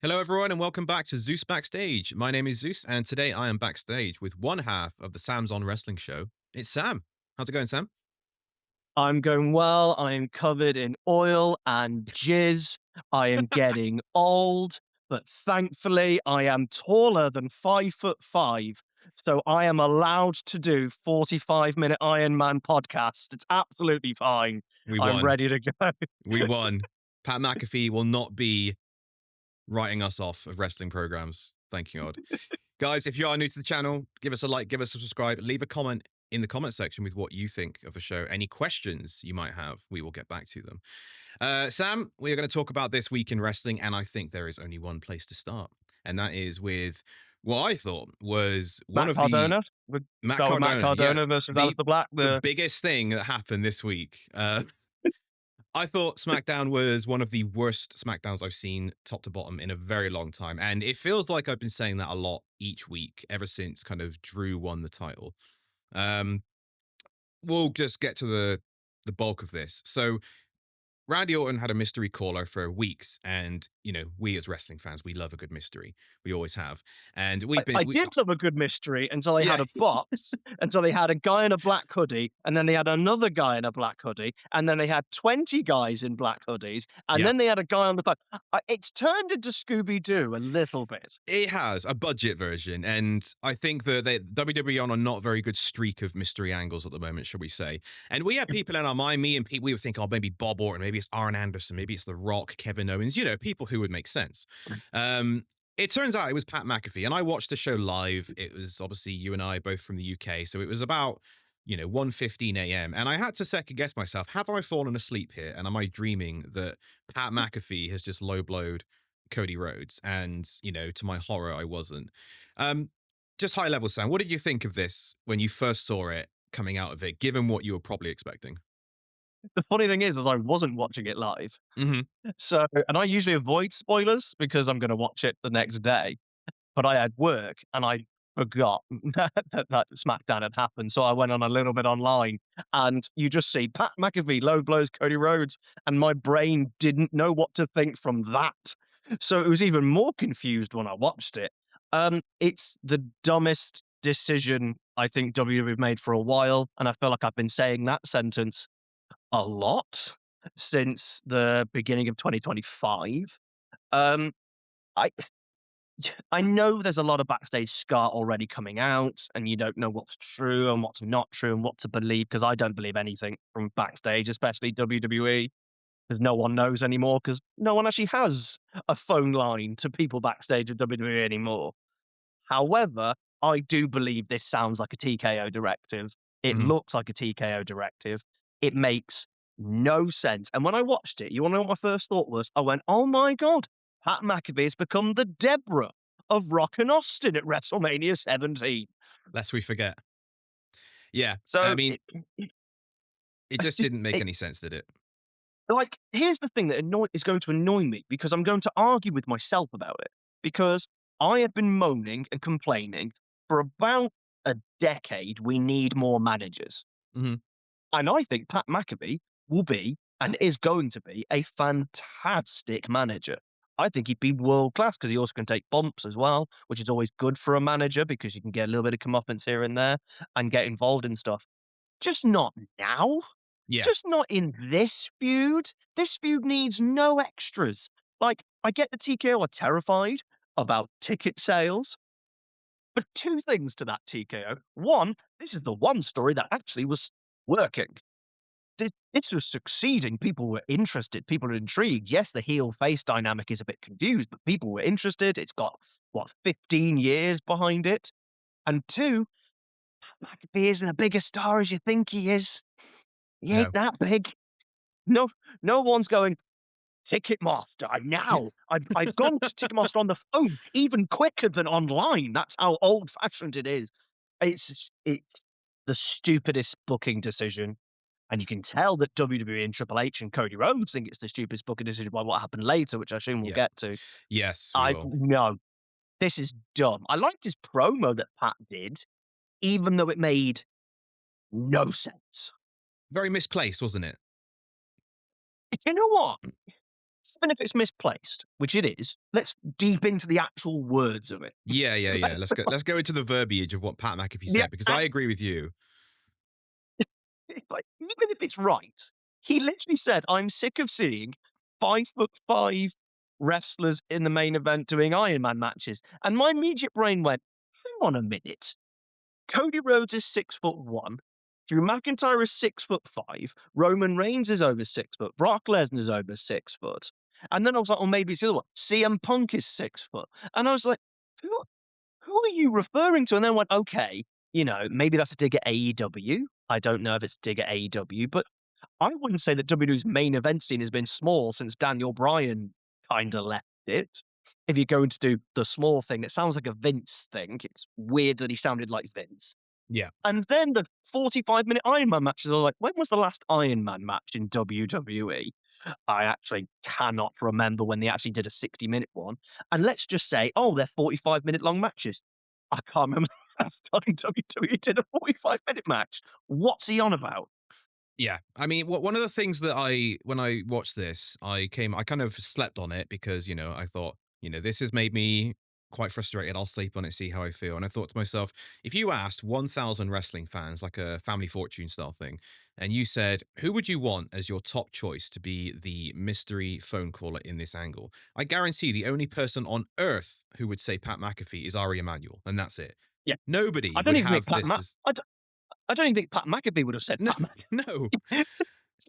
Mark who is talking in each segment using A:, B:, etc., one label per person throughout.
A: Hello, everyone, and welcome back to Zeus Backstage. My name is Zeus, and today I am backstage with one half of the Sam's On Wrestling show. It's Sam. How's it going, Sam?
B: I'm going well. I am covered in oil and jizz. I am getting old, but thankfully I am taller than 5'5", so I am allowed to do 45-minute Iron Man podcast. It's absolutely fine.
A: We
B: I'm
A: won.
B: ready to go.
A: We won. Pat McAfee will not be writing us off of wrestling programs. Thank you, God. Guys, if you are new to the channel, give us a like, give us a subscribe, leave a comment in the comment section with what you think of the show. Any questions you might have, we will get back to them. Sam, we are going to talk about this week in wrestling, and I think there is only one place to start, and that is with what I thought was one
B: Matt
A: of
B: Cardona.
A: the
B: Matt Cardona versus Alistair Black.
A: the biggest thing that happened this week. I thought SmackDown was one of the worst SmackDowns I've seen top to bottom in a very long time. And it feels like I've been saying that a lot each week ever since kind of Drew won the title. We'll just get to the bulk of this. So Randy Orton had a mystery caller for weeks, and we as wrestling fans, we love a good mystery. We always have, and
B: I did love a good mystery until they had a box, until they had a guy in a black hoodie, and then they had another guy in a black hoodie, and then they had 20 guys in black hoodies, and then they had a guy on the phone. It's turned into Scooby-Doo a little bit.
A: It has a budget version, and I think that WWE on a not very good streak of mystery angles at the moment, shall we say. And we have people in our mind, me and Pete, we would think, oh, maybe Bob Orton, maybe it's Arn Anderson, maybe it's The Rock, Kevin Owens, people who would make sense. It turns out it was Pat McAfee, and I watched the show live. It was obviously you and I both from the UK, so it was about 1:15 a.m. and I had to second guess myself. Have I fallen asleep here, and am I dreaming that Pat McAfee has just low blowed Cody Rhodes? And to my horror, I wasn't. Just high level, Sam, what did you think of this when you first saw it coming out of it, given what you were probably expecting?
B: The funny thing is I wasn't watching it live. So, and I usually avoid spoilers because I'm going to watch it the next day. But I had work and I forgot that SmackDown had happened. So I went on a little bit online, and you just see Pat McAfee low blows Cody Rhodes, and my brain didn't know what to think from that. So it was even more confused when I watched it. It's the dumbest decision I think WWE have made for a while, and I feel like I've been saying that sentence a lot since the beginning of 2025. I I know there's a lot of backstage scar already coming out, and you don't know what's true and what's not true and what to believe, because I don't believe anything from backstage, especially WWE, because no one knows anymore, because no one actually has a phone line to people backstage at WWE anymore. However, I do believe this sounds like a TKO directive. It looks like a TKO directive. It makes no sense. And when I watched it, you want to know what my first thought was? I went, oh my God, Pat McAfee has become the Deborah of Rock and Austin at WrestleMania 17.
A: Lest we forget. Yeah.
B: So,
A: I mean,
B: it
A: just didn't make any sense, did it?
B: like, here's the thing that is going to annoy me, because I'm going to argue with myself about it. Because I have been moaning and complaining for about a decade we need more managers. And I think Pat McAfee will be, and is going to be, a fantastic manager. I think he'd be world class, because he also can take bumps as well, which is always good for a manager, because you can get a little bit of comeuppance here and there and get involved in stuff. Just not now.
A: Yeah.
B: Just not in this feud. This feud needs no extras. Like, I get the TKO are terrified about ticket sales, but two things to that TKO. One, this is the one story that actually was working. This was succeeding. People were interested. People were intrigued. Yes, the heel-face dynamic is a bit confused, but people were interested. It's got, 15 years behind it? And two, McAfee isn't a bigger star as you think he is. He ain't that big. No one's going, Ticketmaster, now. I've gone to Ticketmaster on the phone, even quicker than online. That's how old-fashioned it is. It's the stupidest booking decision. And you can tell that WWE and Triple H and Cody Rhodes think it's the stupidest booking decision by what happened later, which I assume we'll get to.
A: Yes, we will.
B: No, this is dumb. I liked his promo that Pat did, even though it made no sense.
A: Very misplaced, wasn't it?
B: You know what? even if it's misplaced, which it is, let's deep into the actual words of it.
A: Yeah. Let's go into the verbiage of what Pat McAfee
B: The
A: said, because I agree with you.
B: like, even if it's right, he literally said, "I'm sick of seeing 5'5" wrestlers in the main event doing Iron Man matches." And my immediate brain went, "Hang on a minute. Cody Rhodes is 6'1". Drew McIntyre is 6'5". Roman Reigns is over 6 foot. Brock Lesnar is over 6 foot. And then I was like, "Oh, maybe it's the other one. CM Punk is 6 foot." And I was like, "Who are you referring to?" And then I went, "Okay, maybe that's a dig at AEW. I don't know if it's a dig at AEW, but I wouldn't say that WWE's main event scene has been small since Daniel Bryan kind of left it. If you're going to do the small thing, it sounds like a Vince thing. It's weird that he sounded like Vince."
A: Yeah.
B: And then the 45-minute Iron Man matches are like, when was the last Iron Man match in WWE? I actually cannot remember when they actually did a 60-minute one. And let's just say, oh, they're 45-minute long matches. I can't remember the last time WWE did a 45-minute match. What's he on about?
A: Yeah, I mean, one of the things that when I watched this, I kind of slept on it because, I thought, this has made me quite frustrated. I'll sleep on it, see how I feel. And I thought to myself, if you asked 1,000 wrestling fans, like a Family Fortune style thing, and you said, who would you want as your top choice to be the mystery phone caller in this angle? I guarantee the only person on earth who would say Pat McAfee is Ari Emanuel, and that's it.
B: Yeah.
A: Nobody
B: I don't
A: would
B: even think
A: have this as...
B: I don't even think Pat McAfee would have said
A: No,
B: Pat McAfee.
A: no.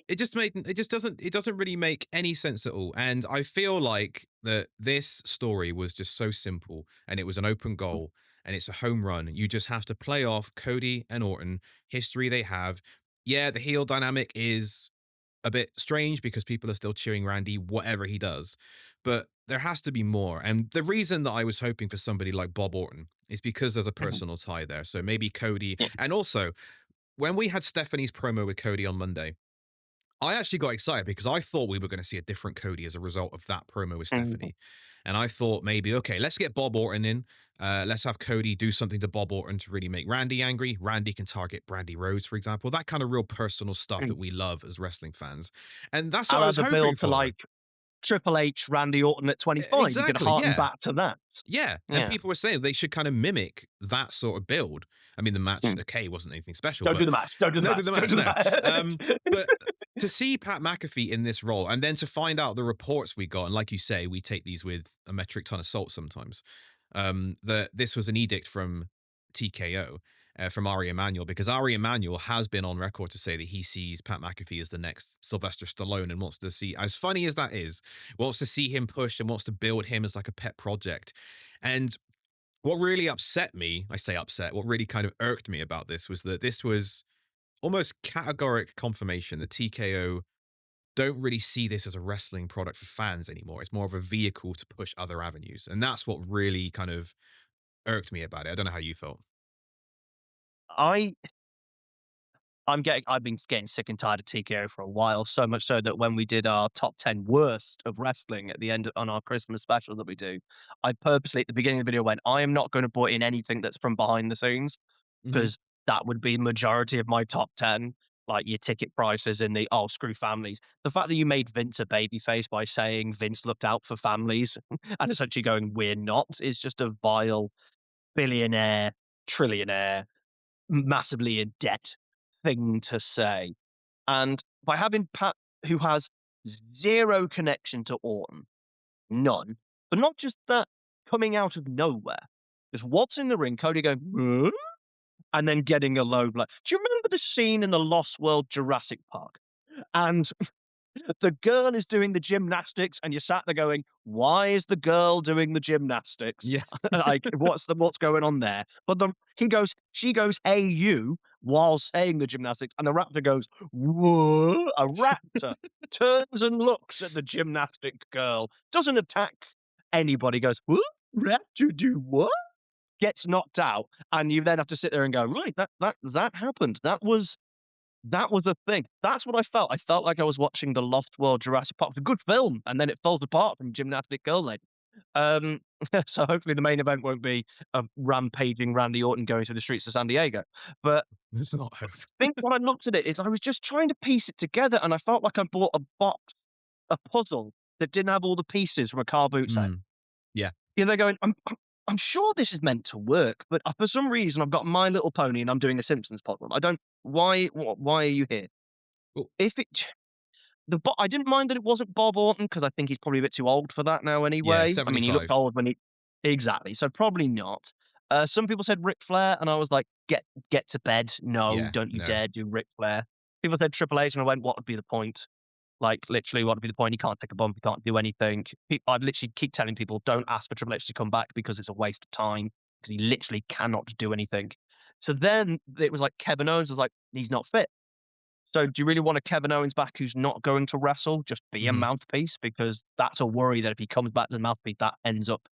A: It doesn't really make any sense at all. And I feel like that this story was just so simple, and it was an open goal, and it's a home run. You just have to play off Cody and Orton, history they have. Yeah, the heel dynamic is a bit strange because people are still cheering Randy whatever he does, but there has to be more. And the reason that I was hoping for somebody like Bob Orton is because there's a personal tie there. So maybe Cody.
B: Yeah.
A: And also, when we had Stephanie's promo with Cody on Monday, I actually got excited because I thought we were going to see a different Cody as a result of that promo with Stephanie. And I thought maybe, okay, let's get Bob Orton in. Let's have Cody do something to Bob Orton to really make Randy angry. Randy can target Brandy Rhodes, for example. That kind of real personal stuff that we love as wrestling fans. And that's what I was
B: the
A: hoping
B: build
A: for.
B: to like Triple H, Randy Orton at 25.
A: Exactly,
B: You could harken
A: yeah.
B: back to that.
A: Yeah, and people were saying they should kind of mimic that sort of build. I mean, the match, okay, wasn't anything special.
B: Don't do the match. Don't do the match. Don't do the match.
A: But to see Pat McAfee in this role, and then to find out the reports we got, and like you say, we take these with a metric ton of salt sometimes, that this was an edict from TKO, from Ari Emanuel, because Ari Emanuel has been on record to say that he sees Pat McAfee as the next Sylvester Stallone and wants to see, as funny as that is, wants to see him pushed and wants to build him as like a pet project. And what really upset me, I say upset, what really kind of irked me about this was that this was almost categoric confirmation that TKO don't really see this as a wrestling product for fans anymore. It's more of a vehicle to push other avenues. And that's what really kind of irked me about it. I don't know how you felt.
B: I've been getting sick and tired of TKO for a while, so much so that when we did our top 10 worst of wrestling at the end on our Christmas special that we do, I purposely at the beginning of the video went, I am not going to put in anything that's from behind the scenes, because that would be the majority of my top 10, like your ticket prices and the, oh, screw families. The fact that you made Vince a babyface by saying Vince looked out for families and essentially going, we're not, is just a vile billionaire, trillionaire, massively in debt thing to say. And by having Pat, who has zero connection to Orton, none, but not just that, coming out of nowhere, just what's in the ring, Cody going, "Huh?" And then getting a low blow. Do you remember the scene in the Lost World Jurassic Park? And the girl is doing the gymnastics, and you sat there going, "Why is the girl doing the gymnastics?
A: Yes.
B: Like, what's going on there?" But she goes, "Hey, you," while saying the gymnastics, and the raptor goes, "What?" A raptor turns and looks at the gymnastic girl, doesn't attack anybody, goes, "What? Raptor do what?" Gets knocked out, and you then have to sit there and go, "Right, that happened. That was a thing." That's what I felt. I felt like I was watching the Lost World Jurassic Park. It's a good film, and then it falls apart from gymnastic girl lady. So hopefully the main event won't be a rampaging Randy Orton going through the streets of San Diego. But
A: It's not hope.
B: I think when I looked at it is I was just trying to piece it together, and I felt like I bought a box, a puzzle that didn't have all the pieces from a car boot set.
A: Yeah.
B: Yeah, they're going, I'm sure this is meant to work, but for some reason I've got My Little Pony and I'm doing a Simpsons puzzle. I don't. Why are you here?
A: Well,
B: If it, I didn't mind that it wasn't Bob Orton because I think he's probably a bit too old for that now
A: yeah,
B: anyway. I mean, he looked
A: 75.
B: old when he exactly, so probably not. Some people said Ric Flair, and I was like, get to bed. No,
A: Yeah,
B: don't you
A: no.
B: dare do Ric Flair. People said Triple H, and I went, what would be the point? Like, literally, what would be the point? He can't take a bump. He can't do anything. I'd literally keep telling people, don't ask for Triple H to come back because it's a waste of time because he literally cannot do anything. So then it was like Kevin Owens was like, he's not fit. So do you really want a Kevin Owens back who's not going to wrestle? Just be a mouthpiece? Because that's a worry that if he comes back as a mouthpiece, that ends up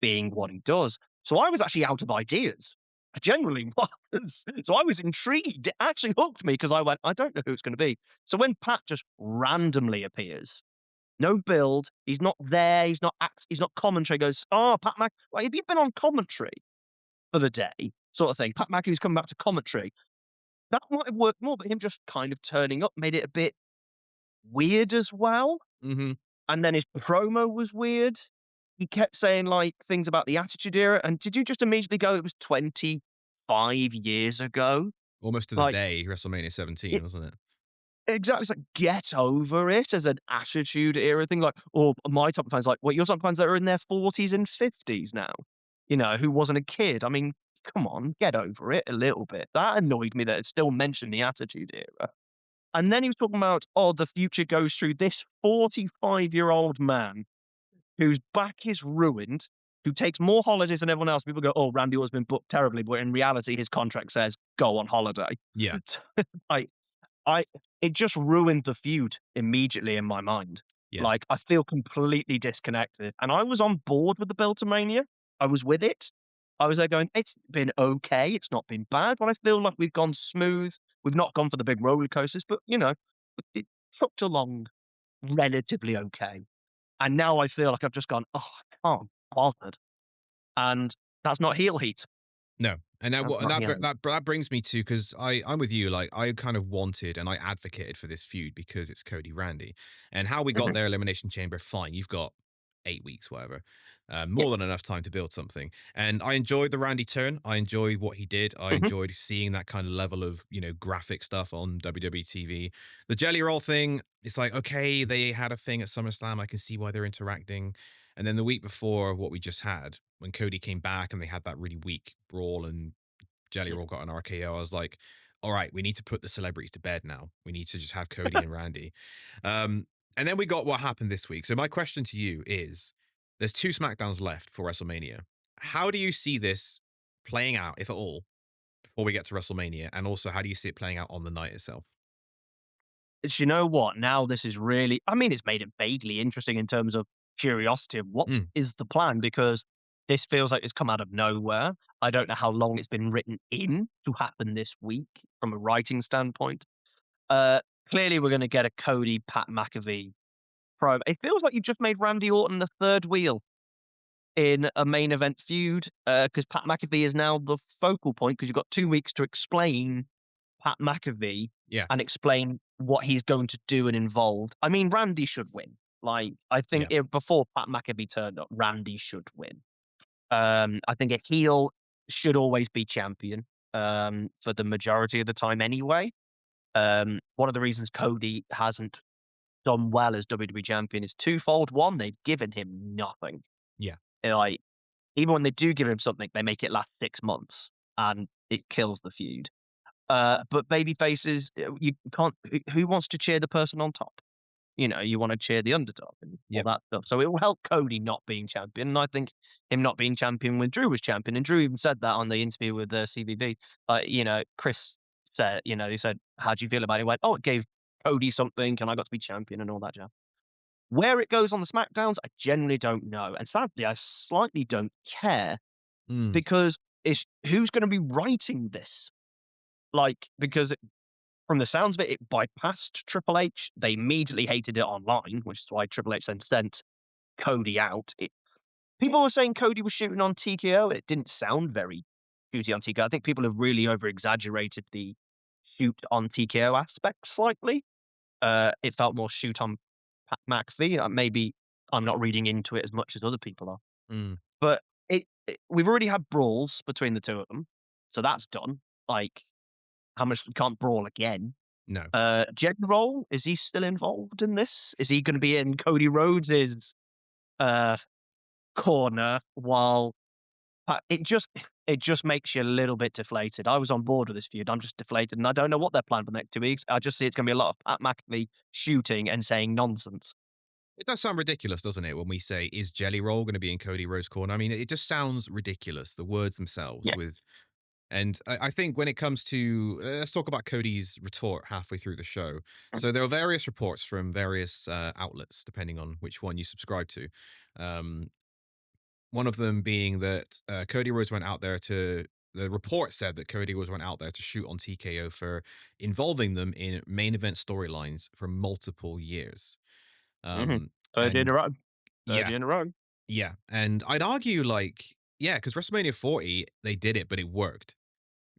B: being what he does. So I was actually out of ideas. I genuinely was. So I was intrigued. It actually hooked me because I went, I don't know who it's going to be. So when Pat just randomly appears, no build, he's not there, he's not commentary, goes, oh, Pat Mc, like, have you been on commentary for the day? Sort of thing. Pat McAfee's coming back to commentary. That might have worked more, but him just kind of turning up made it a bit weird as well.
A: Mhm.
B: And then his promo was weird. He kept saying, like, things about the Attitude Era, and did you just immediately go, it was 25 years ago?
A: Almost to the
B: Like,
A: day, WrestleMania 17, wasn't it?
B: exactly, it's like, get over it as an Attitude Era thing, like, or my top fans like, well, your top fans that are in their 40s and 50s now, you know, who wasn't a kid. I mean, come on, get over it a little bit. That annoyed me that it still mentioned the Attitude Era. And then he was talking about, oh, the future goes through this 45-year-old man whose back is ruined, who takes more holidays than everyone else. People go, oh, Randy Orton's been booked terribly, but in reality, his contract says go on holiday.
A: Yeah.
B: I, it just ruined the feud immediately in my mind.
A: Yeah.
B: Like, I feel completely disconnected. And I was on board with the Beltmania. I was with it. I was there going, it's been okay. It's not been bad, but I feel like we've gone smooth. We've not gone for the big roller coasters, but, you know, it trucked along relatively okay. And now I feel like I've just gone, oh, I can't bothered. And that's not heel heat.
A: No, and that
B: That's
A: what and
B: not heel heat.
A: that brings me to, because I'm with you. Like, I kind of wanted and I advocated for this feud because it's Cody Randy, and how we got
B: Mhm.
A: their elimination chamber. Fine, you've got 8 weeks, whatever,
B: Yeah.
A: more than enough time to build something. And I enjoyed the Randy turn. I enjoyed what he did. I
B: Mhm.
A: enjoyed seeing that kind of level of, graphic stuff on WWE TV. The Jelly Roll thing, it's like, okay, they had a thing at SummerSlam. I can see why they're interacting. And then the week before what we just had, when Cody came back and they had that really weak brawl and Jelly
B: Yeah.
A: Roll got an RKO, I was like, all right, we need to put the celebrities to bed now. We need to just have Cody and Randy. And then we got what happened this week. So my question to you is, there's 2 SmackDowns left for WrestleMania. How do you see this playing out, if at all, before we get to WrestleMania? And also, how do you see it playing out on the night itself?
B: Do you know what? Now this is really, I mean, it's made it vaguely interesting in terms of curiosity of what
A: Mm,
B: is the plan, because this feels like it's come out of nowhere. I don't know how long it's been written in to happen this week from a writing standpoint. Uh, Clearly we're going to get a Cody Pat McAfee promo. It feels like you've just made Randy Orton the third wheel in a main event feud, because Pat McAfee is now the focal point because you've got 2 weeks to explain Pat McAfee
A: yeah,
B: and explain what he's going to do and involved. I mean, Randy should win. Like, I think
A: yeah,
B: before Pat McAfee turned up, Randy should win. I think a heel should always be champion, for the majority of the time anyway. One of the reasons Cody hasn't done well as WWE champion is twofold. One, they've given him nothing.
A: yeah,
B: Like, even when they do give him something, they make it last 6 months and it kills the feud. But baby faces, you can't. Who wants to cheer the person on top? You know, you want to cheer the underdog and all
A: yep,
B: that stuff. So it will help Cody not being champion. And I think him not being champion when Drew was champion, and Drew even said that on the interview with CBB. You know, Chris said, you know, he said, "How do you feel about it?" He went, "Oh, it gave Cody something, and I got to be champion and all that jazz." Where it goes on the SmackDowns, I generally don't know, and sadly, I slightly don't care
A: mm,
B: because it's who's going to be writing this. Like, because from the sounds of it, it bypassed Triple H. They immediately hated it online, which is why Triple H then sent Cody out. People were saying Cody was shooting on TKO. It didn't sound very shooty on TKO. I think people have really over exaggerated the shoot on TKO aspect slightly. It felt more shoot on Pat McAfee. Maybe I'm not reading into it as much as other people are.
A: Mm,
B: But we've already had brawls between the two of them, so that's done. Like, how much we can't brawl again?
A: no.
B: Jed Roll, is he still involved in this? Is he going to be in Cody Rhodes's uh, corner while it just makes you a little bit deflated. I was on board with this feud. I'm just deflated, and I don't know what their plan for the next 2 weeks. I just see it's going to be a lot of Pat McAfee shooting and saying nonsense.
A: It does sound ridiculous, doesn't it, when we say, is Jelly Roll going to be in Cody Rhodes' corner? I mean, it just sounds ridiculous, the words themselves.
B: Yeah.
A: And I think when it comes to, let's talk about Cody's retort halfway through the show. So there are various reports from various outlets, depending on which one you subscribe to. Um, one of them being that Cody Rhodes went out there to, the report said that Cody Rhodes went out there to shoot on TKO for involving them in main event storylines for multiple years.
B: Mm-hmm.
A: Um,
B: Third in
A: and
B: a row. Third
A: yeah,
B: in a row.
A: yeah. And I'd argue like, yeah, because WrestleMania 40, they did it, but it worked.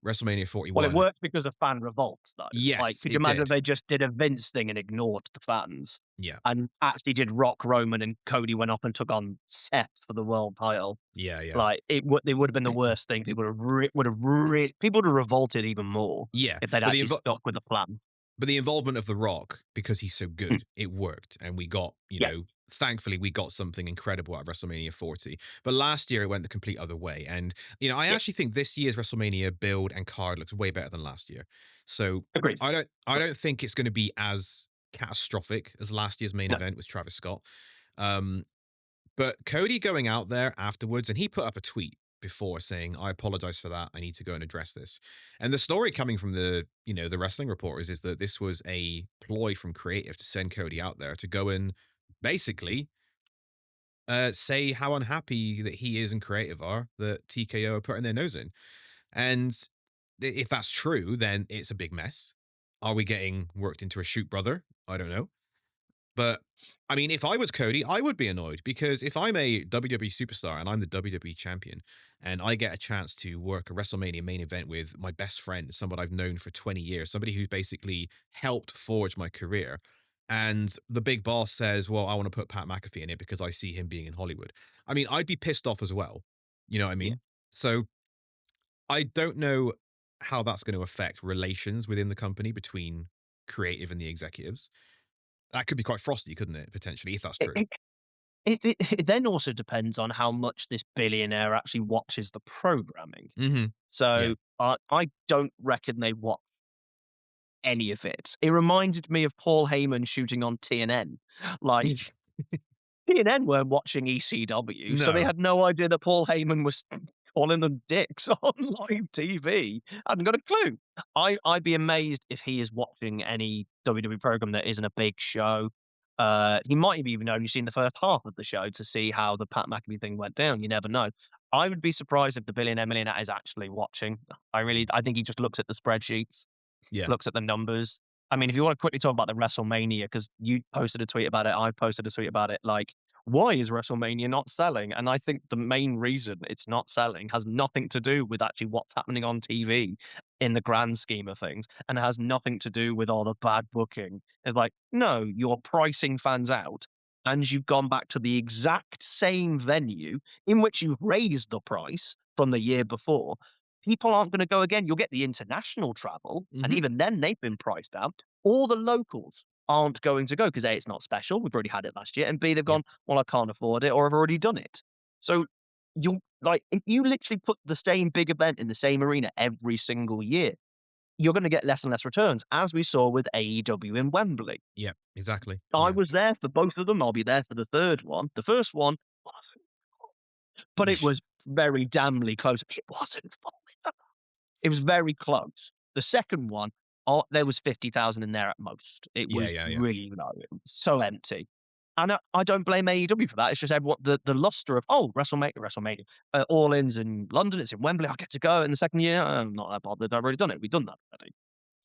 A: WrestleMania
B: Well, it
A: 41,
B: worked because of fan revolts, though. Like,
A: yes,
B: could you
A: it
B: imagine if
A: did.
B: they just did a Vince thing and ignored the fans
A: Yeah,
B: and actually did Rock Roman and Cody went up and took on Seth for the world title?
A: yeah, yeah,
B: Like, it would have been the worst thing. People would have revolted even more
A: yeah.
B: if they'd
A: But
B: actually stuck with the plan.
A: the involvement of The Rock, because he's so
B: Mm.
A: good, it worked, and we got,
B: Yeah.
A: thankfully we got something incredible out of WrestleMania 40. But last year it went the complete other way, and I
B: Yeah.
A: actually think this year's WrestleMania build and card looks way better than last year. So
B: Agreed.
A: I don't think it's going to be as catastrophic as last year's main
B: No.
A: event with Travis Scott. But Cody going out there afterwards, and he put up a tweet before saying, I apologize for that. I need to go and address this. And the story coming from the wrestling reporters is that this was a ploy from creative to send Cody out there to go and basically say how unhappy that he is and creative are that TKO are putting their nose in. And if that's true, then it's a big mess. Are we getting worked into a shoot brother? I don't know. But I mean, if I was Cody, I would be annoyed because if I'm a WWE superstar and I'm the WWE champion and I get a chance to work a WrestleMania main event with my best friend, someone I've known for 20 years, somebody who's basically helped forge my career, and the big boss says, well, I want to put Pat McAfee in it because I see him being in Hollywood. I mean, I'd be pissed off as well. You know what I
B: Yeah.
A: mean? So I don't know how that's going to affect relations within the company between creative and the executives. That could be quite frosty, couldn't it? Potentially, if that's
B: It,
A: true.
B: it, it then also depends on how much this billionaire actually watches the programming.
A: Mm-hmm. Yeah.
B: So I don't reckon they watch any of it. It reminded me of Paul Heyman shooting on TNN. Like, TNN weren't watching ECW, so they
A: No.
B: had no idea that Paul Heyman was calling them dicks on live TV. Hadn't got a clue. I'd be amazed if he is watching any WWE program that isn't a big show. He might have even only seen the first half of the show to see how the Pat McAfee thing went down. You never know. I would be surprised if the billionaire millionaire is actually watching. I think he just looks at the spreadsheets,
A: Yeah.
B: looks at the numbers. I mean, if you want to quickly talk about the WrestleMania, because you posted a tweet about it, I posted a tweet about it, like, why is WrestleMania not selling? And I think the main reason it's not selling has nothing to do with actually what's happening on TV in the grand scheme of things, and has nothing to do with all the bad booking. It's like, no, you're pricing fans out, and you've gone back to the exact same venue in which you've raised the price from the year before. People aren't going to go again. You'll get the international travel, and
A: Mm-hmm.
B: even then they've been priced out. All the locals aren't going to go because A, it's not special. We've already had it last year. And B, they've
A: Yeah.
B: gone, well, I can't afford it, or I've already done it. So you like, if you literally put the same big event in the same arena every single year, you're going to get less and less returns, as we saw with AEW in Wembley.
A: Yeah. Exactly.
B: I
A: Yeah.
B: was there for both of them. I'll be there for the third one. The first one, but it was very damnly close. It wasn't. It was very close. The second one, there was 50,000 in there at most. It
A: Yeah.
B: was
A: Yeah. Yeah.
B: really low. It was so empty. And I don't blame AEW for that. It's just everyone, the luster of, oh, WrestleMania, All In's in London, it's in Wembley, I get to go in the second year. I'm not that bothered. I've already done it. We've done that already,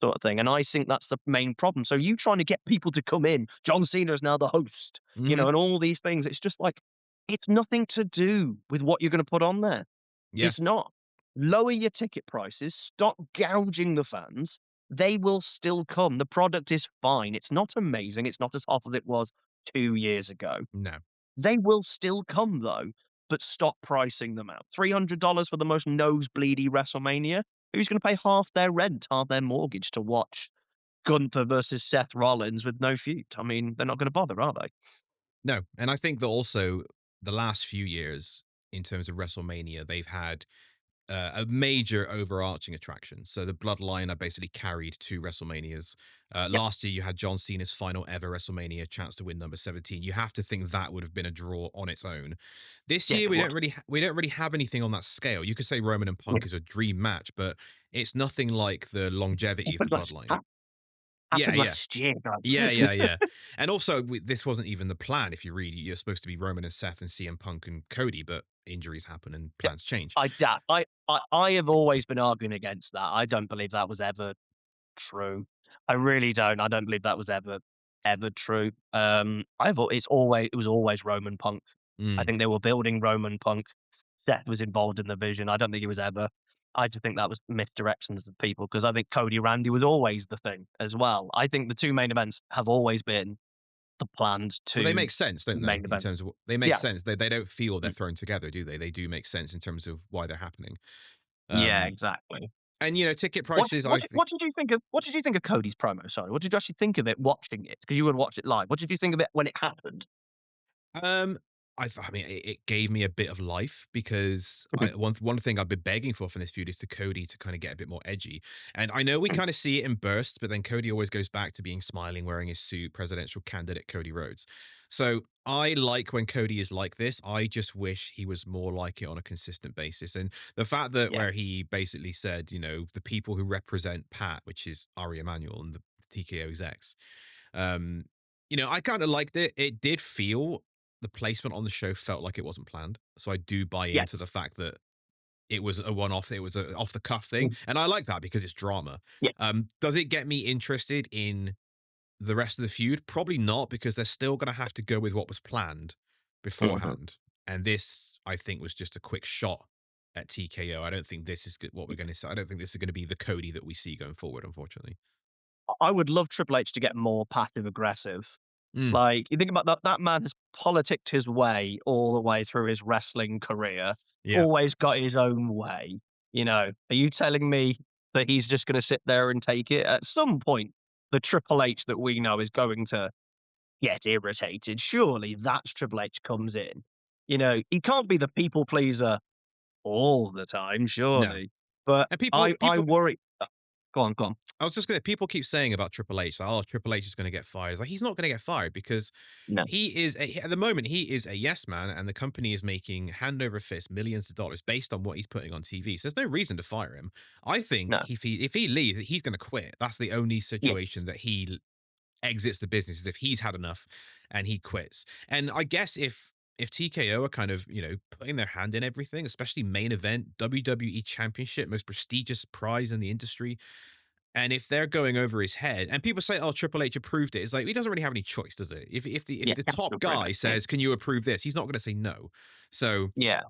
B: sort of thing. And I think that's the main problem. So you trying to get people to come in, John Cena is now the host,
A: Mm-hmm.
B: and all these things. It's just like, it's nothing to do with what you're going to put on there.
A: Yeah.
B: It's not. Lower your ticket prices, stop gouging the fans. They will still come. The product is fine. It's not amazing. It's not as hot as it was 2 years ago.
A: No.
B: They will still come though, but stop pricing them out. $300 for the most nosebleedy WrestleMania? Who's going to pay half their rent, half their mortgage to watch Gunther versus Seth Rollins with no feud? I mean, they're not going to bother, are they?
A: No, and I think that also the last few years in terms of WrestleMania, they've had a major overarching attraction. So the Bloodline are basically carried to WrestleManias.
B: Yep.
A: Last year, you had John Cena's final ever WrestleMania chance to win number 17. You have to think that would have been a draw on its own. This
B: Yes,
A: year,
B: it would.
A: we don't really have anything on that scale. You could say Roman and
B: Yeah.
A: Punk is a dream match, but it's nothing like the longevity of the Bloodline. Yeah,
B: Happened
A: yeah.
B: last year, guys.
A: Yeah. And also, this wasn't even the plan. If you read, you're supposed to be Roman and Seth and CM Punk and Cody, but injuries happen and
B: Yeah,
A: plans change.
B: I have always been arguing against that. I don't believe that was ever true. I really don't. I don't believe that was ever true. It was always Roman Punk. I
A: Mm.
B: think they were building Roman Punk. Seth was involved in the vision. I don't think it was ever. I just think that was misdirections of people because I think Cody Randy was always the thing as well. I think the two main events have always been the planned
A: Well, they
B: two
A: make sense, don't they?
B: main
A: In
B: events.
A: terms of they make
B: Yeah.
A: sense. They don't feel they're
B: Mm.
A: thrown together, do they? They do make sense in terms of why they're happening.
B: Yeah,
A: Um,
B: exactly.
A: and ticket
B: What
A: prices,
B: what
A: I
B: did
A: think.
B: what did you think of Cody's promo? Sorry, what did you actually think of it watching it? Because you would watch it live. What did you think of it when it happened?
A: Um, I mean, it gave me a bit of life because one thing I've been begging for from this feud is to Cody to kind of get a bit more edgy. And I know we kind of see it in bursts, but then Cody always goes back to being smiling, wearing his suit, presidential candidate Cody Rhodes. So I like when Cody is like this. I just wish he was more like it on a consistent basis. And the fact that
B: Yeah.
A: where he basically said, the people who represent Pat, which is Ari Emanuel and the TKO execs, um, I kind of liked it. It did feel the placement on the show felt like it wasn't planned. So I do buy into
B: Yes.
A: the fact that it was a one-off, it was a off the cuff thing.
B: Mm.
A: And I like that because it's drama.
B: Yeah.
A: Does it get me interested in the rest of the feud? Probably not, because they're still going to have to go with what was planned
B: Mhm.
A: beforehand. And this, I think, was just a quick shot at TKO. I don't think this is what we're going to see. I don't think this is going to be the Cody that we see going forward, unfortunately.
B: I would love Triple H to get more passive aggressive.
A: Mm,
B: Like, you think about that man has politicked his way all the way through his wrestling career,
A: yeah.
B: always got his own way. Are you telling me that he's just gonna sit there and take it? At some point, the Triple H that we know is going to get irritated. Surely that's Triple H comes in. He can't be the people pleaser all the time,
A: No.
B: surely. But
A: And people,
B: I
A: people,
B: worry. Go on, go on.
A: I was just gonna. People keep saying about Triple H, like, "Oh, Triple H is going to get fired." It's like he's not going to get fired because
B: No,
A: at the moment he is a yes man, and the company is making hand over fist millions of dollars based on what he's putting on TV. So there's no reason to fire him. I think
B: no.
A: if he leaves, he's going to quit. That's the only
B: Yes.
A: situation that he exits the business is if he's had enough and he quits. And I guess if TKO are kind of putting their hand in everything, especially main event WWE Championship, most prestigious prize in the industry. And if they're going over his head, and people say, "Oh, Triple H approved it," it's like he doesn't really have any choice, does it? If
B: Yeah,
A: the
B: that's
A: top
B: the very
A: guy
B: next thing.
A: says, "Can you approve this?" He's not going to say no. So
B: Yeah.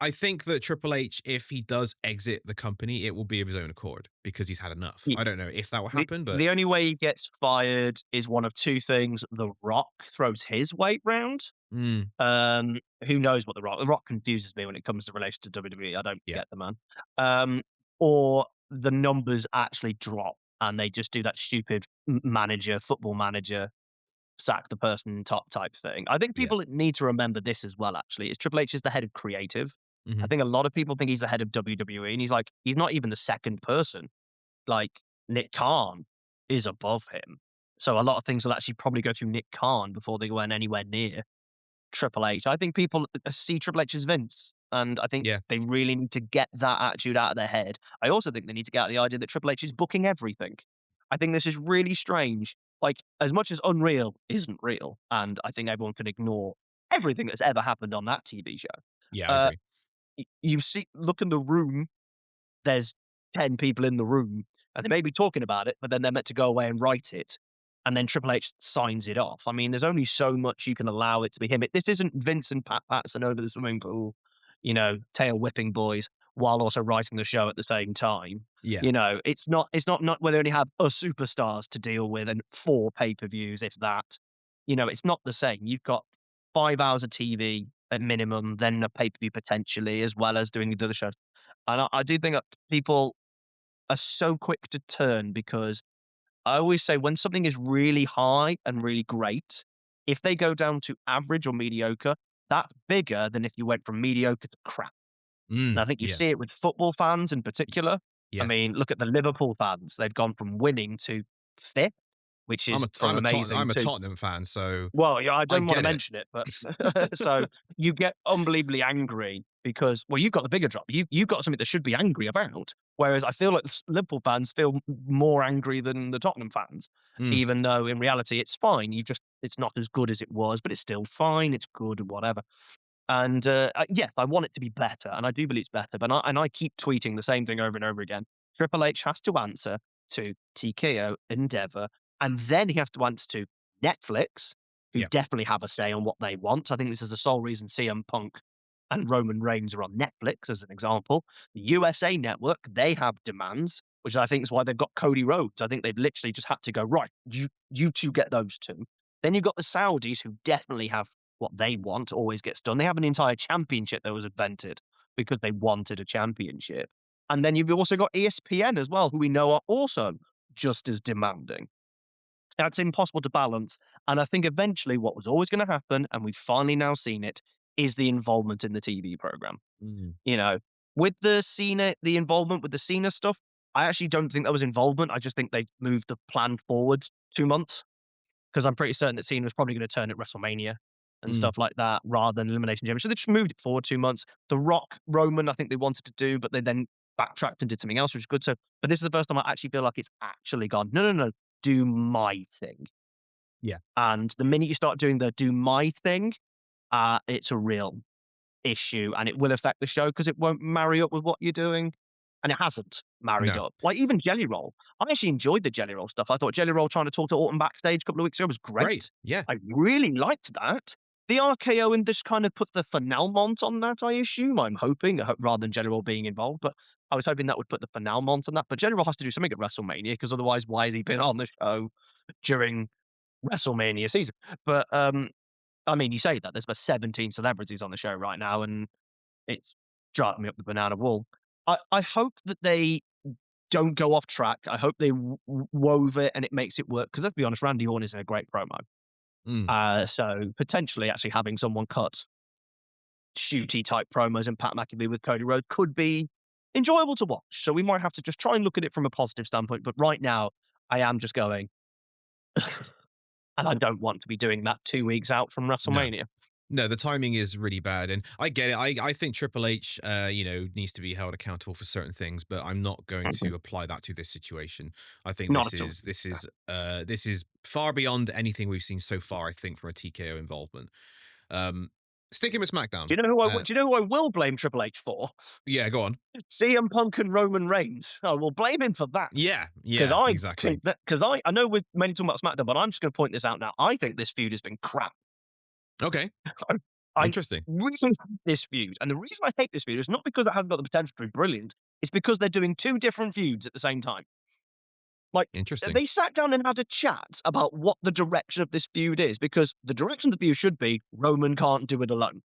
A: I think that Triple H, if he does exit the company, it will be of his own accord because he's had enough. I don't know if that will
B: The
A: happen, but
B: the only way he gets fired is one of 2 things. The Rock throws his weight round.
A: mm,
B: Who knows what The Rock confuses me when it comes to relation to WWE. I don't
A: yeah,
B: get the man. Um, or the numbers actually drop and they just do that stupid football manager, sack the person top type thing. I think
A: yeah,
B: people need to remember this as well, actually, is Triple H is the head of creative. I
A: hmm
B: think a lot of people think he's the head of WWE, and he's not even the second person. Like, Nick Khan is above him. So a lot of things will actually probably go through Nick Khan before they went anywhere near Triple H. I think people see Triple H as Vince, and I think
A: yeah,
B: they really need to get that attitude out of their head. I also think they need to get out the idea that Triple H is booking everything. I think this is really strange. Like, as much as Unreal isn't real, and I think everyone can ignore everything that's ever happened on that TV show.
A: yeah, I
B: Uh,
A: agree.
B: look in the room, there's 10 people in the room and they may be talking about it, but then they're meant to go away and write it. And then Triple H signs it off. I mean, there's only so much you can allow it to be him. This isn't Vince and Pat Patterson over the swimming pool, tail whipping boys while also writing the show at the same time.
A: Yeah,
B: It's not where they only have a superstars to deal with and 4 pay-per-views, if that. It's not the same. You've got 5 hours of TV at minimum, then a pay-per-view potentially, as well as doing the other shows. And I do think that people are so quick to turn because I always say when something is really high and really great, if they go down to average or mediocre, that's bigger than if you went from mediocre to crap. And I think you
A: Yeah.
B: see it with football fans in particular. I
A: Yes.
B: mean, look at the Liverpool fans. They've gone from winning to fifth, which is from amazing
A: I'm a
B: to
A: Tottenham fan, so
B: well, yeah, I
A: I
B: don't wanna
A: get it.
B: mention it, but so you get unbelievably angry because, well, you've got the bigger job. You've got something that should be angry about, whereas I feel like the Liverpool fans feel more angry than the Tottenham fans,
A: Mm,
B: even though in reality it's fine. It's not as good as it was, but it's still fine. It's good, whatever. And, yes, I want it to be better, and I do believe it's better, but I keep tweeting the same thing over and over again. Triple H has to answer to TKO, Endeavor, and then he has to answer to Netflix, who
A: yeah.
B: definitely have a say on what they want. I think this is the sole reason CM Punk and Roman Reigns are on Netflix, as an example. The USA Network, they have demands, which I think is why they've got Cody Rhodes. I think they've literally just had to go, "Right, you 2 get those 2." Then you've got the Saudis, who definitely have what they want always gets done. They have an entire championship that was invented because they wanted a championship. And then you've also got ESPN as well, who we know are also just as demanding. That's impossible to balance. And I think eventually what was always going to happen, and we've finally now seen it, is the involvement in the TV program.
A: Mm,
B: You know, with the involvement with the Cena stuff, I actually don't think that was involvement. I just think they moved the plan forward 2 months because I'm pretty certain that Cena was probably going to turn at WrestleMania and
A: mm.
B: stuff like that rather than Elimination Chamber. So they just moved it forward 2 months. The Rock, Roman, I think they wanted to do, but they then backtracked and did something else, which is good. So, but this is the first time I actually feel like it's actually gone, no, no, no, do my thing.
A: Yeah.
B: And the minute you start doing the do my thing, it's a real issue and it will affect the show because it won't marry up with what you're doing. And it hasn't married
A: No.
B: up. Like even Jelly Roll. I actually enjoyed the Jelly Roll stuff. I thought Jelly Roll trying to talk to Orton backstage a couple of weeks ago was
A: Great.
B: great.
A: Yeah.
B: I really liked that. The RKO and just kind of put the finalmont on that, I assume. I'm hoping, rather than Jelly Roll being involved. But I was hoping that would put the finalmont on that. But Jelly Roll has to do something at WrestleMania because otherwise, why has he been on the show during WrestleMania season? But I mean, you say that there's about 17 celebrities on the show right now, and it's driving me up the banana wall. I hope that they don't go off track. I hope they wove it and it makes it work. Because let's be honest, Randy Orton is a great promo.
A: Mm.
B: So potentially actually having someone cut shooty type promos and Pat McAfee with Cody Rhodes could be enjoyable to watch. So we might have to just try and look at it from a positive standpoint. But right now, I am just going, and I don't want to be doing that 2 weeks out from
A: No.
B: WrestleMania.
A: No, the timing is really bad, and I get it. I think Triple H, needs to be held accountable for certain things, but I'm not going to apply that to this situation. I think
B: Not at all.
A: this is far beyond anything we've seen so far. I think from a TKO involvement. Um, Sticking with SmackDown.
B: Do you know who I will blame Triple H for?
A: Yeah, go on.
B: CM Punk and Roman Reigns. I will blame him for that.
A: Yeah,
B: Because
A: yeah,
B: I
A: exactly.
B: think that because I know we're mainly talking about SmackDown, but I'm just going to point this out now. I think this feud has been crap.
A: Okay,
B: I
A: interesting.
B: really hate this feud, and the reason I hate this feud is not because it hasn't got the potential to be brilliant. It's because they're doing 2 different feuds at the same time. Like
A: Interesting.
B: they sat down and had a chat about what the direction of this feud is, because the direction of the feud should be Roman can't do it alone.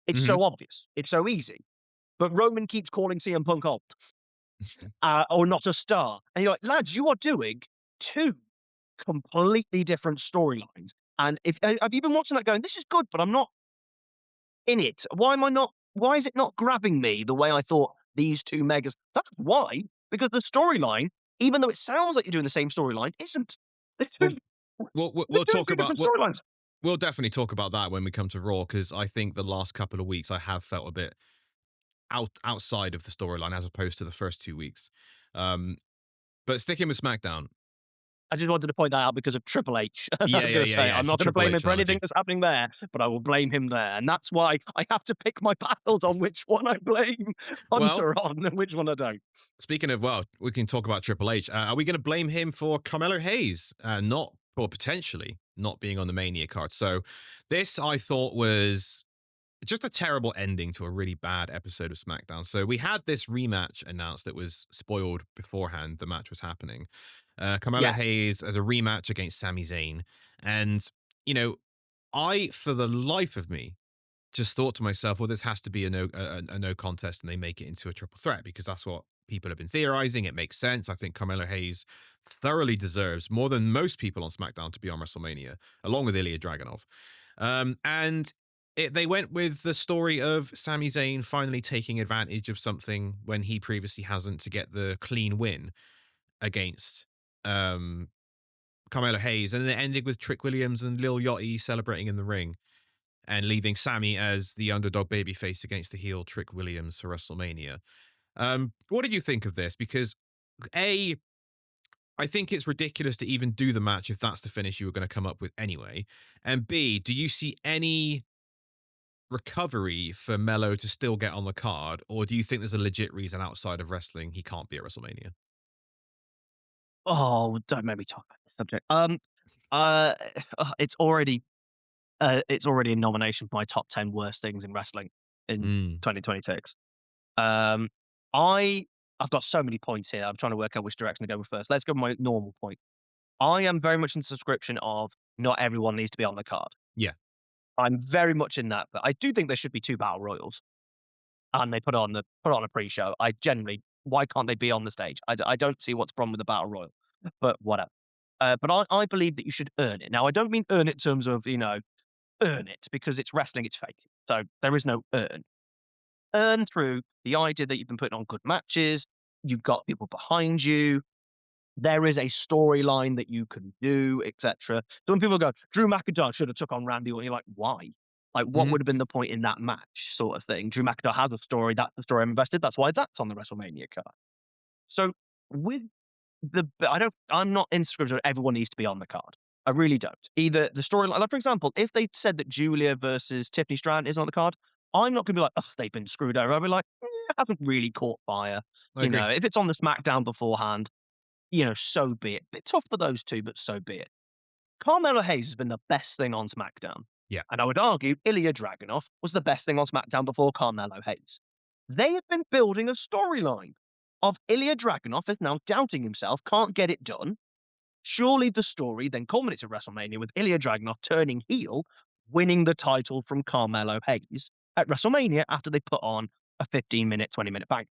B: It's
A: Mhm.
B: so obvious. It's so easy. But Roman keeps calling CM Punk old, or not a star. And you're like, lads, you are doing 2 completely different storylines. And if have you been watching that going, this is good, but I'm not in it. Why is it not grabbing me the way I thought these 2 megas? That's why. Because the storyline, even though it sounds like you're doing the same storyline, isn't. They're 2 they're
A: We'll
B: doing
A: talk
B: 2
A: about
B: different storylines.
A: we'll definitely talk about that when we come to Raw, because I think the last couple of weeks I have felt a bit outside of the storyline as opposed to the first 2 weeks. Um, but sticking with SmackDown.
B: I just wanted to point that out because of Triple H. I
A: Yeah,
B: was
A: yeah,
B: going to
A: yeah,
B: say,
A: yeah.
B: I'm
A: It's a
B: not going to
A: Triple
B: blame him
A: H
B: for anything
A: analogy.
B: that's happening there, but I will blame him there. And that's why I have to pick my battles on which one I blame
A: Well,
B: Hunter on and which one I don't.
A: speaking of, well, we can talk about Triple H. Are we going to blame him for Carmelo Hayes not, or potentially not being on the Mania card? So this I thought was just a terrible ending to a really bad episode of SmackDown. So we had this rematch announced that was spoiled beforehand. The match was happening. Carmelo
B: Yeah.
A: Hayes as a rematch against Sami Zayn. And, you know, I, for the life of me, just thought to myself, well, this has to be a no contest, and they make it into a triple threat because that's what people have been theorizing. It makes sense. I think Carmelo Hayes thoroughly deserves more than most people on SmackDown to be on WrestleMania, along with Ilya Dragunov. They went with the story of Sami Zayn finally taking advantage of something when he previously hasn't to get the clean win against Carmelo Hayes, and then it ended with Trick Williams and Lil Yachty celebrating in the ring and leaving Sammy as the underdog babyface against the heel Trick Williams for WrestleMania. What did you think of this? Because A, I think it's ridiculous to even do the match if that's the finish you were going to come up with anyway. And B, do you see any recovery for Melo to still get on the card, or do you think there's a legit reason outside of wrestling he can't be at WrestleMania?
B: Oh, don't make me talk about this subject. Uh, it's already a nomination for my top 10 worst things in wrestling in
A: Mm,
B: 2026. Um, I've got so many points here. I'm trying to work out which direction to go with first. Let's go with my normal point. I am very much in the subscription of not everyone needs to be on the card.
A: yeah.
B: I'm very much in that, but I do think there should be 2 battle royals, and they put on a pre-show. Why can't they be on the stage? I don't see what's wrong with the battle royal, but whatever. But I believe that you should earn it. Now, I don't mean earn it in terms of, earn it, because it's wrestling, it's fake. So there is no earn. Earn through the idea that you've been putting on good matches, you've got people behind you, there is a storyline that you can do, etc. So when people go, Drew McIntyre should have took on Randy Orton, you're like, why? Like, what
A: Mhm.
B: would have been the point in that match, sort of thing? Drew McIntyre has a story. That's the story I'm invested. That's why that's on the WrestleMania card. So with I'm not in scripture. Everyone needs to be on the card. I really don't. Either the storyline, like for example, if they said that Julia versus Tiffany Strand is on the card, I'm not going to be like, oh, they've been screwed over. I'll be like, it hasn't really caught fire.
A: I agree.
B: If it's on the SmackDown beforehand, so be it. Bit tough for those two, but so be it. Carmelo Hayes has been the best thing on SmackDown.
A: Yeah.
B: And I would argue Ilya Dragunov was the best thing on SmackDown before Carmelo Hayes. They have been building a storyline of Ilya Dragunov is now doubting himself, can't get it done. Surely the story then culminates at WrestleMania with Ilya Dragunov turning heel, winning the title from Carmelo Hayes at WrestleMania after they put on a 15-minute, 20-minute bang.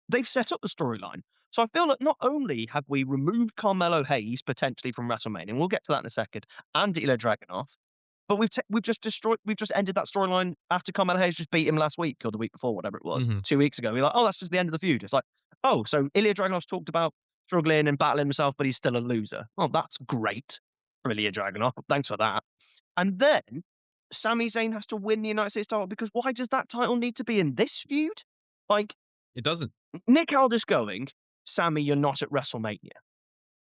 B: They've set up the storyline. So I feel that not only have we removed Carmelo Hayes potentially from WrestleMania, and we'll get to that in a second, and Ilya Dragunov, but we've just ended that storyline after Carmelo Hayes just beat him last week or the week before, whatever it was,
A: Mhm.
B: 2 weeks ago. We're like, oh, that's just the end of the feud. It's like, oh, so Ilya Dragunov's talked about struggling and battling himself, but he's still a loser. Well, that's great for Ilya Dragunov. Thanks for that. And then Sami Zayn has to win the United States title because why does that title need to be in this feud? Like,
A: It doesn't.
B: Nick Aldis going, Sammy, you're not at WrestleMania.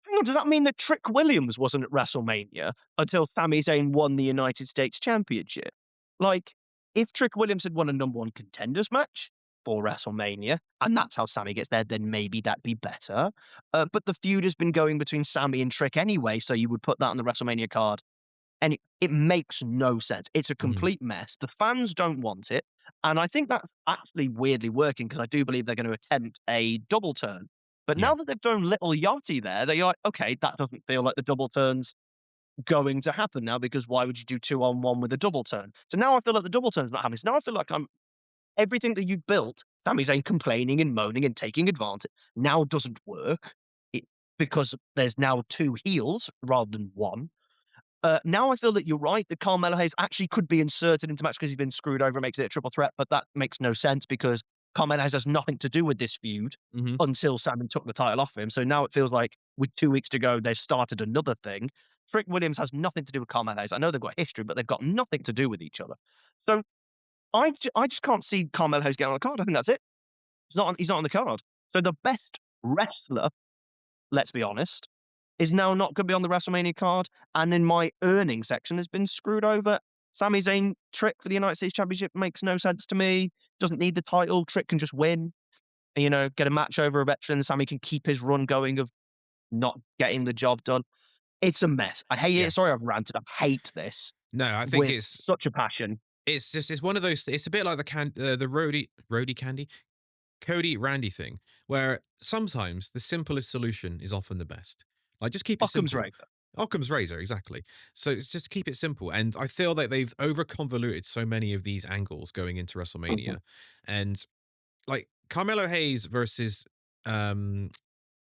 B: Hang on, does that mean that Trick Williams wasn't at WrestleMania until Sami Zayn won the United States Championship? Like, if Trick Williams had won a number one contenders match for WrestleMania, and that's how Sammy gets there, then maybe that'd be better. But the feud has been going between Sammy and Trick anyway, so you would put that on the WrestleMania card and it makes no sense. It's a
A: Mhm.
B: complete mess. The fans don't want it. And I think that's actually weirdly working because I do believe they're going to attempt a double turn. But
A: Yeah.
B: now that they've thrown Little Yachty there, they're like, okay, that doesn't feel like the double turn's going to happen now because why would you do 2-on-1 with a double turn? So now I feel like the double turn's not happening. So now I feel like everything that you built, Sami Zayn complaining and moaning and taking advantage, now doesn't work because there's now 2 heels rather than 1. Now I feel that you're right, that Carmelo Hayes actually could be inserted into match because he's been screwed over and makes it a triple threat, but that makes no sense because Carmelo Hayes has nothing to do with this feud
A: Mhm.
B: until Sammy took the title off him. So now it feels like with 2 weeks to go, they've started another thing. Trick Williams has nothing to do with Carmelo Hayes. I know they've got history, but they've got nothing to do with each other. So I just can't see Carmelo Hayes getting on the card. I think that's it. He's not on the card. So the best wrestler, let's be honest, is now not going to be on the WrestleMania card, and in my earning section has been screwed over. Sami Zayn Trick for the United States Championship makes no sense to me. Doesn't need the title. Trick can just win. Get a match over a veteran. Sammy can keep his run going of not getting the job done. It's a mess. I hate
A: Yeah.
B: it. Sorry, I've ranted. I hate this
A: No, I think
B: with such a passion.
A: it's one of those. It's a bit like the roadie candy Cody Randy thing, where sometimes the simplest solution is often the best. Like just keep it
B: Occam's
A: simple.
B: razor.
A: Occam's razor, exactly. So it's just keep it simple. And I feel like they've over convoluted so many of these angles going into
B: Mhm.
A: WrestleMania. And like Carmelo Hayes versus um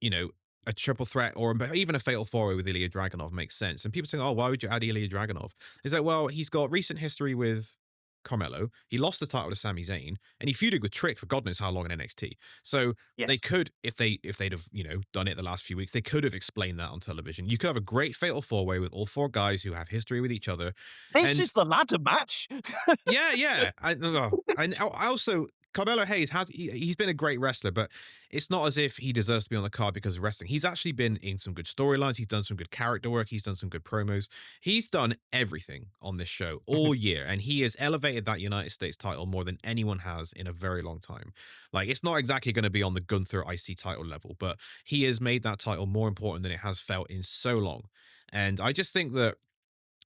A: you know, a triple threat or even a fatal four-way with Ilya Dragunov makes sense. And people saying, "Oh, why would you add Ilya Dragunov?" It's like, well, he's got recent history with Carmelo. He lost the title to Sami Zayn, and he feuded with Trick for God knows how long in NXT. So they
B: Yes.
A: could, if they'd have done it the last few weeks, they could have explained that on television. You could have a great fatal four-way with all four guys who have history with each other,
B: This
A: and
B: is the ladder match.
A: yeah, yeah. I also Carmelo Hayes he's been a great wrestler, but it's not as if he deserves to be on the card because of wrestling. He's actually been in some good storylines. He's done some good character work. He's done some good promos. He's done everything on this show all year, and he has elevated that United States title more than anyone has in a very long time. Like it's not exactly going to be on the Gunther IC title level, but he has made that title more important than it has felt in so long. And I just think that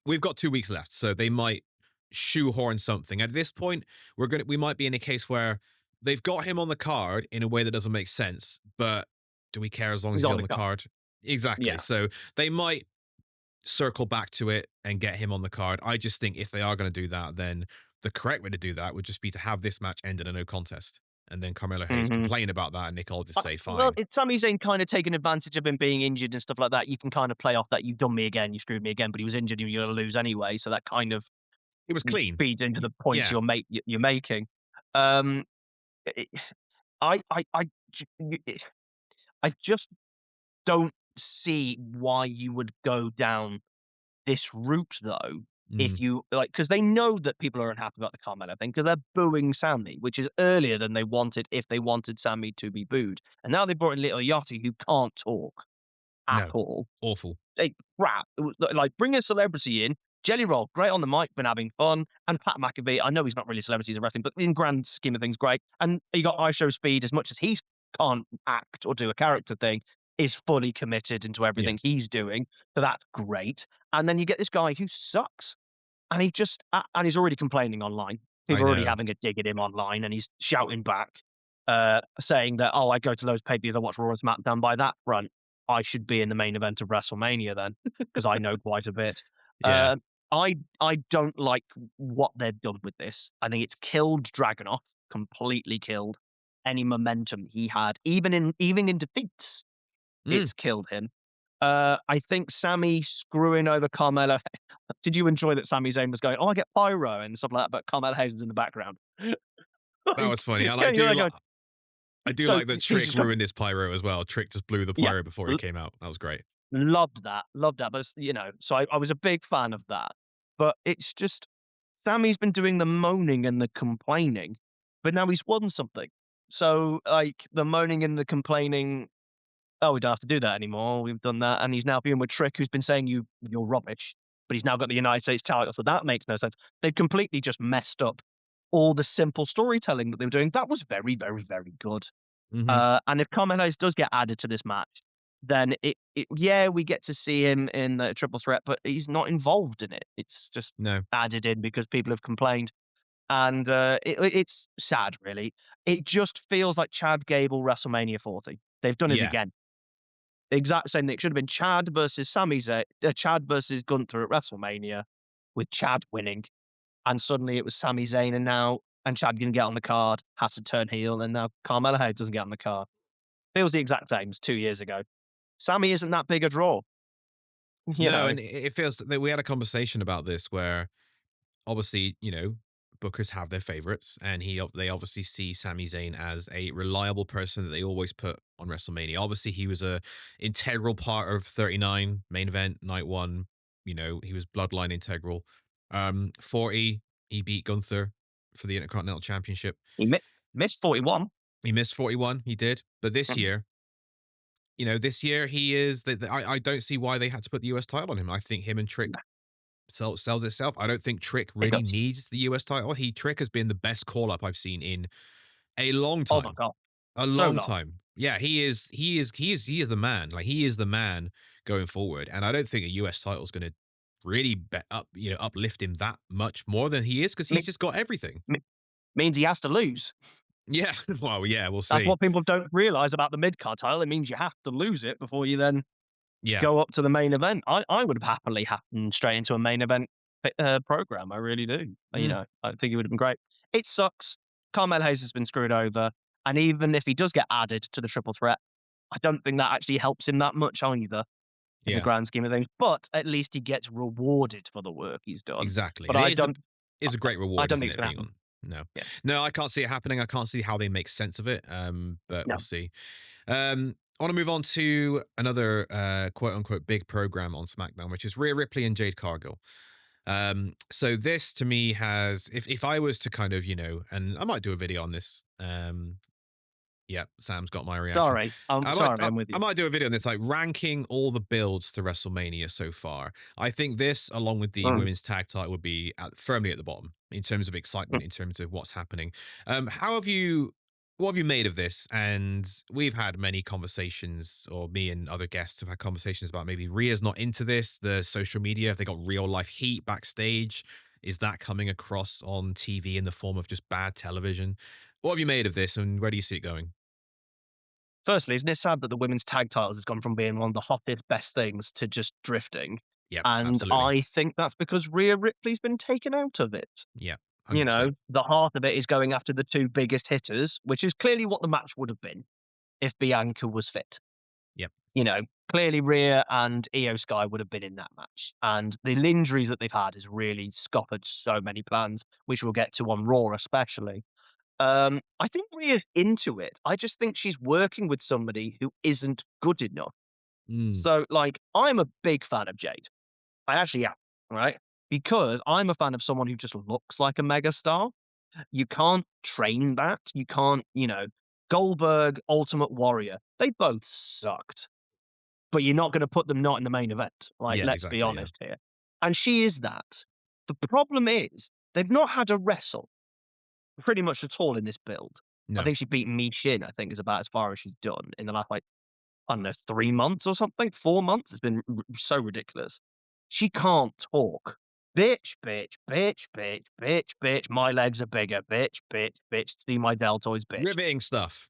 A: we've got 2 weeks left, so they might shoehorn something. At this point, we might be in a case where they've got him on the card in a way that doesn't make sense, but do we care as long as
B: He's
A: he's
B: on
A: on
B: the
A: the
B: card.
A: card? Exactly.
B: Yeah.
A: So they might circle back to it and get him on the card. I just think if they are going to do that, then the correct way to do that would just be to have this match end in a no contest. And then Carmelo Hayes
B: Mhm.
A: complain about that, and Nick Aldis say,
B: Well,
A: fine.
B: it's Sami Zayn kind of taking advantage of him being injured and stuff like that. You can kind of play off that you've done me again, you screwed me again, but he was injured and you're going to lose anyway. So that kind of
A: It was clean.
B: feeds into the points
A: Yeah.
B: you're making. Um, it, I I just don't see why you would go down this route though. If
A: Mm,
B: you like, because they know that people are unhappy about the Carmelo thing, because they're booing Sammy, which is earlier than they wanted if they wanted Sammy to be booed. And now they brought in Little Yachty, who can't talk at
A: no.
B: all.
A: Awful.
B: Like, crap. It was like, bring a celebrity in. Jelly Roll, great on the mic, been having fun. And Pat McAfee, I know he's not really a celebrity, he's a wrestling, but in grand scheme of things, great. And you got IShow Speed, as much as he can't act or do a character thing, is fully committed into
A: Yeah,
B: everything he's doing. So that's great. And then you get this guy who sucks. And he just and he's already complaining online.
A: I
B: People are already
A: know.
B: having a dig at him online, and he's shouting back, saying that, "Oh, I go to those pay-per-views, I watch Raw and SmackDown. By that front, I should be in the main event of WrestleMania then, because I know quite a bit."
A: Yeah.
B: Uh, I don't like what they've done with this. I think it's killed Dragunov, completely killed any momentum he had, even in defeats.
A: Mm.
B: It's killed him. I think Sammy screwing over Carmelo. Did you enjoy that Sami Zayn was going, "Oh, I get pyro," and stuff like that, but Carmelo Hayes was in the background?
A: That
B: Like,
A: was funny.
B: going, you're going,
A: I do
B: so
A: like that
B: he's
A: Trick
B: just going,
A: ruined his pyro as well. Trick just blew the
B: yeah,
A: pyro before he
B: l
A: came out. That was great.
B: loved that, but it's, so I was a big fan of that. But it's just Sammy's been doing the moaning and the complaining, but now he's won something. So, like, the moaning and the complaining, "Oh, we don't have to do that anymore. We've done that." And he's now being with Trick, who's been saying you're rubbish, but he's now got the United States title, so that makes no sense. They've completely just messed up all the simple storytelling that they were doing. That was very, very, very good.
A: Mhm.
B: And if Carmelos does get added to this match, then yeah, we get to see him in the triple threat, but he's not involved in it. It's just
A: No.
B: added in because people have complained. And it's sad, really. It just feels like Chad Gable WrestleMania 40. They've done it
A: Yeah.
B: again. The exact same thing. It should have been Chad versus Chad versus Gunther at WrestleMania, with Chad winning, and suddenly it was Sami Zayn, and Chad didn't get on the card, has to turn heel, and now Carmelo Hayes doesn't get on the card. Feels the exact same as 2 years ago. Sami isn't that big a draw, you
A: No,
B: know.
A: and it feels that we had a conversation about this where obviously, bookers have their favorites, and they obviously see Sami Zayn as a reliable person that they always put on WrestleMania. Obviously, he was a integral part of 39 main event night one. He was bloodline integral. 40, he beat Gunther for the Intercontinental Championship.
B: He missed 41.
A: He missed 41, he did. But
B: Mhm.
A: this year he is I don't see why they had to put the US title on him. I think him and Trick sells itself. I don't think Trick
B: It
A: really
B: does.
A: needs the US title. Trick has been the best call up I've seen in a long
B: Oh my
A: time.
B: god.
A: A
B: So
A: long
B: long.
A: time. Yeah, he is the man. Like he is the man going forward. And I don't think a US title is going to really uplift him that much more than he is because
B: Me
A: he's just got everything.
B: me means he has to lose.
A: Yeah. Well, yeah, we'll
B: That's
A: see.
B: what people don't realize about the mid-card title. It means you have to lose it before you then
A: Yeah.
B: go up to the main event. I would have happily happened straight into a main event program. I really do.
A: Mm.
B: I think it would have been great. It sucks. Carmelo Hayes has been screwed over. And even if he does get added to the triple threat, I don't think that actually helps him that much either in the
A: Yeah.
B: grand scheme of things. But at least he gets rewarded for the work he's done.
A: Exactly.
B: But
A: And it's a great
B: I
A: reward,
B: don't
A: isn't
B: think it's
A: it?
B: going to
A: Being
B: happen.
A: on. No.
B: Yeah.
A: No, I can't see it happening. I can't see how they make sense of it. But we'll
B: No.
A: see. I want to move on to another quote unquote big program on SmackDown, which is Rhea Ripley and Jade Cargill. So this to me has, if I was to kind of, and I might do a video on this. Yeah, Sam's got my reaction.
B: Sorry. I'm sorry. I'm with you.
A: I might do a video on this, like ranking all the builds to WrestleMania so far. I think this, along with the
B: Mm.
A: women's tag title, would be firmly at the bottom in terms of excitement, in terms of what's happening. What have you made of this? And we've had many conversations, or me and other guests have had conversations about maybe Rhea's not into this, the social media, if they got real life heat backstage. Is that coming across on TV in the form of just bad television? What have you made of this, and where do you see it going?
B: Firstly, isn't it sad that the women's tag titles has gone from being one of the hottest, best things to just drifting?
A: Yep,
B: And
A: absolutely.
B: I think that's because Rhea Ripley's been taken out of it.
A: Yeah, 100%.
B: The heart of it is going after the two biggest hitters, which is clearly what the match would have been if Bianca was fit.
A: Yep.
B: Clearly Rhea and Io Sky would have been in that match. And the injuries that they've had has really scuppered so many plans, which we'll get to on Raw especially. I think Rhea's into it. I just think she's working with somebody who isn't good enough.
A: Mm,
B: So, I'm a big fan of Jade. I actually am, right? Because I'm a fan of someone who just looks like a megastar. You can't train that. You can't, Goldberg, Ultimate Warrior, they both sucked. But you're not going to put them not in the main event.
A: yeah,
B: Let's be
A: exactly, yeah.
B: honest here. And she is that. The problem is, they've not had a wrestle pretty much at all in this build. I
A: No.
B: think she beat Mi Shin, I think, is about as far as she's done in the last, I don't know, 3 months or something, 4 months. It's been so ridiculous. She can't talk. Bitch, bitch, bitch, bitch, bitch, bitch. My legs are bigger. Bitch, bitch, bitch. See my deltoids, bitch.
A: Riveting stuff.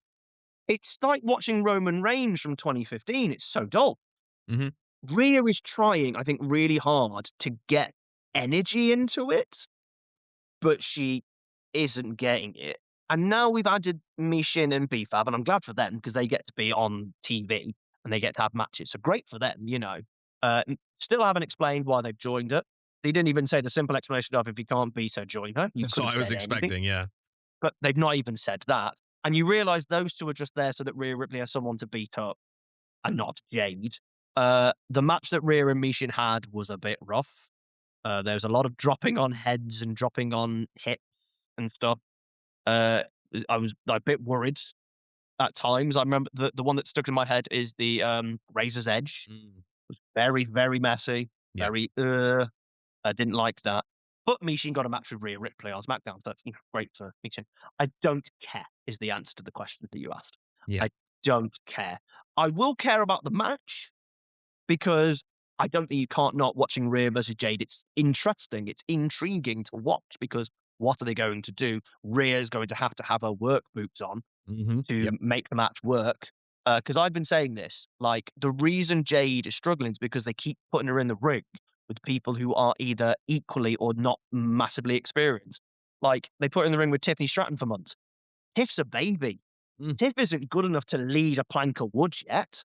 B: It's like watching Roman Reigns from 2015. It's so dull.
A: Mhm.
B: Rhea is trying, I think, really hard to get energy into it, but she isn't getting it. And now we've added Mishin and BFAB, and I'm glad for them because they get to be on TV and they get to have matches. So great for them. Still haven't explained why they've joined it. They didn't even say the simple explanation of if you can't beat her, join her. You
A: That's
B: could
A: what
B: have
A: I was
B: said anything,
A: expecting, yeah.
B: but they've not even said that. And you realise those two are just there so that Rhea Ripley has someone to beat up and not Jade. The match that Rhea and Mishin had was a bit rough. There was a lot of dropping on heads and dropping on hips and stuff. Uh, I was a bit worried at times. I remember the one that stuck in my head is the Razor's Edge.
A: Mm.
B: It was very, very messy.
A: Yeah.
B: I didn't like that. But Mishin got a match with Rhea Ripley on SmackDown, so that's great for Mishin. I don't care is the answer to the question that you asked.
A: Yeah.
B: I don't care. I will care about the match because I don't think you can't not watching Rhea versus Jade. It's interesting. It's intriguing to watch because what are they going to do? Rhea's going to have her work boots on
A: Mhm.
B: to
A: Yep.
B: make the match work. Because I've been saying this, the reason Jade is struggling is because they keep putting her in the ring with people who are either equally or not massively experienced. They put her in the ring with Tiffany Stratton for months. Tiff's a baby.
A: Mm.
B: Tiff isn't good enough to lead a plank of wood yet.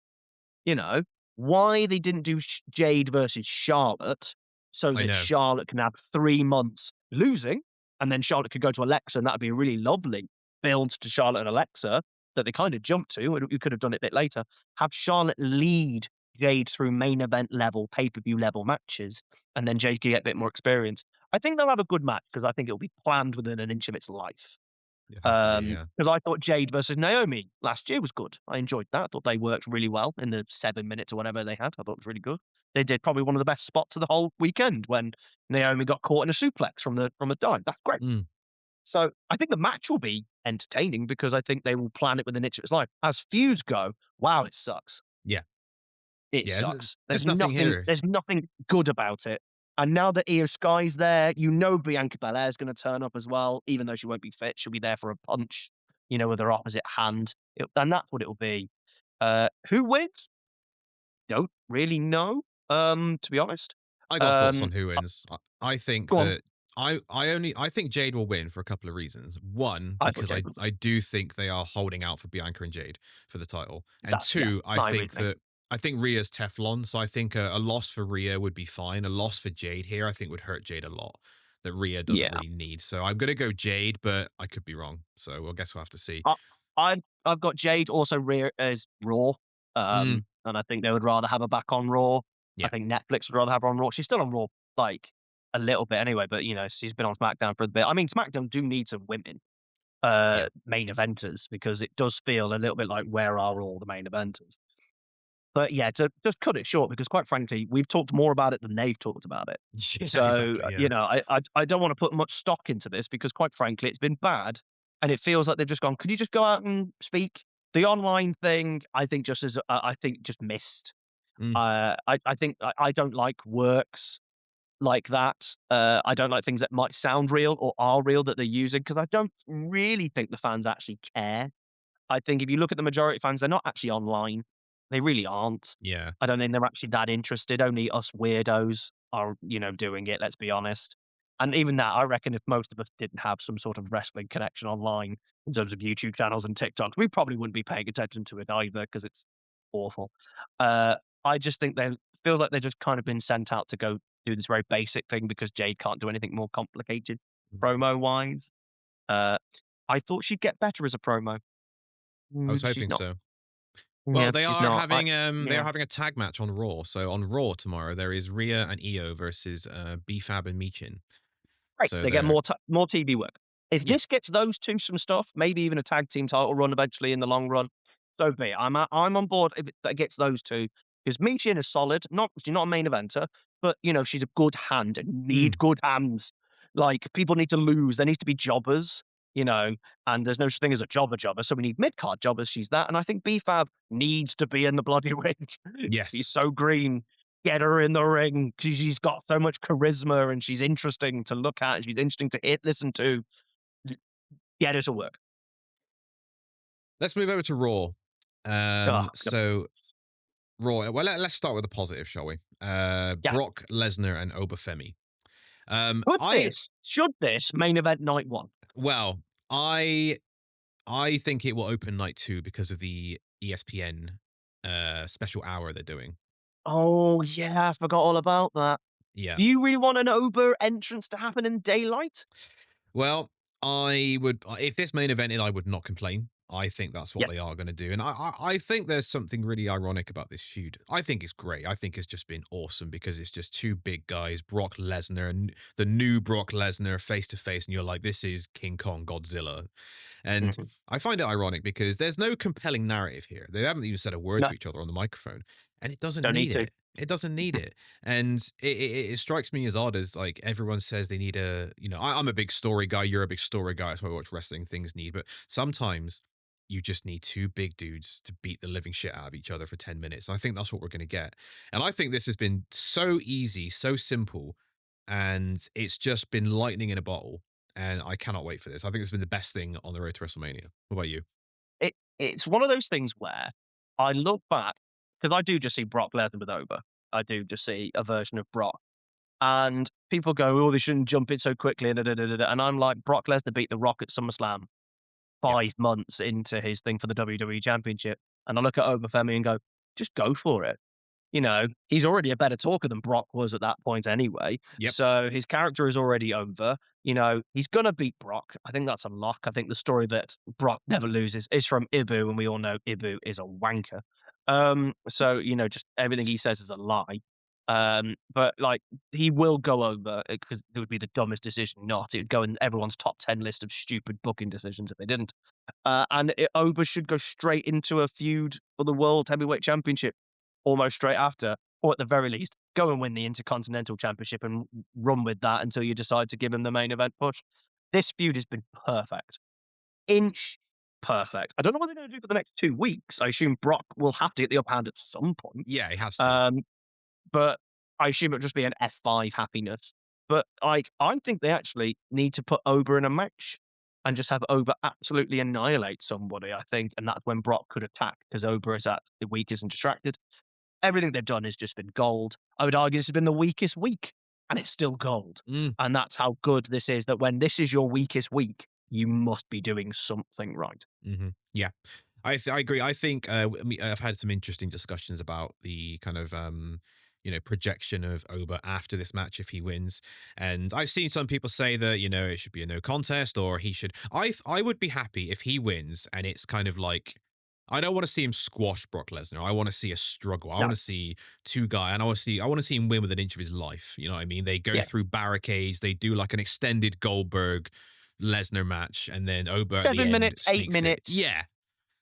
B: You know, why they didn't do Jade versus Charlotte so
A: I
B: that
A: know.
B: Charlotte can have 3 months losing, and then Charlotte could go to Alexa, and that'd be a really lovely build to Charlotte and Alexa that they kind of jumped to, and you could have done it a bit later. Have Charlotte lead Jade through main event level, pay-per-view level matches, and then Jade can get a bit more experience. I think they'll have a good match because I think it'll be planned within an inch of its life.
A: You have to be, yeah.
B: Because I thought Jade versus Naomi last year was good. I enjoyed that. I thought they worked really well in the 7 minutes or whatever they had. I thought it was really good. They did probably one of the best spots of the whole weekend when Naomi got caught in a suplex from the dive. That's great.
A: Mm.
B: So I think the match will be entertaining because I think they will plan it with an inch of its life. As feuds go, wow, it sucks.
A: Yeah.
B: It
A: Yeah,
B: sucks.
A: there's nothing here.
B: There's nothing good about it. And now that Io Sky's there, Bianca Belair's going to turn up as well, even though she won't be fit. She'll be there for a punch, with her opposite hand. And that's what it'll be. Who wins? don't really know, to be honest.
A: I got thoughts
B: Um,
A: on who wins. I think
B: go on.
A: that I think Jade will win for a couple of reasons. One,
B: I thought
A: because
B: Jade would.
A: I do think they are holding out for Bianca and Jade for the title. And
B: Yeah,
A: two,
B: my reasoning.
A: I think Rhea's Teflon, so I think a loss for Rhea would be fine. A loss for Jade here, I think would hurt Jade a lot. That Rhea doesn't
B: Yeah.
A: really need. So I'm gonna go Jade, but I could be wrong. So I guess we'll have to see.
B: I I've got Jade also Rhea as Raw,
A: Mm,
B: and I think they would rather have her back on Raw. I
A: yeah,
B: think Netflix would rather have her on Raw. She's still on Raw, like, a little bit anyway, but, she's been on SmackDown for a bit. I mean, SmackDown do need some women,
A: yeah.
B: main eventers because it does feel a little bit like, where are all the main eventers? But yeah, to just cut it short because quite frankly, we've talked more about it than they've talked about it.
A: Yeah,
B: So,
A: exactly. Yeah.
B: I don't wanna put much stock into this because quite frankly, it's been bad, and it feels like they've just gone, "Could you just go out and speak?" The online thing, I think I think just missed.
A: Mm,
B: I think I don't like works like that. I don't like things that might sound real or are real that they're using because I don't really think the fans actually care. I think if you look at the majority of fans, they're not actually online. They really aren't.
A: yeah.
B: I don't think they're actually that interested. Only us weirdos are, doing it, let's be honest. And even that, I reckon if most of us didn't have some sort of wrestling connection online in terms of YouTube channels and TikToks, we probably wouldn't be paying attention to it either because it's awful. Uh, I just think they feel like they've just kind of been sent out to go do this very basic thing because Jade can't do anything more complicated
A: Mm.
B: promo wise. Uh, I thought she'd get better as a promo.
A: I was
B: She's
A: hoping
B: not.
A: so. Well,
B: Yeah, she's not.
A: they are
B: Yeah.
A: having a tag match on Raw. So on Raw tomorrow there is Rhea and Io versus BFAB and Michin.
B: Great.
A: So
B: They get
A: they're
B: more TV work. If
A: yeah.
B: this gets those 2 some stuff, maybe even a tag team title run eventually in the long run, so be it. I'm on board if that gets those 2 because Michin is solid. She's not a main eventer, but, she's a good hand and
A: Mm,
B: need good hands. Like, people need to lose. There needs to be jobbers, and there's no such thing as a jobber, so we need mid-card jobbers. She's that, and I think B-Fab needs to be in the bloody ring. She's
A: yes.
B: so green. Get her in the ring. She's got so much charisma and she's interesting to look at. She's interesting to listen to. Get her to work.
A: Let's move over to Raw.
B: Oh,
A: So Raw. Well, let's start with the positive, shall we?
B: yeah.
A: Brock Lesnar and Obafemi. I
B: Should this main event night 1?
A: well, I I think it will open night 2 because of the ESPN special hour they're doing.
B: Oh, yeah, I forgot all about that.
A: Yeah.
B: Do you really want an Ober entrance to happen in daylight?
A: Well, I would if this main evented, I would not complain. I think that's what
B: Yeah.
A: they are going to do, and I think there's something really ironic about this feud. I think it's great. I think it's just been awesome because it's just two big guys, Brock Lesnar and the new Brock Lesnar face to face, and you're like, this is King Kong Godzilla. And
B: Mhm.
A: I find it ironic because there's no compelling narrative here. They haven't even said a word
B: No,
A: to each other on the microphone, and it doesn't
B: don't need
A: need
B: to.
A: it. It doesn't need it. And it strikes me as odd as like everyone says they need I'm a big story guy, you're a big story guy, that's why I watch wrestling, things need, but sometimes you just need two big dudes to beat the living shit out of each other for 10 minutes. And I think that's what we're going to get. And I think this has been so easy, so simple, and it's just been lightning in a bottle. And I cannot wait for this. I think it's been the best thing on the road to WrestleMania. What about you?
B: It's one of those things where I look back because I do just see Brock Lesnar with Ober. I do just see a version of Brock. And people go, "Oh, they shouldn't jump it so quickly," and da, da, da, da, da. And I'm like, Brock Lesnar beat The Rock at SummerSlam
A: Yeah.
B: 5 months into his thing for the WWE Championship, and I look at Obafemi and go, "Just go for it." He's already a better talker than Brock was at that point anyway,
A: Yep.
B: so his character is already over. He's gonna beat Brock. I think that's a lock. I think the story that Brock never loses is from Ibu, and we all know Ibu is a wanker. So, just everything he says is a lie. But, like, he will go over because it would be the dumbest decision not. It would go in everyone's top 10 list of stupid booking decisions if they didn't. Ober should go straight into a feud for the World Heavyweight Championship almost straight after, or at the very least, go and win the Intercontinental Championship and run with that until you decide to give him the main event push. This feud has been perfect. Inch perfect. I don't know what they're going to do for the next 2 weeks. I assume Brock will have to get the upper hand at some point.
A: Yeah, he has to.
B: Um, but I assume it'll just be an F5 happiness. But I think they actually need to put Ober in a match and just have Ober absolutely annihilate somebody, I think. And that's when Brock could attack because Ober is at the weakest and distracted. everything they've done has just been gold. I would argue this has been the weakest week, and it's still gold.
A: Mm.
B: And that's how good this is, that when this is your weakest week, you must be doing something right.
A: Yeah, I agree. I think I've had some interesting discussions about the kind of projection of Oba after this match if he wins, and I've seen some people say that it should be a no contest or he should. I would be happy if he wins and it's kind of like. I don't want to see him squash Brock Lesnar. I want to see a struggle. I
B: No,
A: want to see two guys, and I want to see him win with an inch of his life. You know what I mean? They go
B: yeah.
A: through barricades. They do like an extended Goldberg Lesnar match, and then Oba at the
B: 7
A: end
B: minutes, 8
A: sneaks it.
B: minutes,
A: Yeah,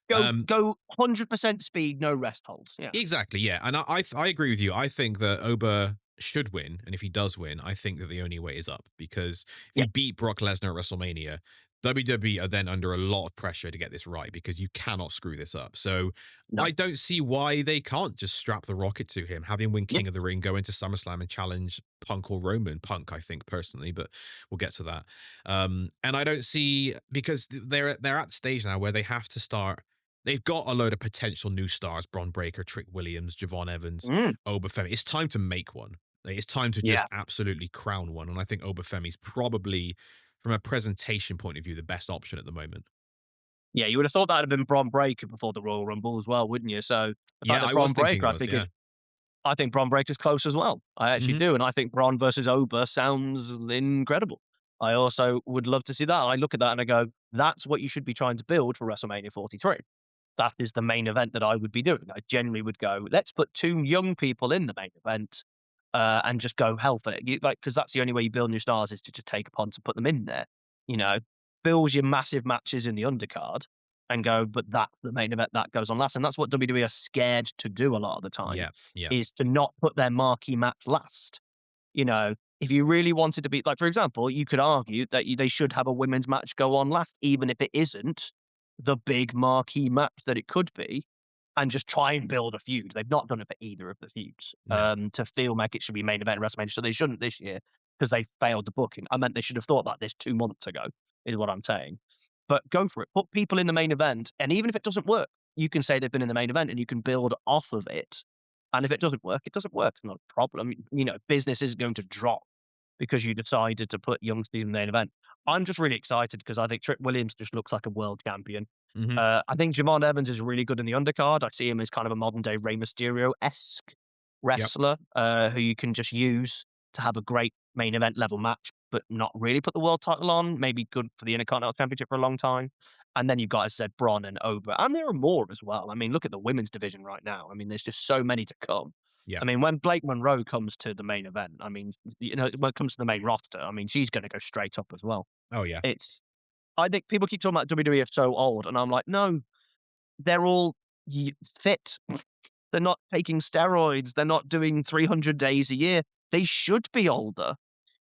B: go
A: um,
B: go 100% speed, no rest holds. Yeah.
A: exactly. Yeah, and I agree with you. I think that Oba should win, and if he does win, I think that the only way is up because if
B: Yeah.
A: you beat Brock Lesnar at WrestleMania, WWE are then under a lot of pressure to get this right because you cannot screw this up. So
B: No.
A: I don't see why they can't just strap the rocket to him, have him win
B: Yeah.
A: King of the Ring, go into SummerSlam and challenge Punk or Roman. Punk, I think personally, but we'll get to that. And I don't see because they're at the stage now where they have to start. They've got a load of potential new stars: Bron Breakker, Trick Williams, Javon Evans,
B: Mm.
A: Obafemi. It's time to make one. Like, it's time to
B: Yeah.
A: just absolutely crown one. And I think Obafemi's probably, from a presentation point of view, the best option at the moment.
B: Yeah, you would have thought that would have been Bron Breakker before the Royal Rumble as well, wouldn't you? So the fact
A: Yeah,
B: that
A: I was
B: Bron
A: thinking
B: Breakker,
A: it
B: I
A: was.
B: think
A: Yeah.
B: I think Bron Breakker's close as well. I actually
A: Hmm.
B: do, and I think Bron versus Oba sounds incredible. I also would love to see that. I look at that and I go, that's what you should be trying to build for WrestleMania 43. That is the main event that I would be doing. I genuinely would go, let's put two young people in the main event and just go hell for it. Because that's the only way you build new stars is to just take upon to put them in there. You know, build your massive matches in the undercard and go, but that's the main event that goes on last. And that's what WWE are scared to do a lot of the time
A: Yeah. Yeah.
B: is to not put their marquee match last. You know, if you really wanted to be like, for example, you could argue that they should have a women's match go on last, even if it isn't the big marquee match that it could be, and just try and build a feud. They've not done it for either of the feuds
A: No.
B: to feel like it should be main event WrestleMania, so they shouldn't this year because they failed the booking. I meant they should have thought about this 2 months ago, is what I'm saying. But go for it. Put people in the main event, and even if it doesn't work, you can say they've been in the main event, and you can build off of it. And if it doesn't work, it doesn't work. It's not a problem. You know, business isn't going to drop because you decided to put youngsters in the main event. I'm just really excited because I think Trick Williams just looks like a world champion.
A: Hmm.
B: I think Javon Evans is really good in the undercard. I see him as kind of a modern day Rey Mysterio-esque
A: Yep.
B: wrestler who you can just use to have a great main event level match, but not really put the world title on. Maybe good for the Intercontinental Championship for a long time. And then you've got, as I said, Braun and Oba. And there are more as well. I mean, look at the women's division right now. I mean, there's just so many to come.
A: Yeah.
B: I mean, when Blake Monroe comes to the main event, I mean, when it comes to the main roster, I mean, she's going to go straight up as well.
A: Oh yeah.
B: It's, I think people keep talking about WWE are so old, and I'm like, no, they're all fit. They're not taking steroids. They're not doing 300 days a year. They should be older.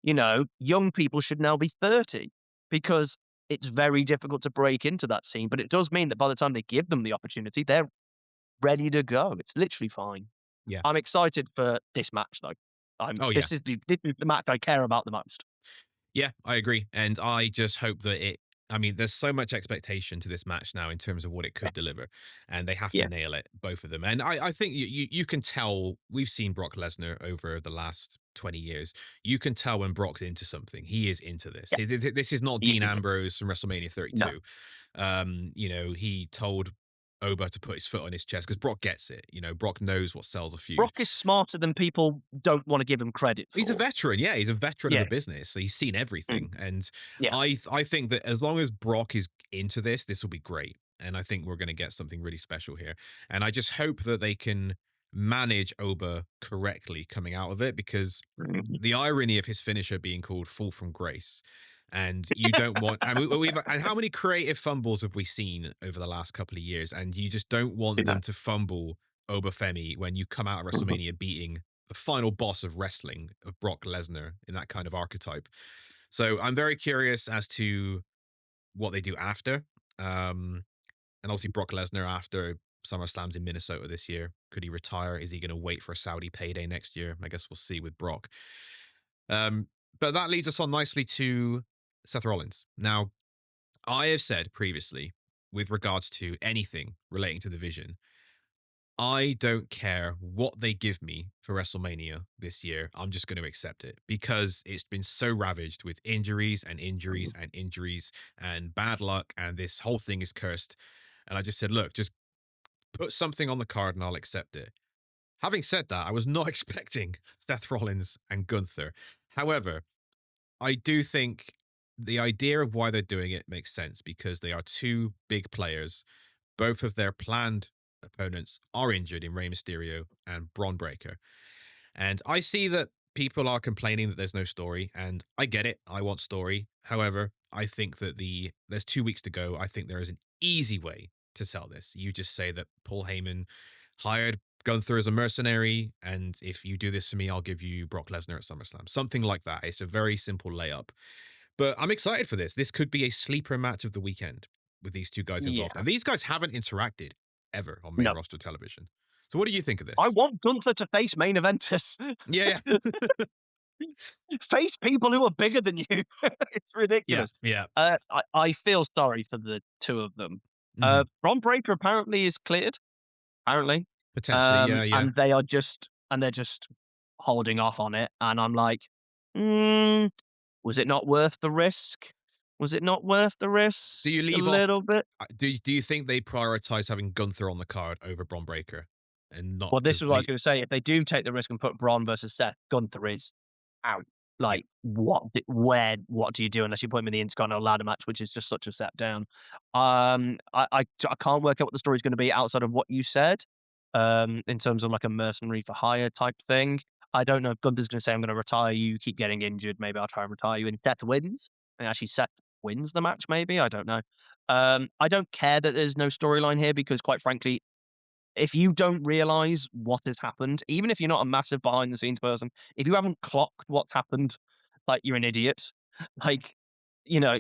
B: You know, young people should now be 30 because it's very difficult to break into that scene. But it does mean that by the time they give them the opportunity, they're ready to go. It's literally fine.
A: Yeah.
B: I'm excited for this match, though.
A: Oh yeah.
B: This is the match I care about the most.
A: Yeah, I agree. And I just hope that I mean, there's so much expectation to this match now in terms of what it could deliver, and they have to
B: Yeah.
A: nail it, both of them. And I think you can tell, we've seen Brock Lesnar over the last 20 years. You can tell when Brock's into something. He is into this.
B: Yeah.
A: This is not
B: Yeah.
A: Dean Ambrose from WrestleMania
B: No.
A: 32. He told Oba to put his foot on his chest because Brock gets it. Brock knows what sells a feud.
B: Brock is smarter than people don't want to give him credit for.
A: He's a veteran. Yeah, he's a veteran of
B: Yeah.
A: the business. So he's seen everything.
B: Mm.
A: And
B: Yeah.
A: I think that as long as Brock is into this will be great. And I think we're going to get something really special here. And I just hope that they can manage Oba correctly coming out of it, because
B: Mhm.
A: the irony of his finisher being called Fall from Grace, and you don't want, and and how many creative fumbles have we seen over the last couple of years, and you just don't want
B: Yeah.
A: them to fumble Obafemi when you come out of
B: Mhm.
A: WrestleMania beating the final boss of wrestling, of Brock Lesnar, in that kind of archetype. So I'm very curious as to what they do after. And obviously Brock Lesnar after SummerSlam's in Minnesota this year. Could he retire? Is he going to wait for a Saudi payday next year? I guess we'll see with Brock. But that leads us on nicely to Seth Rollins. Now, I have said previously, with regards to anything relating to the Vision, I don't care what they give me for WrestleMania this year. I'm just going to accept it because it's been so ravaged with injuries and injuries and injuries and bad luck. And this whole thing is cursed. And I just said, look, just put something on the card and I'll accept it. Having said that, I was not expecting Seth Rollins and Gunther. However, I do think the idea of why they're doing it makes sense because they are two big players. Both of their planned opponents are injured in Rey Mysterio and Braun Breaker. And I see that people are complaining that there's no story, and I get it. I want story. However, I think that there's 2 weeks to go. I think there is an easy way to sell this. You just say that Paul Heyman hired Gunther as a mercenary, and if you do this to me, I'll give you Brock Lesnar at SummerSlam. Something like that. It's a very simple layup. But I'm excited for this. This could be a sleeper match of the weekend with these two guys involved.
B: Yeah.
A: And these guys haven't interacted ever on main
B: No.
A: roster television. So what do you think of this?
B: I want Gunther to face main eventers.
A: Yeah.
B: Face people who are bigger than you. It's
A: Yeah.
B: ridiculous.
A: Yeah.
B: I feel sorry for the two of them.
A: Mhm.
B: Braun Breaker apparently is cleared. Apparently.
A: Potentially. Yeah. Yeah.
B: And they're just holding off on it. And I'm like, was it not worth the risk? Was it not worth the risk?
A: Do you leave
B: a
A: off?
B: little bit?
A: Do you think they prioritize having Gunther on the card over Braun Breaker and not?
B: Well, this
A: just
B: is what I was going to say. If they do take the risk and put Braun versus Seth, Gunther is out. Like, what do you do unless you put him in the Intercontinental ladder match, which is just such a step down? I can't work out what the story's going to be outside of what you said, in terms of like a mercenary for hire type thing. I don't know if Gunther's going to say, I'm going to retire you, keep getting injured, maybe I'll try and retire you, and Seth wins. And actually Seth wins the match, maybe. I don't know. I don't care that there's no storyline here because, quite frankly, if you don't realize what has happened, even if you're not a massive behind the scenes person, if you haven't clocked what's happened, like, you're an idiot. Like,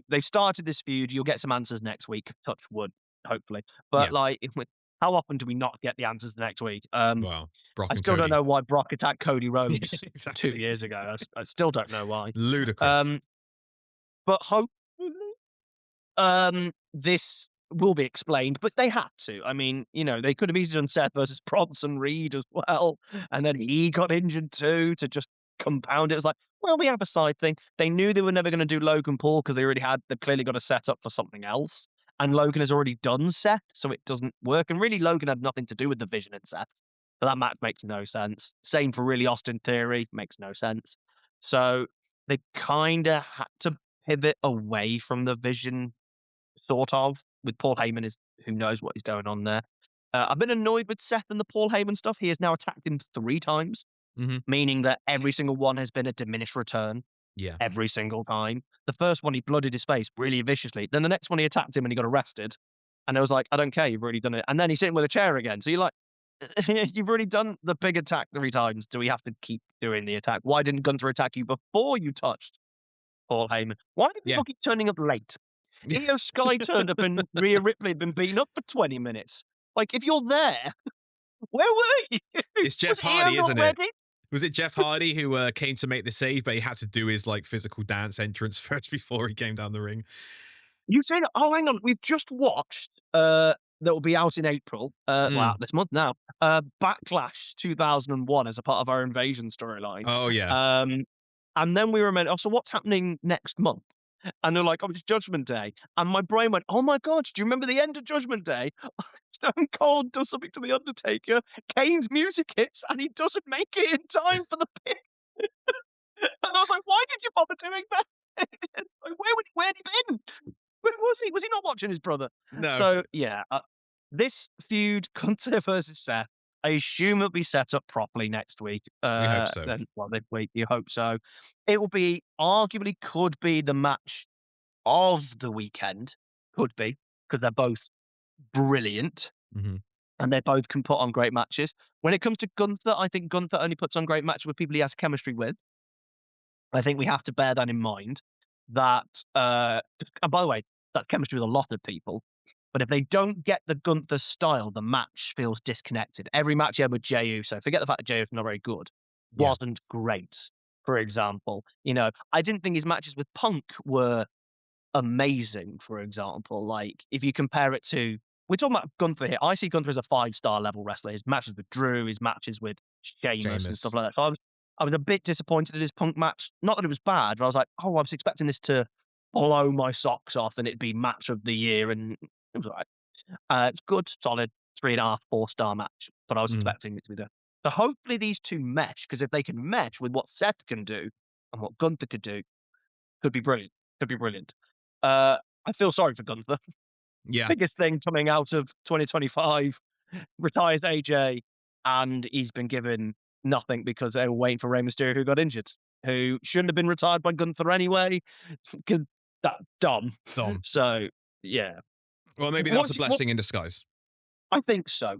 B: they've started this feud. You'll get some answers next week. Touch wood, hopefully. But
A: Yeah.
B: like, how often do we not get the answers next week?
A: Wow. Brock
B: I
A: and
B: still don't
A: Cody.
B: know why Brock attacked Cody Rhodes
A: Exactly.
B: 2 years ago. I still don't know why.
A: Ludicrous.
B: But hopefully, this will be explained, but they had to. I mean, they could have easily done Seth versus Bronson Reed as well, and then he got injured too to just compound it. It was like, well, we have a side thing. They knew they were never going to do Logan Paul because they clearly got a set up for something else. And Logan has already done Seth, so it doesn't work. And really, Logan had nothing to do with the Vision and Seth. So that match makes no sense. Same for really Austin Theory, makes no sense. So they kind of had to pivot away from the Vision, sort of, with Paul Heyman, is who knows what is going on there. I've been annoyed with Seth and the Paul Heyman stuff. He has now attacked him 3 times, meaning that every single one has been a diminished return.
A: Yeah.
B: Every single time. The first one, he blooded his face really viciously. Then the next one, he attacked him and he got arrested. And I was like, I don't care, you've already done it. And then he's sitting with a chair again. So you're like, you've already done the big attack 3 times. Do we have to keep doing the attack? Why didn't Gunther attack you before you touched Paul Heyman? Why did people keep turning up late? Io Sky turned up and Rhea Ripley had been beaten up for 20 minutes. Like, if you're there, where were you?
A: It's Jeff Hardy, isn't it? Was it Jeff Hardy who came to make the save, but he had to do his physical dance entrance first before he came down the ring?
B: You say that? Oh, hang on. We've just watched, that will be out in April, well, this month now, Backlash 2001 as a part of our Invasion storyline.
A: Oh, yeah.
B: And then we remember, so what's happening next month? And they're like, oh, it's Judgment Day. And my brain went, oh my God, do you remember the end of Judgment Day? Stone Cold does something to The Undertaker, Kane's music hits, and he doesn't make it in time for the pin. And I was like, why did you bother doing that? Like, where'd he been? Where was he? Was he not watching his brother?
A: No.
B: So, yeah, this feud, Gunther versus Seth, I assume it'll be set up properly next week.
A: We hope so.
B: This week, you hope so. It will be, arguably, could be the match of the weekend. Could be, because they're both brilliant. And they both can put on great matches. When it comes to Gunther, I think Gunther only puts on great matches with people he has chemistry with. I think we have to bear that in mind. That, and by the way, that's chemistry with a lot of people. But if they don't get the Gunther style, the match feels disconnected. Every match he had with Jey Uso, forget the fact that Jey Uso not very good, wasn't great, for example. I didn't think his matches with Punk were amazing, for example. Like, if you compare it to we're talking about Gunther here. I see Gunther as a 5-star level wrestler. His matches with Drew, his matches with Sheamus and stuff like that. So I was a bit disappointed in his Punk match. Not that it was bad, but I was like, oh, I was expecting this to blow my socks off and it'd be match of the year, and it was all right. It's good, solid, 3.5, 4-star match, but I was expecting it to be there. So hopefully these two mesh, because if they can mesh with what Seth can do and what Gunther could do, could be brilliant. Could be brilliant. I feel sorry for Gunther.
A: Yeah.
B: Biggest thing coming out of 2025, retires AJ, and he's been given nothing because they were waiting for Rey Mysterio, who got injured, who shouldn't have been retired by Gunther anyway, because that's dumb.
A: Dumb.
B: So, yeah.
A: Well, maybe that's a blessing in disguise.
B: I think so.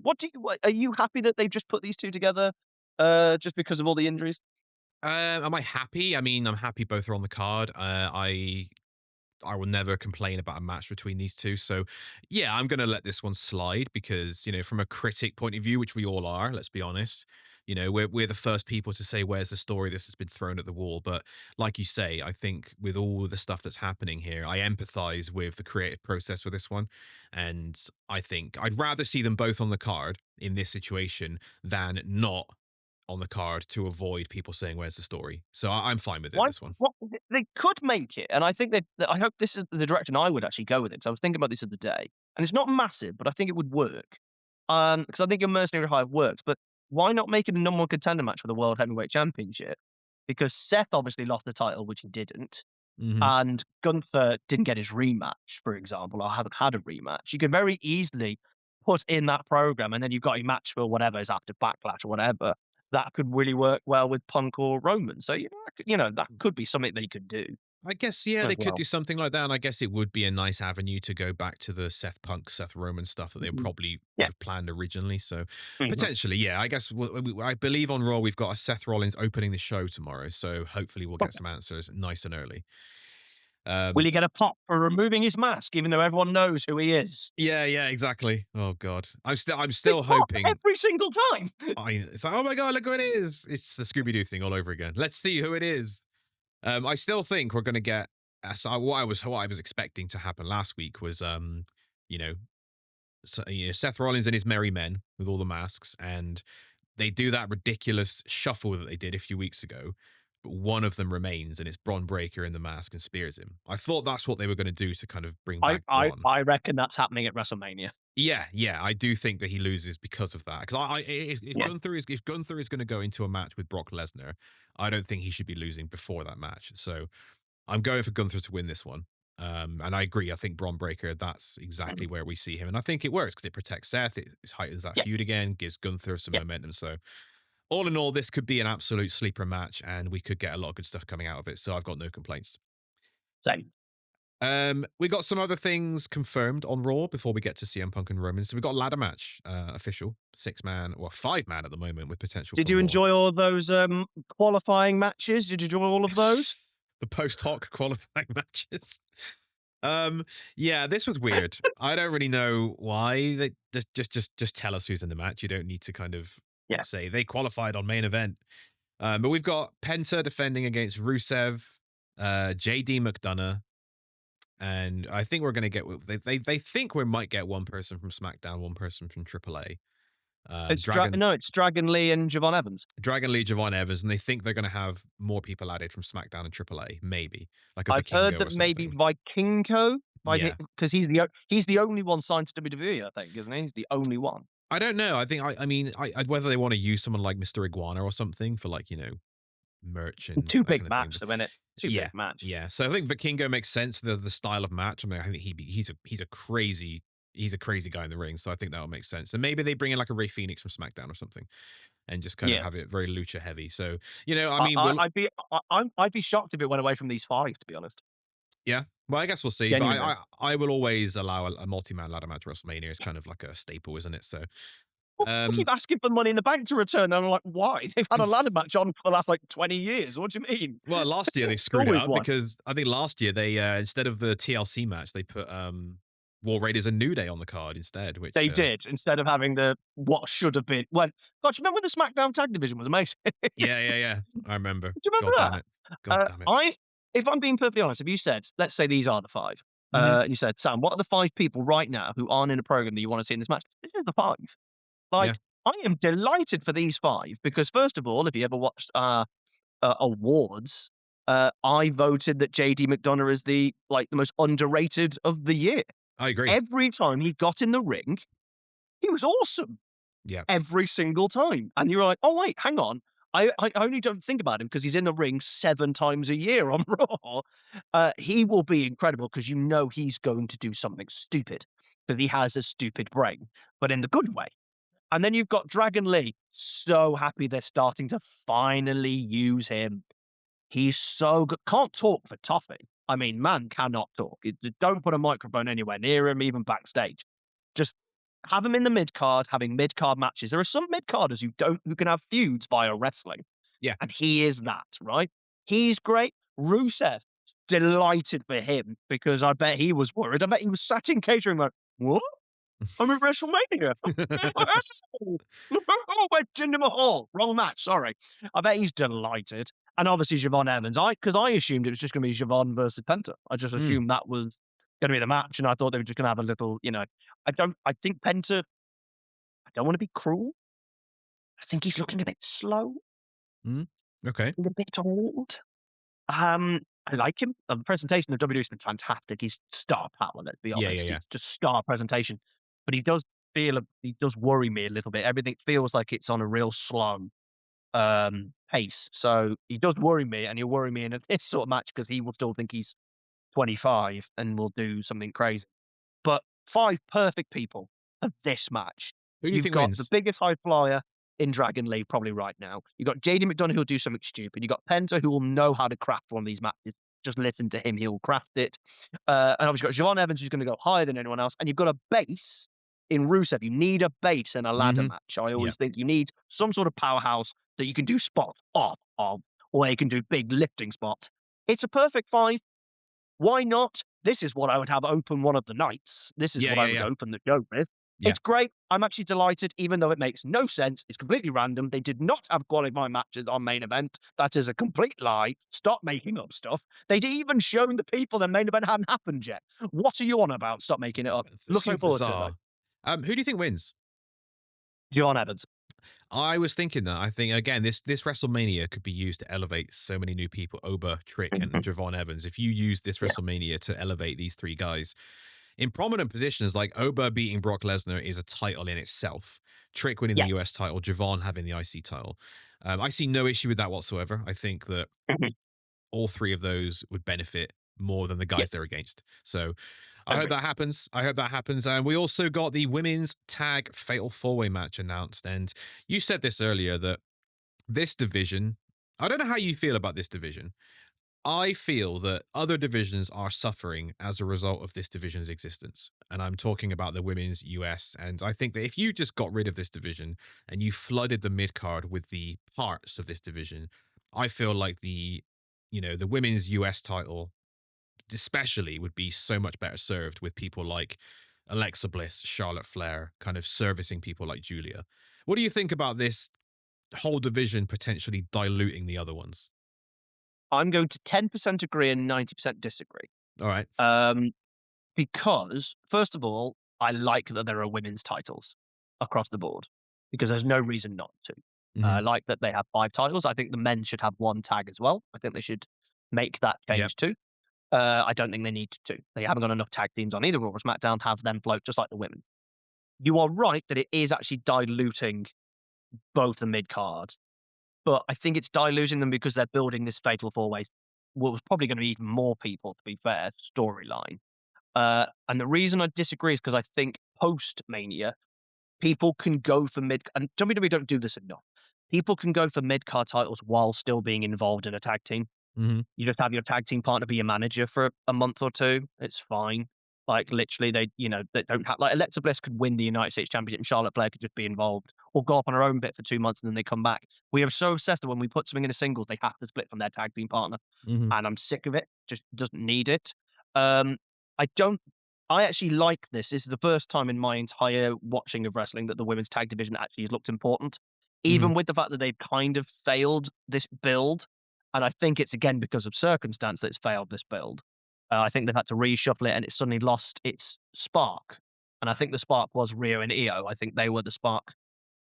B: Are you happy that they've just put these two together just because of all the injuries?
A: Am I happy? I mean, I'm happy both are on the card. I will never complain about a match between these two. So, yeah, I'm going to let this one slide because, you know, from a critic point of view, which we all are, let's be honest, you know, we're the first people to say, where's the story? This has been thrown at the wall. But like you say, I think with all the stuff that's happening here, I empathize with the creative process for this one. And I think I'd rather see them both on the card in this situation than not on the card to avoid people saying, where's the story? So I'm fine with it, this one.
B: They could make it, and I think I hope this is the direction I would actually go with it, because I was thinking about this the other day, and it's not massive, but I think it would work. Because I think your Mercenary Hive works, but why not make it a number one contender match for the World Heavyweight Championship? Because Seth obviously lost the title, which he didn't, and Gunther didn't get his rematch, for example, or hasn't had a rematch. You could very easily put in that program, and then you've got a match for whatever is after Backlash or whatever. That could really work well with Punk or Roman. So, that could be something they could do.
A: I guess, yeah, they could do something like that. And I guess it would be a nice avenue to go back to the Seth Punk, Seth Roman stuff that they probably would have planned originally. So potentially, yeah, I guess I believe on Raw, we've got a Seth Rollins opening the show tomorrow. So hopefully we'll get some answers nice and early.
B: Will he get a pop for removing his mask, even though everyone knows who he is?
A: Yeah, exactly. Oh God, I'm still hoping
B: every single time.
A: It's like, oh my God, look who it is! It's the Scooby Doo thing all over again. Let's see who it is. I still think we're going to get. What I was expecting to happen last week was, Seth Rollins and his merry men with all the masks, and they do that ridiculous shuffle that they did a few weeks ago. But one of them remains, and it's Bron Breakker in the mask and spears him. I thought that's what they were going to do to kind of bring back Bron.
B: I reckon that's happening at WrestleMania.
A: Yeah, I do think that he loses because of that. Because if Gunther is going to go into a match with Brock Lesnar, I don't think he should be losing before that match. So I'm going for Gunther to win this one. And I agree. I think Bron Breakker, that's exactly where we see him. And I think it works because it protects Seth. It heightens that feud again, gives Gunther some momentum. So all in all, this could be an absolute sleeper match, and we could get a lot of good stuff coming out of it. So I've got no complaints.
B: Same.
A: We got some other things confirmed on Raw before we get to CM Punk and Roman. So we got a ladder match, official 6-man or 5-man at the moment with potential.
B: Did you enjoy all those qualifying matches? Did you enjoy all of those?
A: The post hoc qualifying matches. Yeah, this was weird. I don't really know why. They just tell us who's in the match. You don't need to kind of say they qualified on main event. But we've got Penta defending against Rusev, JD McDonough. And I think we're going to get. They think we might get one person from SmackDown, one person from AAA.
B: It's Dragon Lee and Javon Evans.
A: Dragon Lee, Javon Evans, and they think they're going to have more people added from SmackDown and AAA. Maybe
B: I've heard that maybe Vikingo, because he's the only one signed to WWE. I think, isn't he? He's the only one.
A: I don't know. I think I'd whether they want to use someone like Mr. Iguana or something for merch and
B: too big match, though, isn't it? Big match.
A: Yeah. So I think Vikingo makes sense. The style of match. I mean, I think he's a crazy guy in the ring. So I think that would make sense. And maybe they bring in like a Rey Fenix from SmackDown or something, and just kind of have it very lucha heavy. So
B: I'd be shocked if it went away from these 5, to be honest.
A: Yeah. Well, I guess we'll see. Genuinely. But I will always allow a multi-man ladder match at WrestleMania. It's kind of like a staple, isn't it? So.
B: I keep asking for Money in the Bank to return, and I'm like, why? They've had a ladder match on for the last 20 years. What do you mean?
A: Well, last year they screwed it up because I think last year they instead of the TLC match, they put War Raiders and New Day on the card instead. Which
B: they did instead of having what should have been. God, you remember when the SmackDown Tag Division was amazing?
A: Yeah. I remember.
B: Do you remember that? God damn it. If I'm being perfectly honest, if you said, let's say these are the 5,
A: Mhm.
B: You said, Sam, what are the 5 people right now who aren't in a program that you want to see in this match? This is the 5.
A: Yeah.
B: Like, I am delighted for these 5 because, first of all, if you ever watched awards, I voted that JD McDonough is the most underrated of the year.
A: I agree.
B: Every time he got in the ring, he was awesome.
A: Yeah.
B: Every single time. And you're like, oh, wait, hang on. I only don't think about him because he's in the ring 7 times a year on Raw. He will be incredible because you know he's going to do something stupid because he has a stupid brain, but in the good way. And then you've got Dragon Lee. So happy they're starting to finally use him. He's so good. Can't talk for toffee. I mean, man cannot talk. Don't put a microphone anywhere near him, even backstage. Just have him in the mid card, having mid card matches. There are some mid carders who can have feuds via wrestling,
A: Yeah.
B: and he is that, right? He's great. Rusev, delighted for him because I bet he was worried. I bet he was sat in catering going, what? I'm at WrestleMania. Oh, we're Jinder Mahal. Wrong match. Sorry. I bet he's delighted. And obviously Javon Evans. Because I assumed it was just going to be Javon versus Penta. I just
A: Mm.
B: assumed that was going to be the match, and I thought they were just going to have a little. I think Penta. I don't want to be cruel. I think he's looking a bit slow,
A: Mm. Okay.
B: a bit old. I like him. The presentation of WWE's been fantastic. He's star power, let's be
A: Yeah, yeah,
B: honest.
A: yeah.
B: It's just star presentation. But he does worry me a little bit. Everything feels like it's on a real slow pace. So he does worry me, and he'll worry me in this sort of match because he will still think he's 25 and will do something crazy. But 5 perfect people for this match.
A: Who do you
B: You've
A: think
B: got the
A: wins?
B: biggest high flyer in Dragon Lee probably right now. You've got JD McDonough who'll do something stupid. You've got Penta who will know how to craft one of these matches. Just listen to him, he'll craft it. And obviously you've got Javon Evans who's going to go higher than anyone else. And you've got a base in Rusev. You need a base in a ladder
A: Mhm.
B: match. I
A: Yeah.
B: always think you need some sort of powerhouse that you can do spots off of, or you can do big lifting spots. It's a perfect 5. Why not? This is what I would have open one of the nights. This is
A: Yeah,
B: what I
A: yeah,
B: would
A: yeah.
B: open the show with.
A: Yeah.
B: It's great. I'm actually delighted, even though it makes no sense. It's completely random. They did not have qualifying matches on main event. That is a complete lie. Stop making up stuff. They'd even shown the people the main event hadn't happened yet. What are you on about? Stop making it up.
A: It's
B: Looking
A: so
B: forward to it,
A: bizarre. Who do you think wins?
B: though. John Evans.
A: I was thinking that. I think again, this WrestleMania could be used to elevate so many new people. Oba, Trick, and Javon Evans. If you use this
B: Yeah.
A: WrestleMania to elevate these 3 guys in prominent positions, like Oba beating Brock Lesnar is a title in itself. Trick winning
B: Yeah.
A: the US title, Javon having the IC title. I see no issue with that whatsoever. I think that
B: Mhm.
A: all 3 of those would benefit more than the
B: Yeah.
A: guys they're against. So I hope
B: Agree.
A: that happens. I hope that happens. And we also got the women's tag fatal 4-way match announced. And you said this earlier that this division, I don't know how you feel about this division. I feel that other divisions are suffering as a result of this division's existence. And I'm talking about the women's US. And I think that if you just got rid of this division and you flooded the mid card with the parts of this division, I feel like the women's US title especially would be so much better served with people like Alexa Bliss, Charlotte Flair, kind of servicing people like Julia. What do you think about this whole division potentially diluting the other ones?
B: I'm going to 10% agree and 90% disagree.
A: All right.
B: Because, first of all, I like that there are women's titles across the board because there's no reason not to. I
A: Mhm.
B: like that they have 5 titles. I think the men should have 1 tag as well. I think they should make that
A: Yep.
B: change too. I don't think they need to. They haven't got enough tag teams on either Raw or SmackDown. Have them float just like the women. You are right that it is actually diluting both the mid cards, but I think it's diluting them because they're building this fatal 4-way. Well, it's probably going to be even more people, to be fair, storyline. And the reason I disagree is because I think post Mania, people can go for mid, and WWE don't do this enough. People can go for mid card titles while still being involved in a tag team.
A: Mhm.
B: You just have your tag team partner be your manager for a month or 2. It's fine. Like literally, they don't have like Alexa Bliss could win the United States Championship, and Charlotte Flair could just be involved or go off on her own bit for 2 months and then they come back. We are so obsessed that when we put something in a singles, they have to split from their tag team partner,
A: Mhm.
B: and I'm sick of it. Just doesn't need it. Um, I don't. I actually like this. This is the first time in my entire watching of wrestling that the women's tag division actually has looked important,
A: Mhm.
B: even with the fact that they've kind of failed this build. And I think it's again because of circumstance that it's failed this build. I think they've had to reshuffle it, and it suddenly lost its spark. And I think the spark was Rhea and Io. I think they were the spark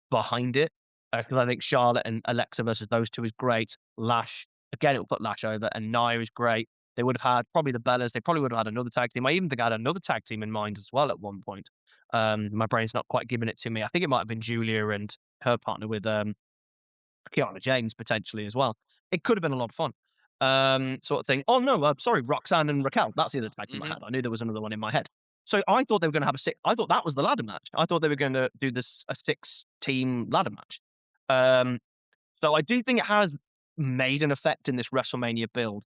B: behind it, because I think Charlotte and Alexa versus those two is great. Lash, again, it will put Lash over, and Nia is great. They would have had probably the Bellas. They probably would have had another tag team. I even think I had another tag team in mind as well at one point. My brain's not quite giving it to me. I think it might have been Julia and her partner with Kiana James potentially as well. It could have been a lot of fun, sort of thing. Oh no, sorry, Roxanne and Raquel. That's the other tag team I
A: Mhm.
B: had. I knew there was another one in my head. So I thought they were going to have a six. I thought that was the ladder match. I thought they were going to do this a 6-team ladder match. So I do think it has made an effect in this WrestleMania build.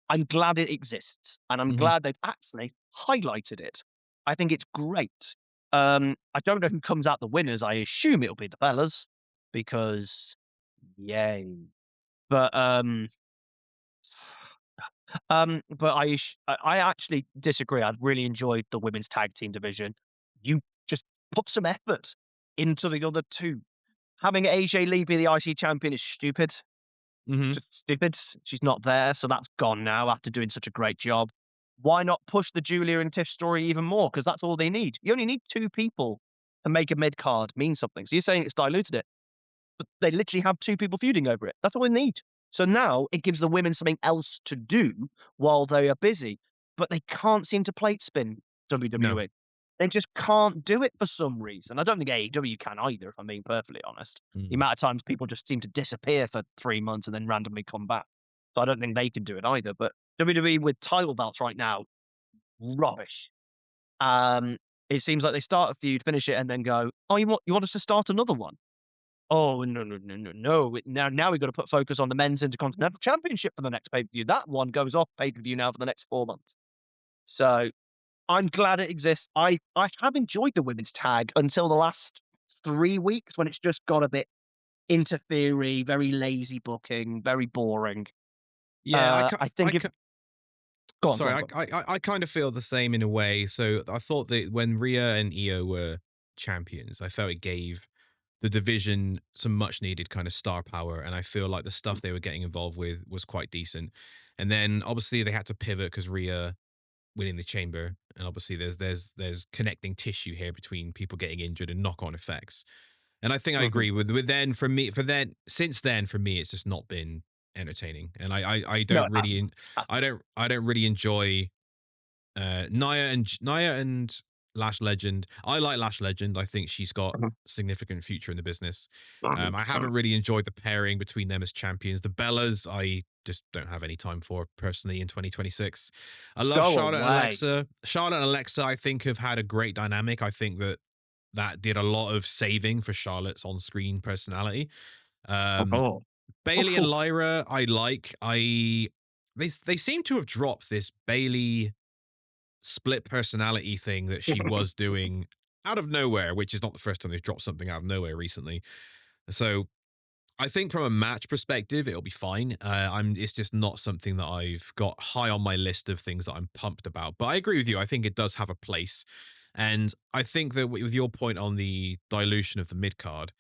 B: I'm glad it exists, and I'm
A: Mhm.
B: glad they've actually highlighted it. I think it's great. I don't know who comes out the winners. I assume it'll be the Bellas because yay. But I actually disagree. I really enjoyed the women's tag team division. You just put some effort into the other two. Having AJ Lee be the IC champion is stupid. It's
A: Mhm.
B: just stupid. She's not there, so that's gone now after doing such a great job. Why not push the Julia and Tiff story even more? Because that's all they need. You only need 2 people to make a mid card mean something. So you're saying it's diluted it, but they literally have 2 people feuding over it. That's all they need. So now it gives the women something else to do while they are busy, but they can't seem to plate spin
A: No.
B: WWE. They just can't do it for some reason. I don't think AEW can either, if I'm being perfectly honest. The
A: Mm.
B: amount of times people just seem to disappear for 3 months and then randomly come back. So I don't think they can do it either. But WWE with title belts right now, rubbish. Um, it seems like they start a feud, finish it, and then go, "Oh, you want us to start another one? Oh, no, no, no, no, no. Now we've got to put focus on the men's Intercontinental Championship for the next pay-per-view. That one goes off pay-per-view now for the next 4 months." So I'm glad it exists. I have enjoyed the women's tag until the last 3 weeks when it's just got a bit interfery, very lazy booking, very boring.
A: Yeah,
B: I think if Go on, go
A: sorry,
B: on, go on.
A: I kind of feel the same in a way. So I thought that when Rhea and Io were champions, I felt it gave the division some much needed kind of star power, and I feel like the stuff they were getting involved with was quite decent. And then obviously they had to pivot because Rhea winning the chamber, and obviously there's connecting tissue here between people getting injured and knock on effects. And I think I
B: Mhm.
A: agree with then for then since then for me it's just not been entertaining, and I
B: No,
A: don't
B: it
A: really
B: hasn't.
A: I don't really enjoy Nia and Lash Legend. I like Lash Legend. I think she's got
B: Mhm,
A: significant future in the business.
B: mhm,
A: I
B: mhm.
A: haven't really enjoyed the pairing between them as champions. The Bellas, I just don't have any time for personally in 2026. I love
B: Go
A: Charlotte and
B: away.
A: Alexa. Charlotte and Alexa, I think, have had a great dynamic. I think that did a lot of saving for Charlotte's on-screen personality. Um,
B: Oh.
A: Bailey and Lyra, I like. They seem to have dropped this Bailey split personality thing that she was doing out of nowhere, which is not the first time they've dropped something out of nowhere recently. So I think from a match perspective, it'll be fine. It's just not something that I've got high on my list of things that I'm pumped about. But I agree with you. I think it does have a place, and I think that with your point on the dilution of the mid card,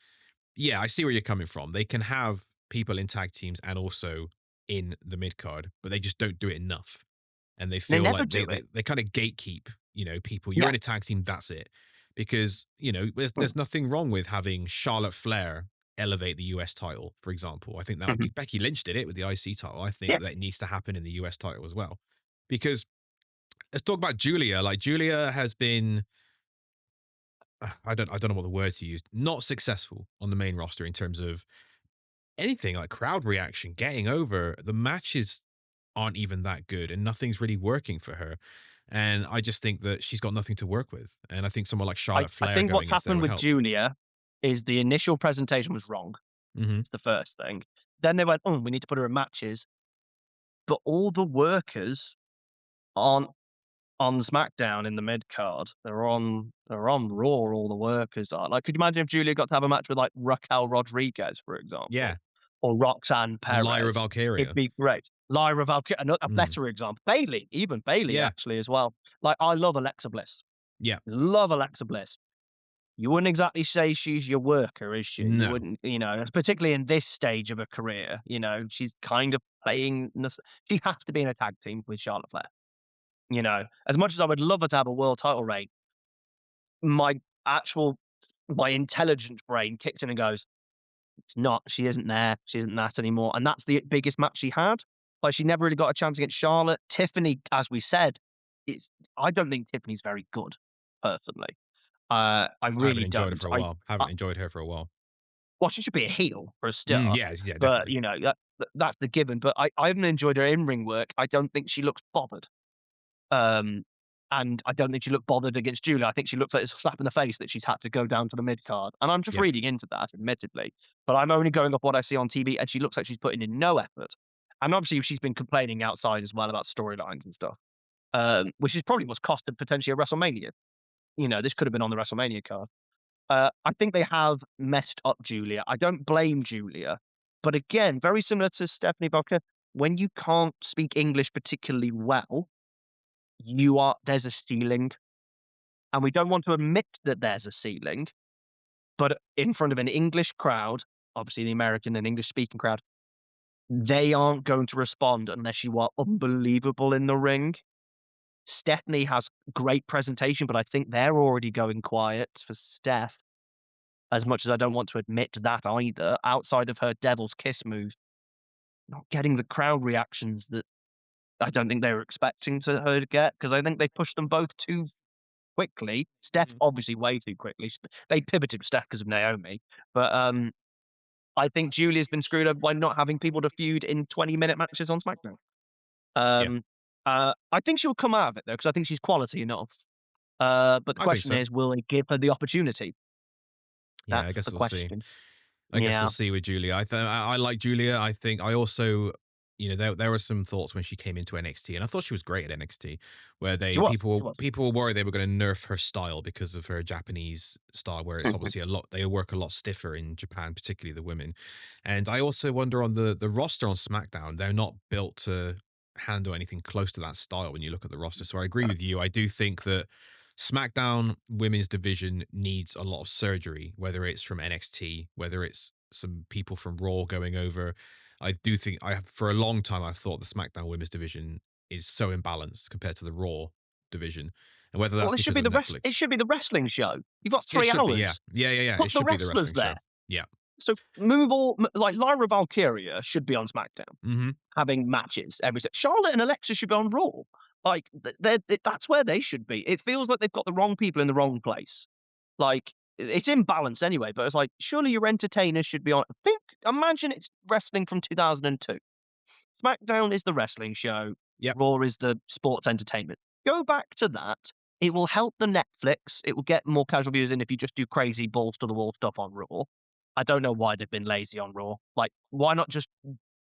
A: yeah, I see where you're coming from. They can have people in tag teams and also in the mid card, but they just don't do it enough, and they
B: They
A: feel
B: never
A: like
B: do it.
A: they kind of gatekeep, people. You're
B: Yeah.
A: in a tag team, that's it. Because,
B: Mm,
A: there's nothing wrong with having Charlotte Flair elevate the US title, for example. I think that would be
B: mhm.
A: Becky Lynch did it with the IC title. I think
B: Yeah.
A: that needs to happen in the US title as well. Because let's talk about Julia. Like Julia has been I don't know what the word to use. Not successful on the main roster in terms of anything like crowd reaction, getting over. The matches aren't even that good and nothing's really working for her. And I just think that she's got nothing to work with. And I think someone like Charlotte
B: I
A: Flair
B: think
A: going
B: what's
A: into there
B: happened
A: would
B: with
A: help.
B: Julia is the initial presentation was wrong.
A: Hmm.
B: It's the first thing. Then they went, "Oh, we need to put her in matches," but all the workers aren't on SmackDown in the mid card. They're on Raw, all the workers are. Like, could you imagine if Julia got to have a match with, like, Raquel Rodriguez, for example,
A: Yeah.
B: or Roxanne
A: And Lyra
B: Perez? It'd
A: Valkyria.
B: be great. Lyra Valkyria, a
A: Mm.
B: better example. Bayley, even Bayley,
A: Yeah.
B: actually, as well. Like, I love Alexa Bliss.
A: Yeah.
B: Love Alexa Bliss. You wouldn't exactly say she's your worker, is she? You
A: No.
B: wouldn't, particularly in this stage of her career, she's kind of playing. She has to be in a tag team with Charlotte Flair. You know, as much as I would love her to have a world title reign, my actual my intelligent brain kicks in and goes, "It's not. She isn't there. She isn't that anymore." And that's the biggest match she had. Like, she never really got a chance against Charlotte. Tiffany, as we said, it's I don't think Tiffany's very good, personally. I
A: I haven't
B: really
A: enjoyed it
B: don't.
A: for a while.
B: I
A: Haven't enjoyed her for a while.
B: well, she should be a heel for a start,
A: Yeah, yeah,
B: but,
A: definitely.
B: that's the given. But I haven't enjoyed her in-ring work. I don't think she looks bothered. Um, and I don't think she looked bothered against Julia. I think she looks like it's a slap in the face that she's had to go down to the mid card. And I'm just
A: Yeah.
B: reading into that, admittedly. But I'm only going off what I see on TV, and she looks like she's putting in no effort. And obviously, she's been complaining outside as well about storylines and stuff, which is probably what's costed potentially a WrestleMania. You know, this could have been on the WrestleMania card. I think they have messed up Julia. I don't blame Julia. But again, very similar to Stephanie Booker, when you can't speak English particularly well, there's a ceiling, and we don't want to admit that there's a ceiling, but in front of an English crowd, obviously the American and English speaking crowd, they aren't going to respond unless you are unbelievable in the ring. Stephanie has great presentation, but I think they're already going quiet for Steph, as much as I don't want to admit that either. Outside of her devil's kiss move, not getting the crowd reactions that I don't think they were expecting her to get, because I think they pushed them both too quickly. Steph,
A: Mhm.
B: obviously, way too quickly. They pivoted Steph because of Naomi, but I think Julia's been screwed up by not having people to feud in 20-minute matches on SmackDown.
A: Yeah,
B: Um, I think she'll come out of it though, because I think she's quality enough. But the
A: I think
B: question
A: so.
B: is, will they give her the opportunity?
A: Yeah, I
B: That's
A: guess
B: the
A: we'll see.
B: question.
A: I guess we'll
B: Yeah,
A: see with Julia. I like Julia. I think I also, there were some thoughts when she came into NXT, and I thought she was great at NXT, where
B: she
A: they
B: was.
A: people
B: She was.
A: people were worried they were going to nerf her style because of her Japanese style, where it's
B: Mhm.
A: obviously a lot. They work a lot stiffer in Japan, particularly the women. And I also wonder on the roster on SmackDown, they're not built to handle anything close to that style when you look at the roster. So I agree with you. I do think that SmackDown women's division needs a lot of surgery, whether it's from NXT, whether it's some people from Raw going over. I do think for a long time I've thought the SmackDown women's division is so imbalanced compared to the Raw division, and whether
B: Well,
A: that's
B: it should
A: because
B: be
A: of
B: it
A: Netflix.
B: should be the wrestling show. You've got
A: It
B: 3
A: should be, yeah,
B: hours.
A: yeah, yeah, yeah. It
B: Put the
A: should be the
B: wrestlers
A: wrestling show.
B: there.
A: Yeah.
B: So move like Lyra Valkyria should be on SmackDown,
A: Hmm.
B: having matches every Charlotte and Alexa should be on Raw. Like that's where they should be. It feels like they've got the wrong people in the wrong place. Like it's imbalanced anyway, but it's like surely your entertainers should be on. Imagine it's wrestling from 2002. SmackDown is the wrestling show.
A: Yep.
B: Raw is the sports entertainment. Go back to that. It will help the Netflix. It will get more casual viewers in if you just do crazy balls to the wall stuff on Raw. I don't know why they've been lazy on Raw. Like, why not just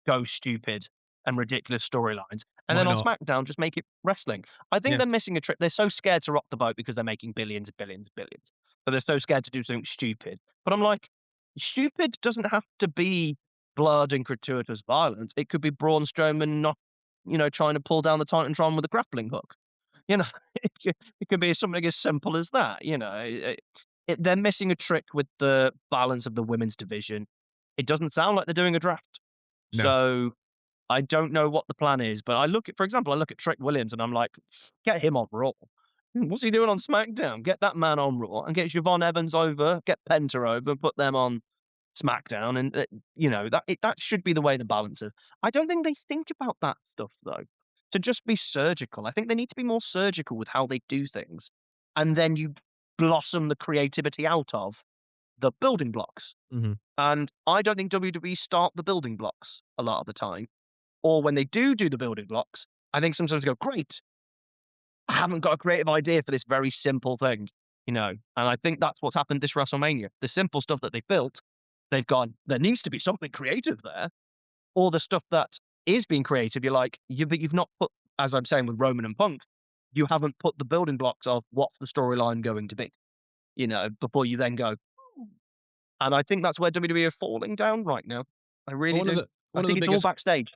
B: go stupid and ridiculous storylines? And
A: Why
B: then on
A: not?
B: SmackDown, just make it wrestling. I think
A: Yeah.
B: they're missing a trick. They're so scared to rock the boat because they're making billions and billions and billions. So they're so scared to do something stupid. But I'm like, stupid doesn't have to be blood and gratuitous violence. It could be Braun Strowman not, trying to pull down the Titantron with a grappling hook. You know, it could be something as simple as that. They're missing a trick with the balance of the women's division. It doesn't sound like they're doing a draft.
A: No.
B: So I don't know what the plan is. But for example, I look at Trick Williams and I'm like, get him on Raw. What's he doing on SmackDown? Get that man on Raw and get Siobhan Evans over, get Penta over, and put them on SmackDown, and that should be the way to balance it. I don't think they think about that stuff though. To just be surgical, I think they need to be more surgical with how they do things, and then you blossom the creativity out of the building blocks.
A: Hmm.
B: And I don't think WWE start the building blocks a lot of the time, or when they do the building blocks, I think sometimes they go, "Great, I haven't got a creative idea for this very simple thing," And I think that's what's happened this WrestleMania. The simple stuff that they built, they've gone, there needs to be something creative there. Or the stuff that is being creative, you're like, but you've not put, as I'm saying with Roman and Punk, you haven't put the building blocks of what's the storyline going to be, before you then go. And I think that's where WWE are falling down right now. I really
A: One of
B: do.
A: the
B: I
A: one of the
B: think it's all
A: biggest
B: backstage.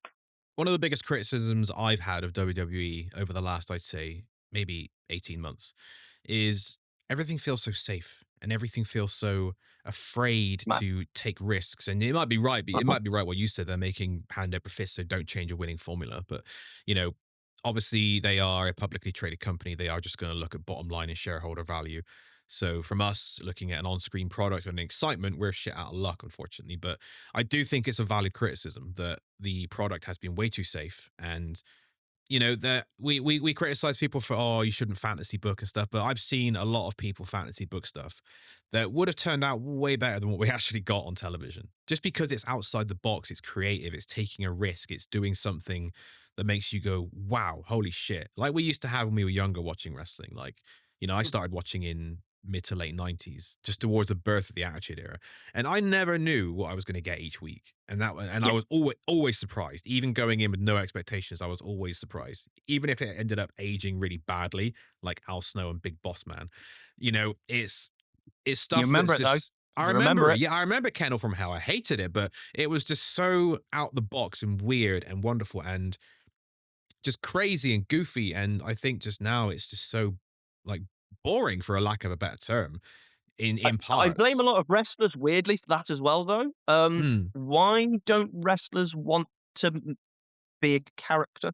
A: one of the biggest criticisms I've had of WWE over the last, I'd say, maybe 18 months is everything feels so safe and everything feels so afraid
B: Man.
A: to take risks. And it might be right, but it
B: Uh-huh.
A: might be right what you said. They're making hand over fist, so don't change a winning formula. But, you know, obviously they are a publicly traded company. They are just going to look at bottom line and shareholder value. So from us looking at an on-screen product and excitement, we're shit out of luck, unfortunately. But I do think it's a valid criticism that the product has been way too safe. And that we criticize people for, you shouldn't fantasy book and stuff, but I've seen a lot of people fantasy book stuff that would have turned out way better than what we actually got on television. Just because it's outside the box, it's creative, it's taking a risk, it's doing something that makes you go, wow, holy shit. Like we used to have when we were younger watching wrestling. Like, I started watching in mid to late 90s, just towards the birth of the Attitude Era. And I never knew what I was going to get each week. And I was always surprised. Even going in with no expectations, I was always surprised. Even if it ended up aging really badly, like Al Snow and Big Boss Man. It's stuff
B: You remember
A: that's
B: it, though.
A: just I
B: You
A: remember
B: remember
A: it.
B: it.
A: Yeah, I remember Kennel from Hell. I hated it, but it was just so out the box and weird and wonderful and just crazy and goofy. And I think just now it's just so like boring, for a lack of a better term, in
B: I blame a
A: parts.
B: lot of wrestlers weirdly for that as well, though.
A: Hmm.
B: Why don't wrestlers want to be a character,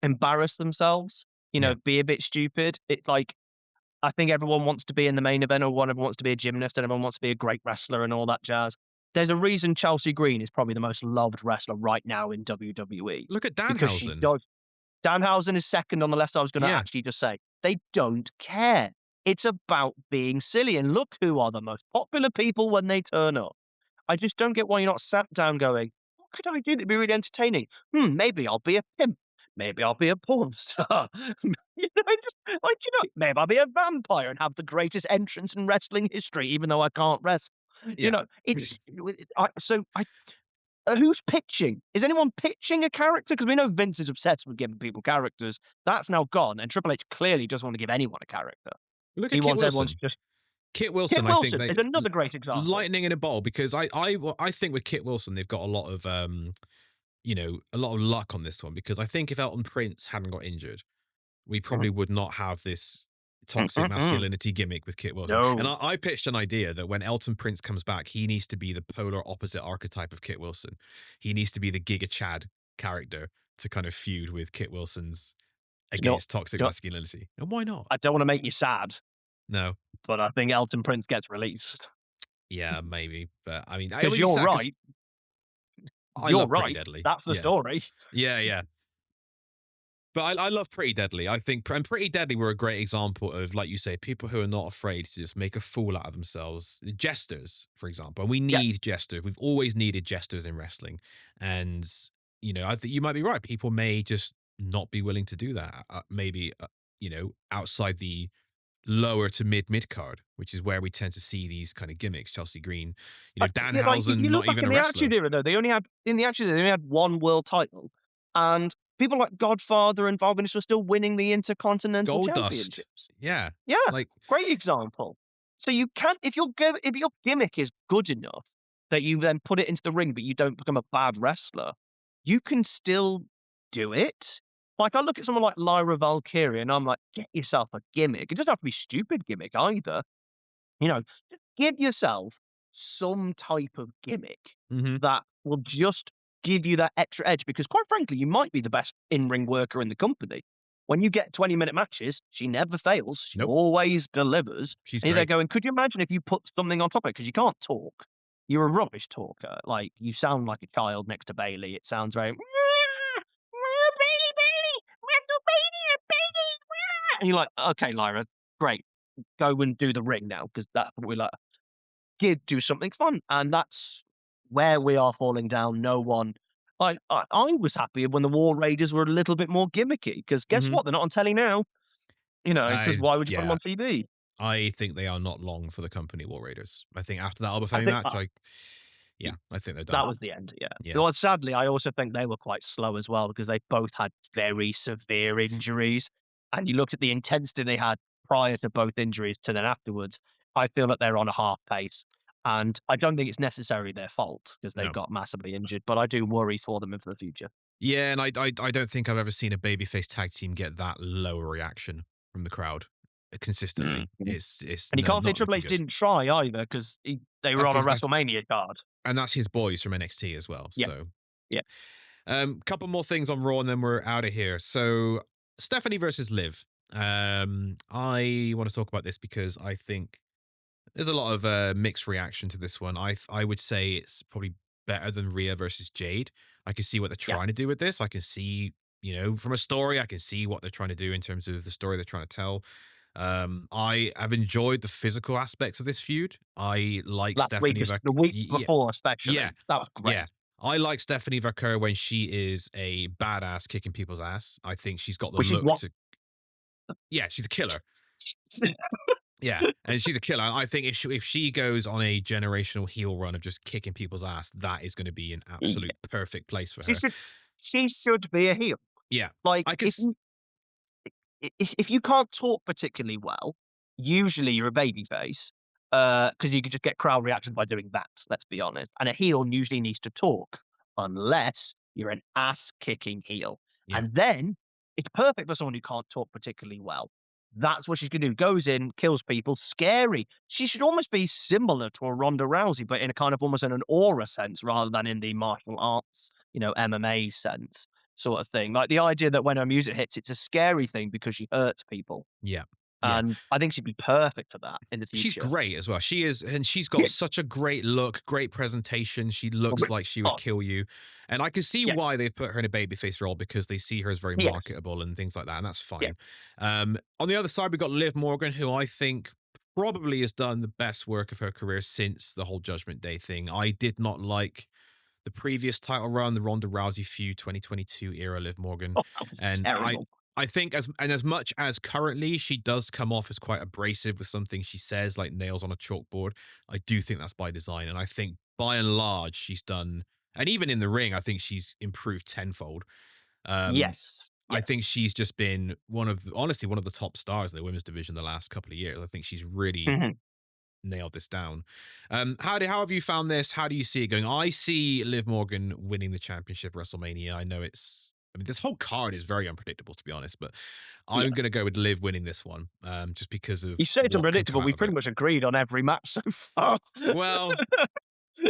B: embarrass themselves,
A: Yeah.
B: be a bit stupid? It's like I think everyone wants to be in the main event, or one everyone wants to be a gymnast, and everyone wants to be a great wrestler and all that jazz. There's a reason Chelsea Green is probably the most loved wrestler right now in WWE
A: Look at
B: because she
A: Danhausen.
B: does. Danhausen is second on the list. I was going to
A: Yeah.
B: actually just say they don't care. It's about being silly, and look who are the most popular people when they turn up. I just don't get why you're not sat down going, "What could I do that'd be really entertaining? Maybe I'll be a pimp. Maybe I'll be a porn star. Maybe I'll be a vampire and have the greatest entrance in wrestling history, even though I can't wrestle."
A: Yeah.
B: It's who's pitching? Is anyone pitching a character? Because we know Vince is obsessed with giving people characters. That's now gone, and Triple H clearly doesn't want to give anyone a character.
A: Look
B: He
A: at Kit
B: wants everyone to
A: Wilson.
B: just.
A: Kit
B: Kit
A: Wilson, I think
B: Wilson
A: they
B: is another great example.
A: lightning in a bottle, because I think with Kit Wilson they've got a lot of a lot of luck on this one, because I think if Elton Prince hadn't got injured, we probably would not have this toxic
B: Mm-mm-mm.
A: masculinity gimmick with Kit Wilson. And
B: No.
A: I pitched an idea that when Elton Prince comes back, he needs to be the polar opposite archetype of Kit Wilson. He needs to be the Giga Chad character to kind of feud with Kit Wilson's
B: You know,
A: against toxic
B: you know,
A: masculinity. And why not?
B: I don't want to make you sad,
A: No.
B: but I think Elton Prince gets released.
A: Yeah, maybe. But I mean, it
B: Because
A: would be
B: you're
A: sad because
B: right.
A: I
B: You're
A: love Pretty
B: right.
A: Deadly.
B: That's the
A: Yeah.
B: story.
A: Yeah, yeah. But I love Pretty Deadly. I think, and Pretty Deadly were a great example of, like you say, people who are not afraid to just make a fool out of themselves. Jesters, for example. And we
B: Yeah.
A: need jesters. We've always needed jesters in wrestling. And, I think you might be right. People may just not be willing to do that. Maybe, outside the lower to mid card, which is where we tend to see these kind of gimmicks. Chelsea Green,
B: Yeah, like, if
A: Danhausen,
B: you look
A: not
B: back
A: even
B: in
A: a
B: the
A: wrestler.
B: Attitude Era, though, they only had one world title, and people like Godfather and Val Venis were still winning the Intercontinental
A: Gold Dust.
B: Championships.
A: Yeah.
B: Yeah,
A: Like,
B: great example. So you can't if your gimmick is good enough that you then put it into the ring, but you don't become a bad wrestler, you can still do it. Like, I look at someone like Lyra Valkyria, and I'm like, get yourself a gimmick. It doesn't have to be stupid gimmick either. Just give yourself some type of gimmick
A: mhm.
B: that will just give you that extra edge, because quite frankly, you might be the best in-ring worker in the company. When you get 20-minute matches, she never fails. She
A: Nope.
B: always delivers.
A: She's
B: And you're there
A: great.
B: going, could you imagine if you put something on top of it? Because you can't talk. You're a rubbish talker. Like, you sound like a child next to Bailey. It sounds very, Bailey, Bailey. And you're like, okay, Lyra, great. Go and do the ring now, because that's what we like. Do something fun, and that's where we are falling down. No one. I was happier when the War Raiders were a little bit more gimmicky, because guess
A: Mhm.
B: what? They're not on telly now. Because why would you put them
A: Yeah.
B: on TV?
A: I think they are not long for the company, War Raiders. I think after that Alba
B: I
A: Femi
B: think
A: match, I think they're done.
B: that was the end. Yeah.
A: Yeah.
B: Well, sadly, I also think they were quite slow as well, because they both had very severe injuries, and you looked at the intensity they had prior to both injuries to then afterwards. I feel that they're on a half pace. And I don't think it's necessarily their fault, because they
A: No.
B: got massively injured, but I do worry for them into the future.
A: Yeah, and I don't think I've ever seen a babyface tag team get that low a reaction from the crowd consistently. It's
B: And you can't say
A: not
B: Triple
A: looking
B: H
A: good.
B: didn't try either, because they were
A: That's
B: on a
A: his- that's-
B: WrestleMania card.
A: and that's his boys from NXT as well.
B: Yeah.
A: So
B: Yeah.
A: couple more things on Raw and then we're out of here. So Stephanie versus Liv. I want to talk about this because I think there's a lot of mixed reaction to this one. I would say it's probably better than Rhea versus Jade. I can see what they're
B: Yeah,
A: trying to do with this. I can see, from a story, I can see what they're trying to do in terms of the story they're trying to tell. I have enjoyed the physical aspects of this feud. I like
B: last week,
A: Stephanie
B: the week
A: Yeah,
B: before
A: yeah,
B: especially, that was
A: yeah.
B: great.
A: I like Stephanie Verker when she is a badass kicking people's ass. I think she's got the
B: Which is
A: look
B: what
A: to. Yeah, she's a killer. Yeah, and she's a killer. I think if she goes on a generational heel run of just kicking people's ass, that is going to be an absolute perfect place for
B: she
A: her.
B: should she should be a heel.
A: Yeah,
B: Like,
A: I could.
B: if you can't talk particularly well, usually you're a babyface, because you could just get crowd reactions by doing that, let's be honest, and a heel usually needs to talk, unless you're an ass-kicking heel,
A: Yeah,
B: and then it's perfect for someone who can't talk particularly well. That's what she's gonna do, goes in, kills people, scary. She should almost be similar to a Ronda Rousey, but in a kind of almost in an aura sense rather than in the martial arts, MMA sense sort of thing. Like the idea that when her music hits, it's a scary thing because she hurts people.
A: yeah, yeah.
B: And I think she'd be perfect for that in the
A: She's
B: future.
A: great as well. She is, and she's got
B: Yeah.
A: such a great look, great presentation. She looks like she would
B: Oh,
A: kill you, and I can see
B: yeah,
A: why they've put her in a babyface role because they see her as very
B: yeah,
A: marketable and things like that, and that's
B: yeah.
A: fine. On the other side, we got Liv Morgan, who I think probably has done the best work of her career since the whole Judgment Day thing. I did not like the previous title run, the Ronda Rousey feud 2022 era Liv Morgan.
B: Oh, that was
A: And
B: terrible.
A: I think as much as currently she does come off as quite abrasive with something she says, like nails on a chalkboard, I do think that's by design. And I think by and large she's done, and even in the ring, I think she's improved tenfold. Um,
B: Yes,
A: I think
B: yes.
A: she's just been honestly one of the top stars in the women's division the last couple of years. I think she's really
B: Mhm.
A: nailed this down. How have you found this? How do you see it going? I see Liv Morgan winning the championship at WrestleMania. I mean, this whole card is very unpredictable, to be honest, but
B: Yeah.
A: I'm going to go with Liv winning this one, just because of
B: You say it's
A: what can come
B: unpredictable,
A: out
B: we've
A: of
B: pretty
A: it.
B: much agreed on every match so far.
A: Well,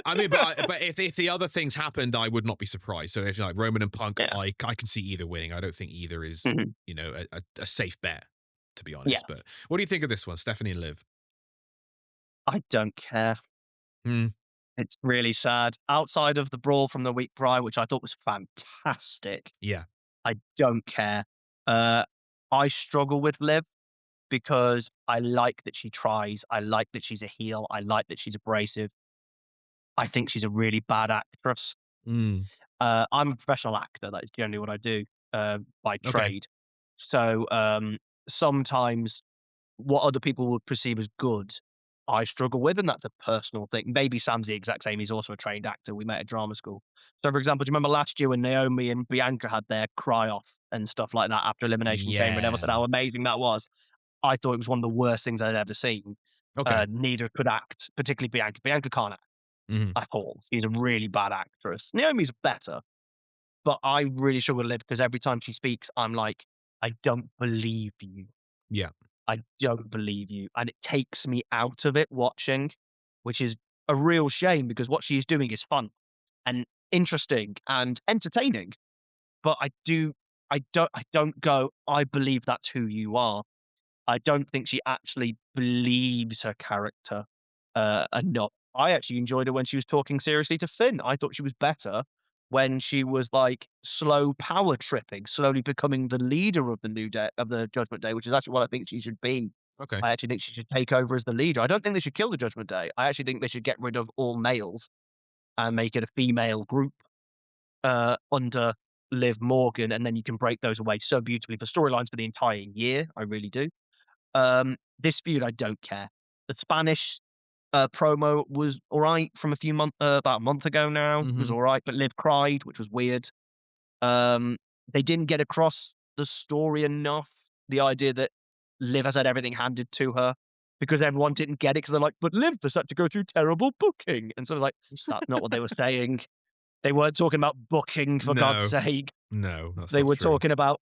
A: I mean, but if the other things happened, I would not be surprised. So if like Roman and Punk,
B: Yeah.
A: I can see either winning. I don't think either is
B: Mhm.
A: a safe bet, to be
B: Yeah.
A: honest. But what do you think of this one, Stephanie and Liv?
B: I don't care.
A: Hmm.
B: It's really sad. Outside of the brawl from the week prior, which I thought was fantastic,
A: Yeah.
B: I don't care. Uh, I struggle with Liv because I like that she tries. I like that she's a heel. I like that she's abrasive. I think she's a really bad actress.
A: Mm.
B: I'm a professional actor. That is generally what I do by
A: Okay.
B: trade. So sometimes what other people would perceive as good, I struggle with, and that's a personal thing. Maybe Sam's the exact same. He's also a trained actor. We met at drama school. So, for example, do you remember last year when Naomi and Bianca had their cry off and stuff like that after Elimination Chamber, and everyone said
A: Yeah.
B: how amazing that was? I thought it was one of the worst things I'd ever seen.
A: Okay.
B: Neither could act, particularly Bianca. Bianca can't act
A: Mhm.
B: at all. She's a really bad actress. Naomi's better, but I really struggle with Liv because every time she speaks, I'm like, I don't believe you.
A: Yeah.
B: I don't believe you. And it takes me out of it watching, which is a real shame because what she's doing is fun and interesting and entertaining. But I don't go, I believe that's who you are. I don't think she actually believes her character enough. I actually enjoyed her when she was talking seriously to Finn. I thought she was better when she was like slow power tripping, slowly becoming the leader of the new day of the Judgment Day, which is actually what I think she should be.
A: Okay.
B: I actually think she should take over as the leader. I don't think they should kill the Judgment Day. I actually think they should get rid of all males and make it a female group under Liv Morgan, and then you can break those away so beautifully for storylines for the entire year. I really do. This feud, I don't care. The Spanish promo was all right from about a month ago now. It was
A: Mhm.
B: all right, but Liv cried, which was weird. Um, they didn't get across the story enough. The idea that Liv has had everything handed to her because everyone didn't get it because they're like, but Liv has had to go through terrible booking. And so I was like, that's not what they were saying. They weren't talking about booking, for God's
A: No.
B: sake.
A: No, that's
B: They
A: not
B: were
A: true.
B: talking about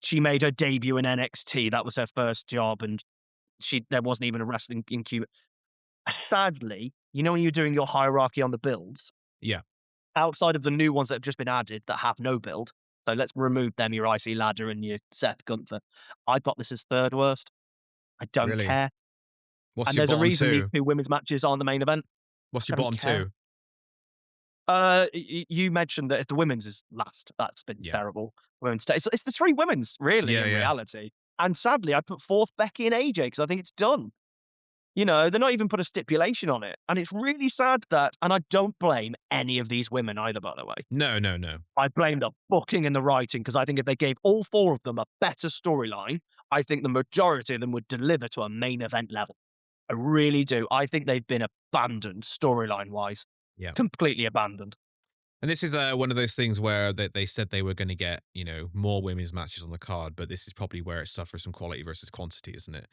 B: she made her debut in NXT. That was her first job, and there wasn't even a wrestling incubate. Sadly, when you're doing your hierarchy on the builds,
A: Yeah.
B: outside of the new ones that have just been added that have no build, So let's remove them, your Icy Ladder and your Seth Gunther. I got this as third worst. I don't
A: Really?
B: care.
A: What's
B: And
A: your
B: there's a
A: bottom
B: reason these
A: two?
B: two women's matches aren't the main event.
A: What's
B: I
A: your
B: don't
A: bottom
B: care.
A: two?
B: You mentioned that if the women's is last, that's been
A: Yeah.
B: terrible. Women's it's the three women's, really,
A: Yeah,
B: in
A: yeah.
B: reality. And sadly, I put fourth Becky and AJ because I think it's done. You know, they're not even put a stipulation on it. And it's really sad that, and I don't blame any of these women either, by the way.
A: No, no, no.
B: I blame the booking and the writing because I think if they gave all four of them a better storyline, I think the majority of them would deliver to a main event level. I really do. I think they've been abandoned storyline wise.
A: Yeah.
B: Completely abandoned.
A: And this is one of those things where they said they were going to get, you know, more women's matches on the card, but this is probably where it suffers from quality versus quantity, isn't it?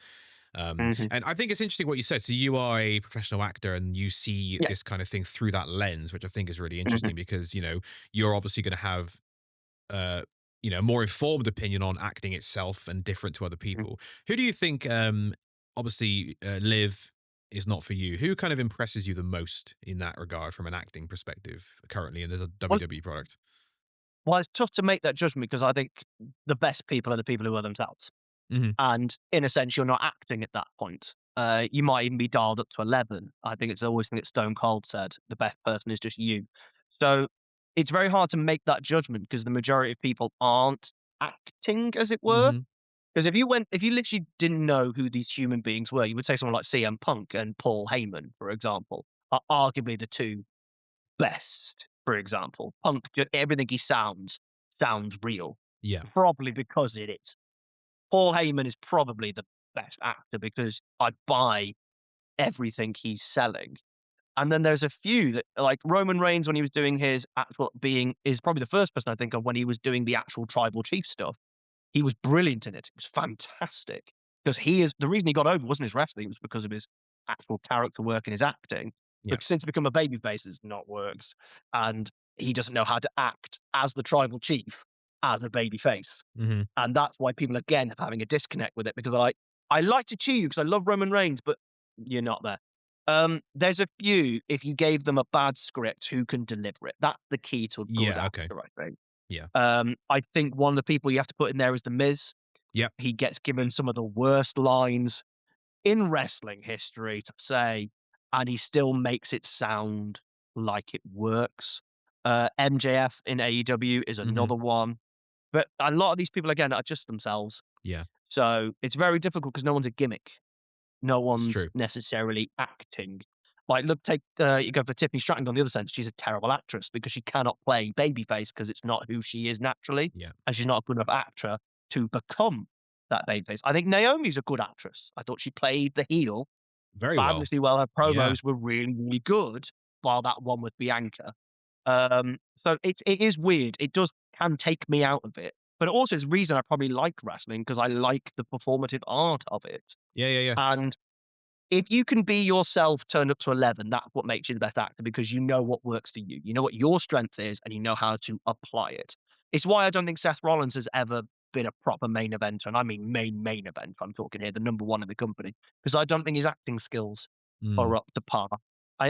A: And I think it's interesting what you said. So you are a professional actor and you see
B: Yeah.
A: this kind of thing through that lens, which I think is really
B: Mm-hmm.
A: interesting because, you know, you're obviously going to have, you know, more informed opinion on acting itself and different to other people. Who do you think, obviously, Liv is not for you? Who kind of impresses you the most in that regard from an acting perspective currently in the WWE product?
B: Well, it's tough to make that judgment because I think the best people are the people who are themselves.
A: Mm-hmm.
B: And in a sense, you're not acting at that point. You might even be dialed up to 11. I think it's always thing that Stone Cold said, the best person is just you. So it's very hard to make that judgment because the majority of people aren't acting, as it were.
A: Mm-hmm.
B: Because if you literally didn't know who these human beings were, you would say someone like CM Punk and Paul Heyman, for example, are arguably the two best, for example. Punk, everything he sounds real.
A: Yeah.
B: Probably because it is. Paul Heyman is probably the best actor because I buy everything he's selling. And then there's a few that, like Roman Reigns, when he was doing his actual being, is probably the first person I think of when he was doing the actual tribal chief stuff. He was brilliant in it. It was fantastic because the reason he got over wasn't his wrestling, it was because of his actual character work and his acting.
A: Yeah.
B: But since become a babyface, it's not works. And he doesn't know how to act as the tribal chief, as a babyface.
A: Mm-hmm.
B: And that's why people, again, are having a disconnect with it because they're like, I like to cheer you because I love Roman Reigns, but you're not there. There's a few, if you gave them a bad script, who can deliver it. That's the key to a good actor, I think.
A: Yeah.
B: I think one of the people you have to put in there is The Miz.
A: Yep.
B: He gets given some of the worst lines in wrestling history to say, and he still makes it sound like it works. MJF in AEW is another one. But a lot of these people, again, are just themselves.
A: Yeah.
B: So it's very difficult because no one's a gimmick. No one's
A: true.
B: necessarily acting. Like, look, you go for Tiffany Stratton on the other sense. She's a terrible actress because she cannot play babyface because it's not who she is naturally.
A: Yeah.
B: And she's not a good enough actor to become that babyface. I think Naomi's a good actress. I thought she played the heel
A: very
B: fabulously well. Her promos
A: Yeah.
B: were really, really good, while that one with Bianca. So it is weird. It can take me out of it. But it also is the reason I probably like wrestling because I like the performative art of it.
A: Yeah.
B: And if you can be yourself turned up to 11, that's what makes you the best actor because you know what works for you. You know what your strength is and you know how to apply it. It's why I don't think Seth Rollins has ever been a proper main eventer. And I mean main event. I'm talking here, the number one in the company. Because I don't think his acting skills are up to par.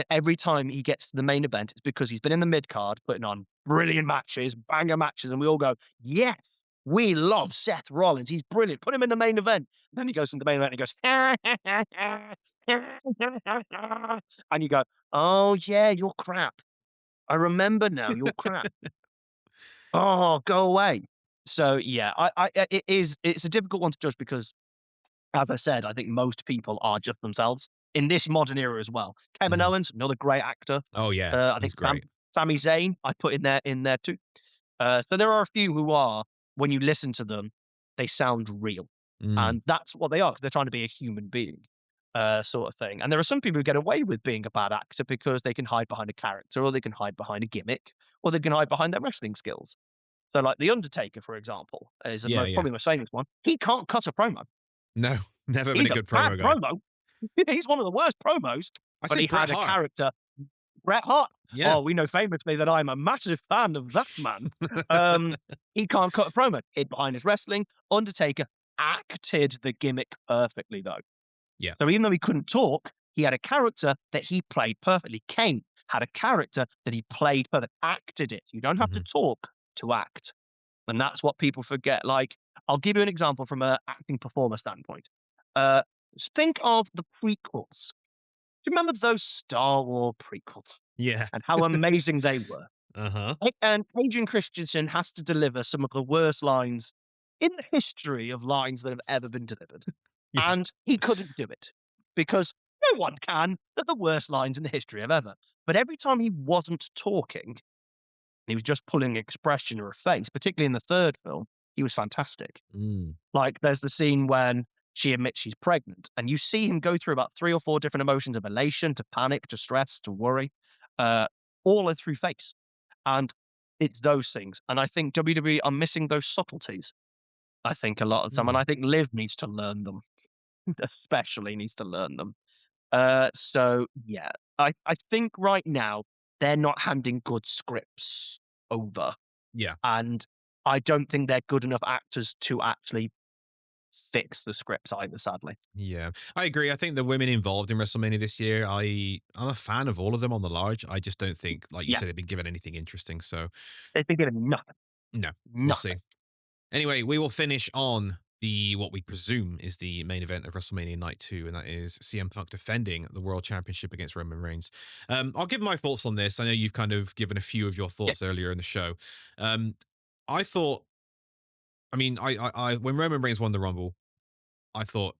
B: Every time he gets to the main event, it's because he's been in the mid-card, putting on brilliant matches, banger matches, and we all go, yes, we love Seth Rollins. He's brilliant. Put him in the main event. Then he goes into the main event and he goes, and you go, oh, yeah, you're crap. I remember now, you're crap. Oh, go away. So, yeah, it's a difficult one to judge because, as I said, I think most people are just themselves in this modern era as well. Kevin Owens, another great actor.
A: Oh yeah,
B: I think
A: he's great.
B: Sami Zayn, I put in there too. So there are a few who are, when you listen to them, they sound real, and that's what they are because they're trying to be a human being, sort of thing. And there are some people who get away with being a bad actor because they can hide behind a character, or they can hide behind a gimmick, or they can hide behind their wrestling skills. So, like The Undertaker, for example, is probably my famous one. He can't cut a promo.
A: No, never been
B: He's
A: a good
B: bad
A: promo guy.
B: promo. He's one of the worst promos. But he had a character, Bret Hart.
A: Yeah.
B: Oh, we know famously that I'm a massive fan of that man. He can't cut a promo. Hid behind his wrestling. Undertaker acted the gimmick perfectly, though.
A: Yeah.
B: So even though he couldn't talk, he had a character that he played perfectly. Kane had a character that he played perfectly, acted it. You don't have to talk to act. And that's what people forget. Like, I'll give you an example from an acting performer standpoint. Uh, think of the prequels. Do you remember those Star Wars prequels
A: Yeah.
B: and how amazing they were?
A: Uh-huh.
B: And Adrian Christensen has to deliver some of the worst lines in the history of lines that have ever been delivered.
A: Yeah.
B: And he couldn't do it because no one can. They're the worst lines in the history of ever. But every time he wasn't talking, he was just pulling expression or a face, particularly in the third film, he was fantastic.
A: Mm.
B: Like, there's the scene when she admits she's pregnant, and you see him go through about 3 or 4 different emotions of elation to panic to stress to worry, uh, all through face. And it's those things. And I think WWE are missing those subtleties, I think, a lot of the time. And
A: Mm.
B: I think Liv needs to learn them, especially needs to learn them. So, yeah, I think right now they're not handing good scripts over.
A: Yeah.
B: And I don't think they're good enough actors to actually fix the scripts either, sadly.
A: Yeah, I agree. I think the women involved in WrestleMania this year, I'm a fan of all of them on the large. I just don't think, like you
B: Yeah,
A: said, they've been given anything interesting. So
B: they've been given nothing.
A: no, we'll see.
B: Nothing.
A: Anyway, we will finish on the what we presume is the main event of WrestleMania Night 2, and that is CM Punk defending the World Championship against Roman Reigns. I'll give my thoughts on this. I know you've kind of given a few of your
B: Yeah.
A: thoughts earlier in the show. I thought, I mean, when Roman Reigns won the Rumble, I thought,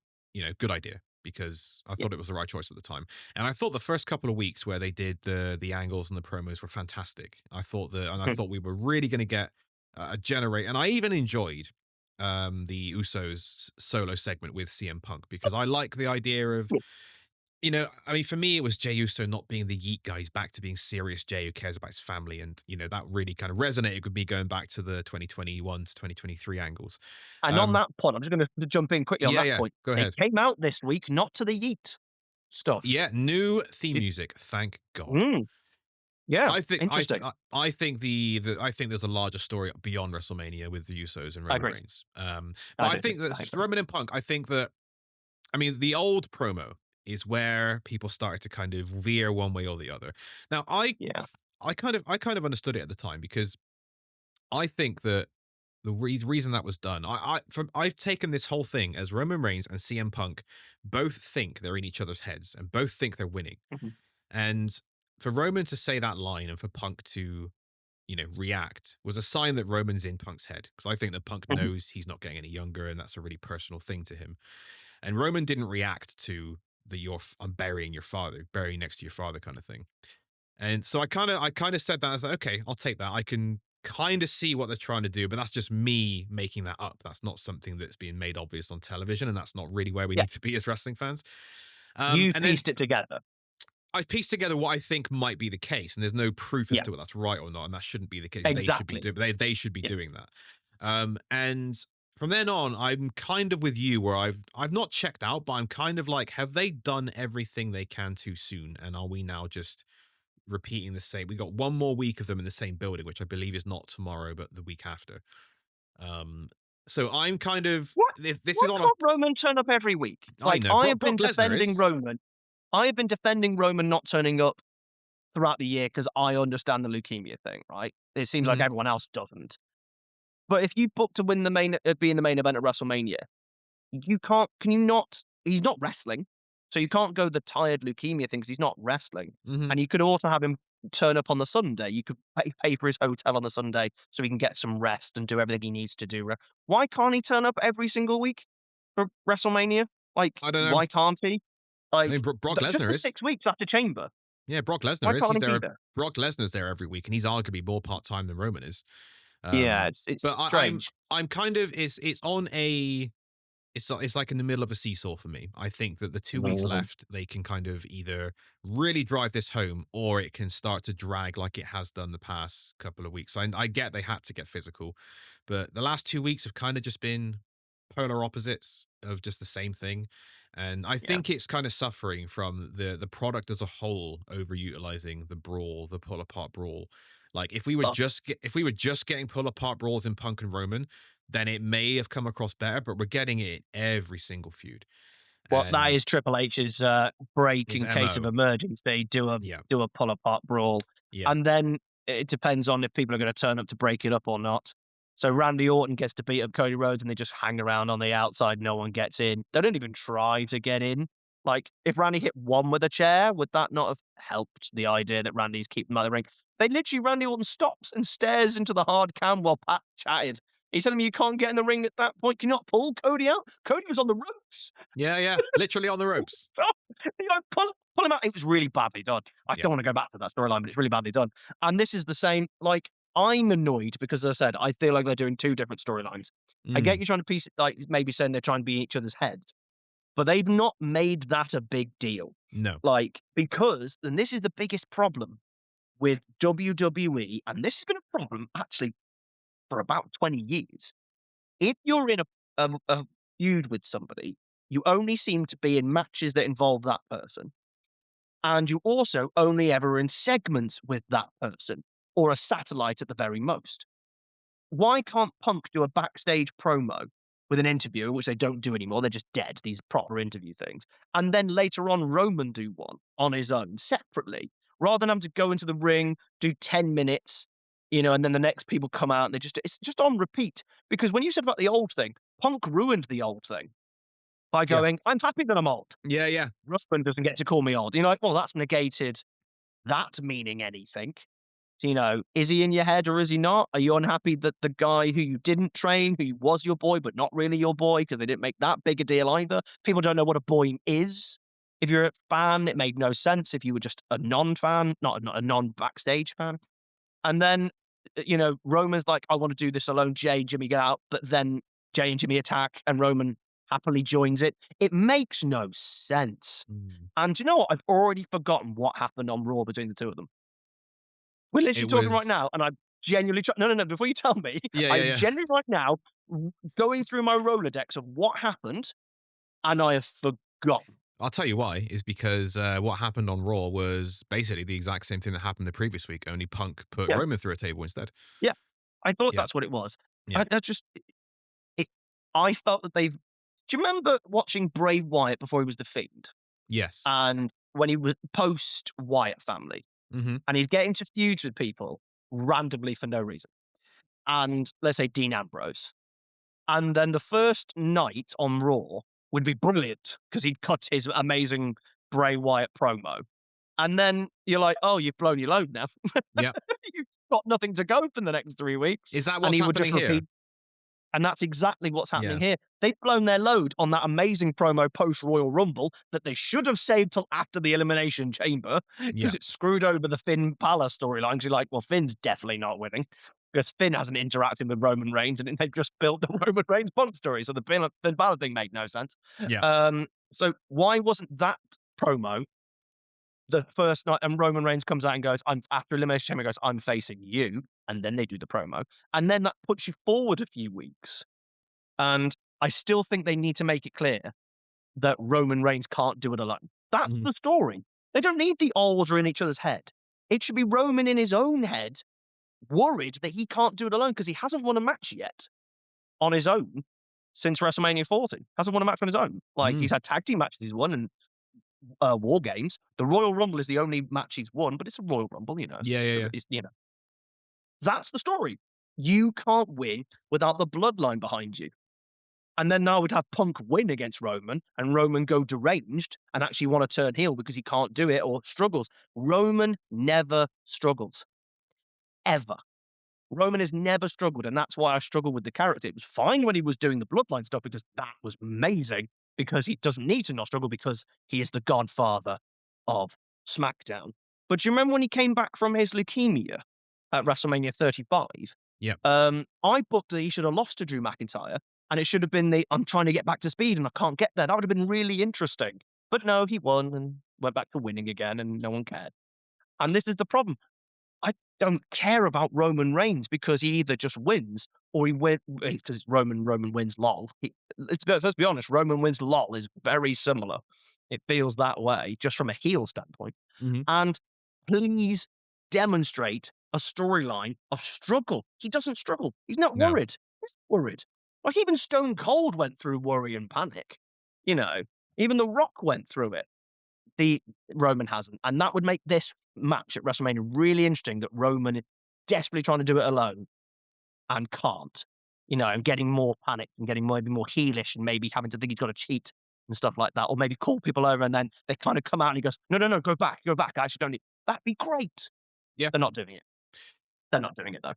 A: good idea because I
B: Yeah.
A: thought it was the right choice at the time. And I thought the first couple of weeks where they did the angles and the promos were fantastic. I thought we were really going to get a generate. And I even enjoyed the Usos solo segment with CM Punk because I like the idea of, I mean, for me, it was Jey Uso not being the yeet guy. He's back to being serious Jey who cares about his family. And, that really kind of resonated with me going back to the 2021 to 2023 angles.
B: And on that point, I'm just going to jump in quickly on
A: Yeah,
B: that
A: yeah.
B: point.
A: Go
B: They
A: ahead.
B: came out this week not to the Yeet stuff.
A: Yeah, new theme
B: Did,
A: music. Thank God.
B: mm, yeah,
A: I think I th-
B: interesting.
A: I think I think there's a larger story beyond WrestleMania with the Usos and
B: I
A: Roman
B: agree.
A: Reigns. But
B: I
A: I
B: do.
A: think
B: I
A: that
B: agree.
A: Roman and Punk. I think that the old promo is where people started to kind of veer one way or the other. Now,
B: Yeah.
A: I kind of understood it at the time because I think that the reason that was done, I've taken this whole thing as Roman Reigns and CM Punk both think they're in each other's heads and both think they're winning.
B: Mhm.
A: And for Roman to say that line and for Punk to, react was a sign that Roman's in Punk's head. Because I think that Punk
B: Mhm.
A: knows he's not getting any younger and that's a really personal thing to him. And Roman didn't react to I'm burying your father, burying next to your father kind of thing. And so I kind of said that. I was like, okay, I'll take that. I can kind of see what they're trying to do, but that's just me making that up. That's not something that's being made obvious on television, and that's not really where we
B: Yeah.
A: need to be as wrestling fans.
B: You've
A: And then
B: pieced it together.
A: I've pieced together what I think might be the case, and there's no proof as
B: Yeah.
A: to whether that's right or not, and that shouldn't be the case.
B: Exactly.
A: They should be
B: Yeah.
A: doing that. And from then on, I'm kind of with you where I've not checked out, but I'm kind of like, have they done everything they can too soon? And are we now just repeating the same? We got one more week of them in the same building, which I believe is not tomorrow, but the week after. So I'm kind of
B: What?
A: if this
B: Why
A: is on a
B: can't Roman turn up every week?
A: I
B: Like,
A: know
B: I have
A: Brock
B: been
A: Lesnar
B: defending
A: is.
B: Roman. I have been defending Roman not turning up throughout the year because I understand the leukemia thing, right? It seems like
A: Mhm.
B: everyone else doesn't. But if you book to win be in the main event at WrestleMania, you can't. Can you not? He's not wrestling, so you can't go the tired leukemia thing because he's not wrestling.
A: Mhm.
B: And you could also have him turn up on the Sunday. You could pay for his hotel on the Sunday so he can get some rest and do everything he needs to do. Why can't he turn up every single week for WrestleMania? Like,
A: I don't know.
B: why can't he?
A: I mean,
B: Like,
A: Brock
B: just
A: Lesnar
B: for
A: is.
B: 6 weeks after Chamber,
A: Yeah, Brock
B: why
A: Lesnar is.
B: can't
A: He's
B: he be
A: there.
B: there?
A: Brock Lesnar's there every week, and he's arguably more part time than Roman is.
B: Yeah,
A: Um,
B: it's
A: but
B: strange.
A: I'm kind of it's on a it's like in the middle of a seesaw for me. I think that the 2 weeks
B: Mhm.
A: left, they can kind of either really drive this home or it can start to drag like it has done the past couple of weeks. I get they had to get physical, but the last 2 weeks have kind of just been polar opposites of just the same thing. And I
B: Yeah.
A: think it's kind of suffering from the product as a whole overutilizing the brawl, the pull apart brawl. Like
B: Well,
A: if we were just getting pull apart brawls in Punk and Roman, then it may have come across better, but we're getting it in every single feud.
B: that
A: And
B: is Triple H's break
A: his
B: in case of
A: MO.
B: emergency.
A: Yeah.
B: Do a pull apart brawl,
A: Yeah.
B: and then it depends on if people are going to turn up to break it up or not. So Randy Orton gets to beat up Cody Rhodes and they just hang around on the outside. No one gets in. They don't even try to get in. Like, if Randy hit one with a chair, would that not have helped the idea that Randy's keeping him out of the ring? They literally, Randy Orton stops and stares into the hard cam while Pat chatted. He's telling me you can't get in the ring at that point. Can you not pull Cody out? Cody was on the ropes.
A: Yeah. Literally on the ropes.
B: Pull him out. It was really badly done. I
A: Yeah.
B: don't want to go back to that storyline, but it's really badly done. And this is the same, like, I'm annoyed because, as I said, I feel like they're doing two different storylines. I get you trying to piece, like, maybe saying they're trying to be each other's heads, but they've not made that a big deal.
A: No.
B: Like, because, and this is the biggest problem with WWE, and this has been a problem actually for about 20 years. If you're in a feud with somebody, you only seem to be in matches that involve that person. And you also only ever in segments with that person, or a satellite at the very most. Why can't Punk do a backstage promo with an interview, which they don't do anymore, they're just dead, these proper interview things, and then later on Roman do one on his own, separately, rather than having to go into the ring, do 10 minutes, and then the next people come out and it's just on repeat. Because when you said about the old thing, Punk ruined the old thing by going, I'm happy that I'm old.
A: Yeah.
B: Roman doesn't get to call me old. You're like, well, that's negated that meaning anything. So, is he in your head or is he not? Are you unhappy that the guy who you didn't train, who was your boy but not really your boy because they didn't make that big a deal either? People don't know what a boy is. If you're a fan, it made no sense. If you were just a non-fan, not a non-backstage fan. And then, Roman's like, I want to do this alone. Jimmy, get out. But then Jay and Jimmy attack and Roman happily joins it. It makes no sense. And you know what? I've already forgotten what happened on Raw between the two of them. We're literally talking right now, and I'm genuinely no. Before you tell me, I'm genuinely right now going through my Rolodex of what happened, and I have forgotten.
A: I'll tell you why, is because what happened on Raw was basically the exact same thing that happened the previous week, only Punk put Roman through a table instead.
B: Yeah, I thought that's what it was.
A: Yeah.
B: I felt that they've... Do you remember watching Bray Wyatt before he was the Fiend?
A: Yes.
B: And when he was post-Wyatt family, and he'd get into feuds with people randomly for no reason. And let's say Dean Ambrose. And then the first night on Raw would be brilliant because he'd cut his amazing Bray Wyatt promo. And then you're like, oh, you've blown your load now.
A: Yeah.
B: You've got nothing to go for the next 3 weeks.
A: Is that what's happening here?
B: And that's exactly what's happening here. They've blown their load on that amazing promo post-Royal Rumble that they should have saved till after the Elimination Chamber because it screwed over the Finn Balor storyline. Because you're like, well, Finn's definitely not winning because Finn hasn't interacted with Roman Reigns and they've just built the Roman Reigns Punk story. So the Finn Balor thing made no sense.
A: Yeah.
B: So why wasn't that promo the first night? And Roman Reigns comes out and goes, after Elimination Chamber, goes, I'm facing you. And then they do the promo. And then that puts you forward a few weeks. And I still think they need to make it clear that Roman Reigns can't do it alone. That's the story. They don't need the order in each other's head. It should be Roman in his own head, worried that he can't do it alone because he hasn't won a match yet on his own since WrestleMania 40. Hasn't won a match on his own. Like, he's had tag team matches he's won and War Games. The Royal Rumble is the only match he's won, but it's a Royal Rumble,
A: Yeah.
B: That's the story. You can't win without the bloodline behind you. And then now we'd have Punk win against Roman and Roman go deranged and actually want to turn heel because he can't do it or struggles. Roman never struggles. Ever. Roman has never struggled, and that's why I struggled with the character. It was fine when he was doing the bloodline stuff because that was amazing because he doesn't need to not struggle because he is the godfather of SmackDown. But do you remember when he came back from his leukemia at WrestleMania 35?
A: Yeah.
B: I booked that he should have lost to Drew McIntyre, and it should have been I'm trying to get back to speed and I can't get there. That would have been really interesting. But no, he won and went back to winning again, and no one cared. And this is the problem. I don't care about Roman Reigns because he either just wins or he wins because it's Roman wins lol. Let's be honest, Roman wins lol is very similar. It feels that way just from a heel standpoint. And please demonstrate a storyline of struggle. He doesn't struggle. He's not worried. He's worried. Like, even Stone Cold went through worry and panic. Even The Rock went through it. The Roman hasn't. And that would make this match at WrestleMania really interesting, that Roman is desperately trying to do it alone and can't. and getting more panicked and getting maybe more heelish and maybe having to think he's got to cheat and stuff like that, or maybe call people over and then they kind of come out and he goes, no, no, no, go back, I actually don't need. That'd be great.
A: Yeah.
B: They're not doing it. They're not doing it though.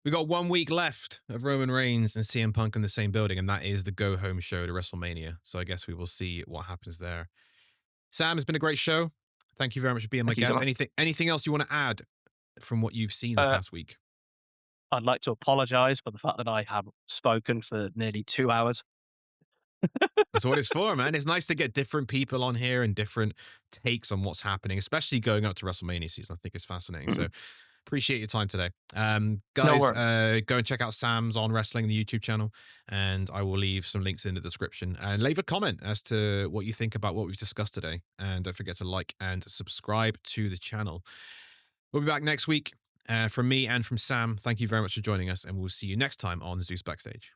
A: We got 1 week left of Roman Reigns and CM Punk in the same building, and that is the go home show to WrestleMania. So I guess we will see what happens there. Sam, it's been a great show. Thank you very much for being my
B: Thank you so
A: guest.
B: much.
A: Anything else you want to add from what you've seen the past week?
B: I'd like to apologize for the fact that I have spoken for nearly 2 hours.
A: That's what it's for, man. It's nice to get different people on here and different takes on what's happening, especially going up to WrestleMania season. I think it's fascinating. So appreciate your time today. Guys, go and check out Sam's On Wrestling, the YouTube channel, and I will leave some links in the description. And leave a comment as to what you think about what we've discussed today. And don't forget to like and subscribe to the channel. We'll be back next week. From me and from Sam, thank you very much for joining us, and we'll see you next time on Zeus Backstage.